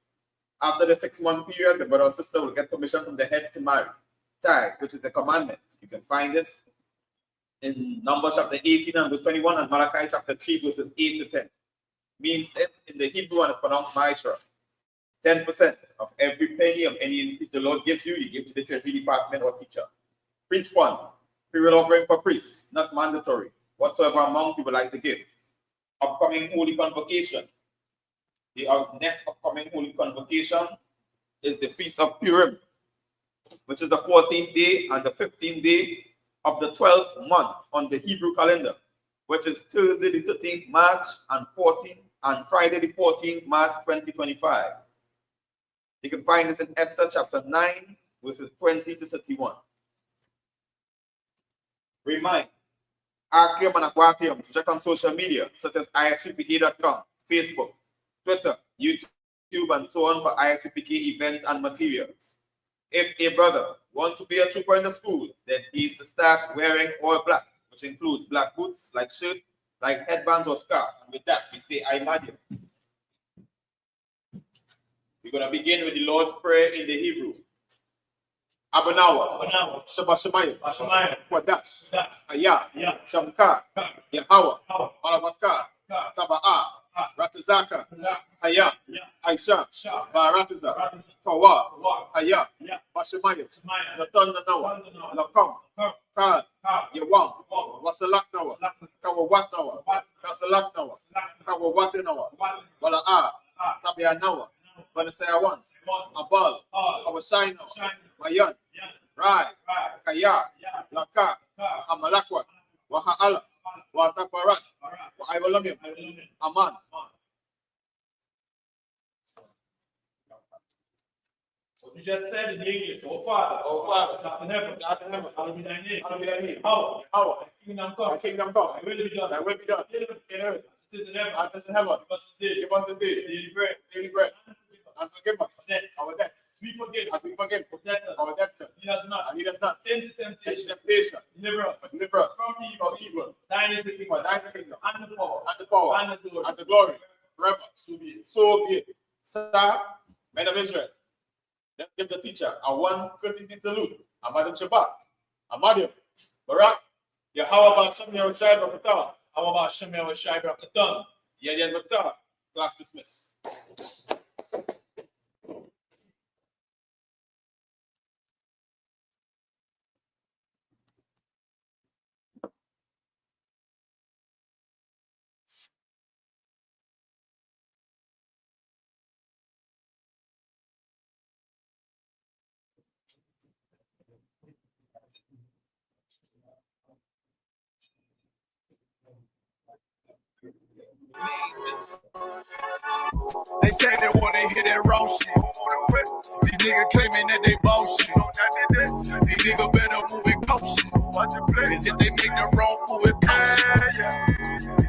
After the 6-month period, the brother or sister will get permission from the head to marry. Tithe, which is a commandment. You can find this in Numbers chapter 18 and verse 21 and Malachi chapter 3 verses 8 to 10. Means that in the Hebrew and it's pronounced Maisha. 10% of every penny of any increase the Lord gives you, you give to the treasury department or teacher. Priest fund, free will offering for priests, not mandatory. Whatsoever amount you would like to give. Upcoming holy convocation. The next upcoming holy convocation is the Feast of Purim, which is the 14th day and the 15th day of the 12th month on the Hebrew calendar, which is Thursday the 13th March and Friday the 14th March 2025. You can find this in Esther chapter 9, verses 20 to 31. Remind Archeum and Aquatium to check on social media such as isupk.com, Facebook, Twitter, YouTube, and so on for ISUPK events and materials. If a brother wants to be a trooper in the school, then he is to start wearing all black, which includes black boots, like shirt, like headbands or scarf. And with that, we say, I imagine. We're going to begin with the Lord's Prayer in the Hebrew. Abanawa, Shabbat Shemayim, Kwadash, Ayah, Shamka, Yahweh, Alamatka, Taba'a, Ratazaka, Hayah, Aisha, Barataza, Kawa, Hayah, Bashemayim, Natan Nawa, Lakam, Kad, Yawam, Wasalak Nawa, Kawawat Nawa, Kasalak Nawa, Kawawat Nawa, Wala'a, Tabia Nawa, Banasayawan, Abal, Awasai Nawa, Mayan, Rai, Kaya, Laka, Amalakwat, Waha'ala, Wataparat, Wa'aiwalamim, Aman. What you just said in English, oh Father, God in heaven, hallowed be thy name. How? Thy kingdom come. Thy will be done. In earth. As it is in heaven. Give us this day. Daily bread. And forgive us our debts. We forgive. As we forgive our debtors. And lead us not into temptation. Deliver us from evil. Thine is the kingdom. And the power. And the glory. Forever. So be it. Sir, men of Israel, let's give the teacher a one courtesy salute. Madam Shabbat. Amadim. Barak. Yahweh Bashem Yahushai Barakatah. How about Shem Yahushai Barakatah? Yadian Barakatah. Class dismissed. They say they wanna hit that raw shit. These niggas claiming that they bullshit. These niggas better move it close. Cause if they make the wrong move it close.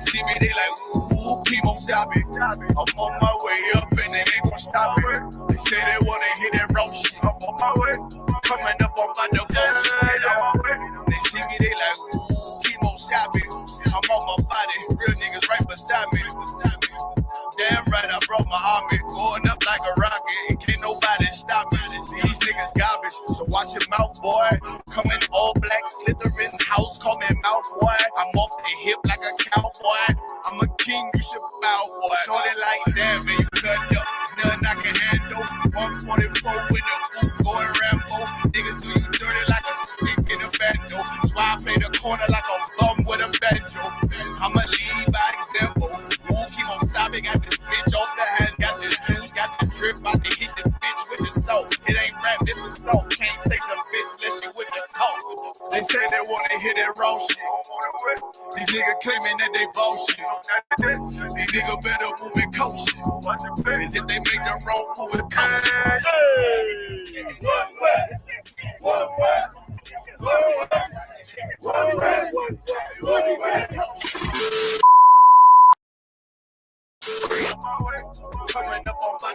See me, they like, ooh, keep on shopping. I'm on my way up and they ain't gon' stop it. They say they wanna hit that raw shit. I'm on my way. Coming up on my bullshit. They see me, they like, ooh, keep on shopping. I'm on my body, real niggas right beside me. Damn right, I brought my army, going up like a rocket, and can't nobody stop me. These niggas garbage, so watch your mouth, boy. Coming all black, slithering house, call me mouth, boy. I'm off the hip like a cowboy. I'm a king, you should bow, boy. Shorty like that, man, you cut up, nothing I can handle. 144 in the booth, going Rambo. Niggas do you dirty like a stick in a bando. So I play the corner like a bum with a banjo. I'ma lead by example. Ooh, keep on sobbing, got this bitch off the hand, got this juice, got the drip, about to hit the bitch with the soap. It ain't rap, this is soap. Can't taste a bitch unless she with the coke. They say they wanna hit that raw shit. These niggas claiming that they bullshit. These niggas better move it coach. Cause if they make the wrong move it coach. Coming up on my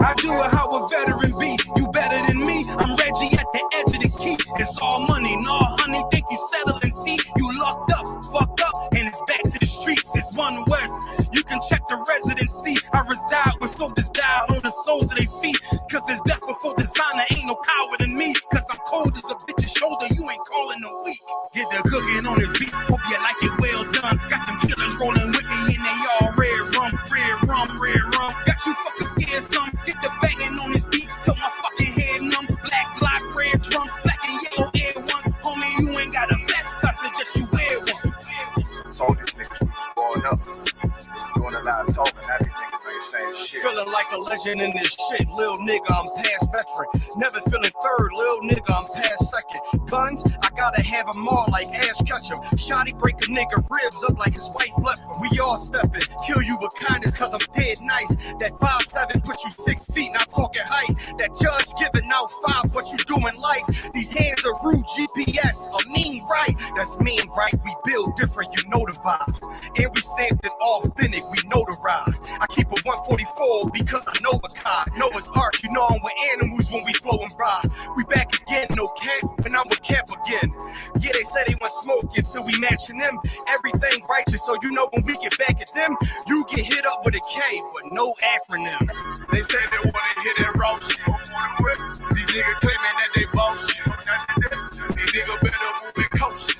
I do it how a veteran be. You better than me. I'm Reggie at the edge it's all money. No, honey, think you settled and see you locked up, fucked up, and it's back to the streets. It's One West. You can check the residency. I reside with soldiers died on the soles of their feet. Cause there's death before designer, ain't no coward in me. Cause I'm cold as a bitch's shoulder, you ain't calling a week. Get the cooking on this beat, hope you like it well done. Got them killers rolling with me and they all red rum, red rum, red rum. Got you fucking scared some, get the banging on this beat till my fucking head numb. Black block, red drum, black and yellow air ones. Homie, you ain't got a vest, I suggest you wear one. Told these niggas we was growing up, doing a lot of talking, now these niggas ain't saying shit. Feeling like a legend in this shit, lil nigga, I'm past veteran. Never feeling third, lil nigga, I'm past second. Guns, I gotta have them all like Ash Ketchum. Shotty break a nigga ribs up like his wife left him. We all stepping, kill you with kindness cause I'm dead nice. That 5'7" put you 6 feet, not talking height. That judge giving out 5, what you doing life. These hands are rude, GPS, a mean right. That's mean right, we build different, you know the vibe. And we stamped it authentic, we notarized. I keep a 144 because I know the kind. Noah's Ark, you know I'm with animals when we flowing by. We back again, no cap, and I'm with camp again. Yeah, they said they want smoking, so we matching them. Everything righteous, so you know when we get back at them, you get hit up with a K, but no acronym. They say they wanna hear that raw shit. These niggas claiming that they boss shit. These niggas better move and coach shit.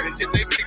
They said they make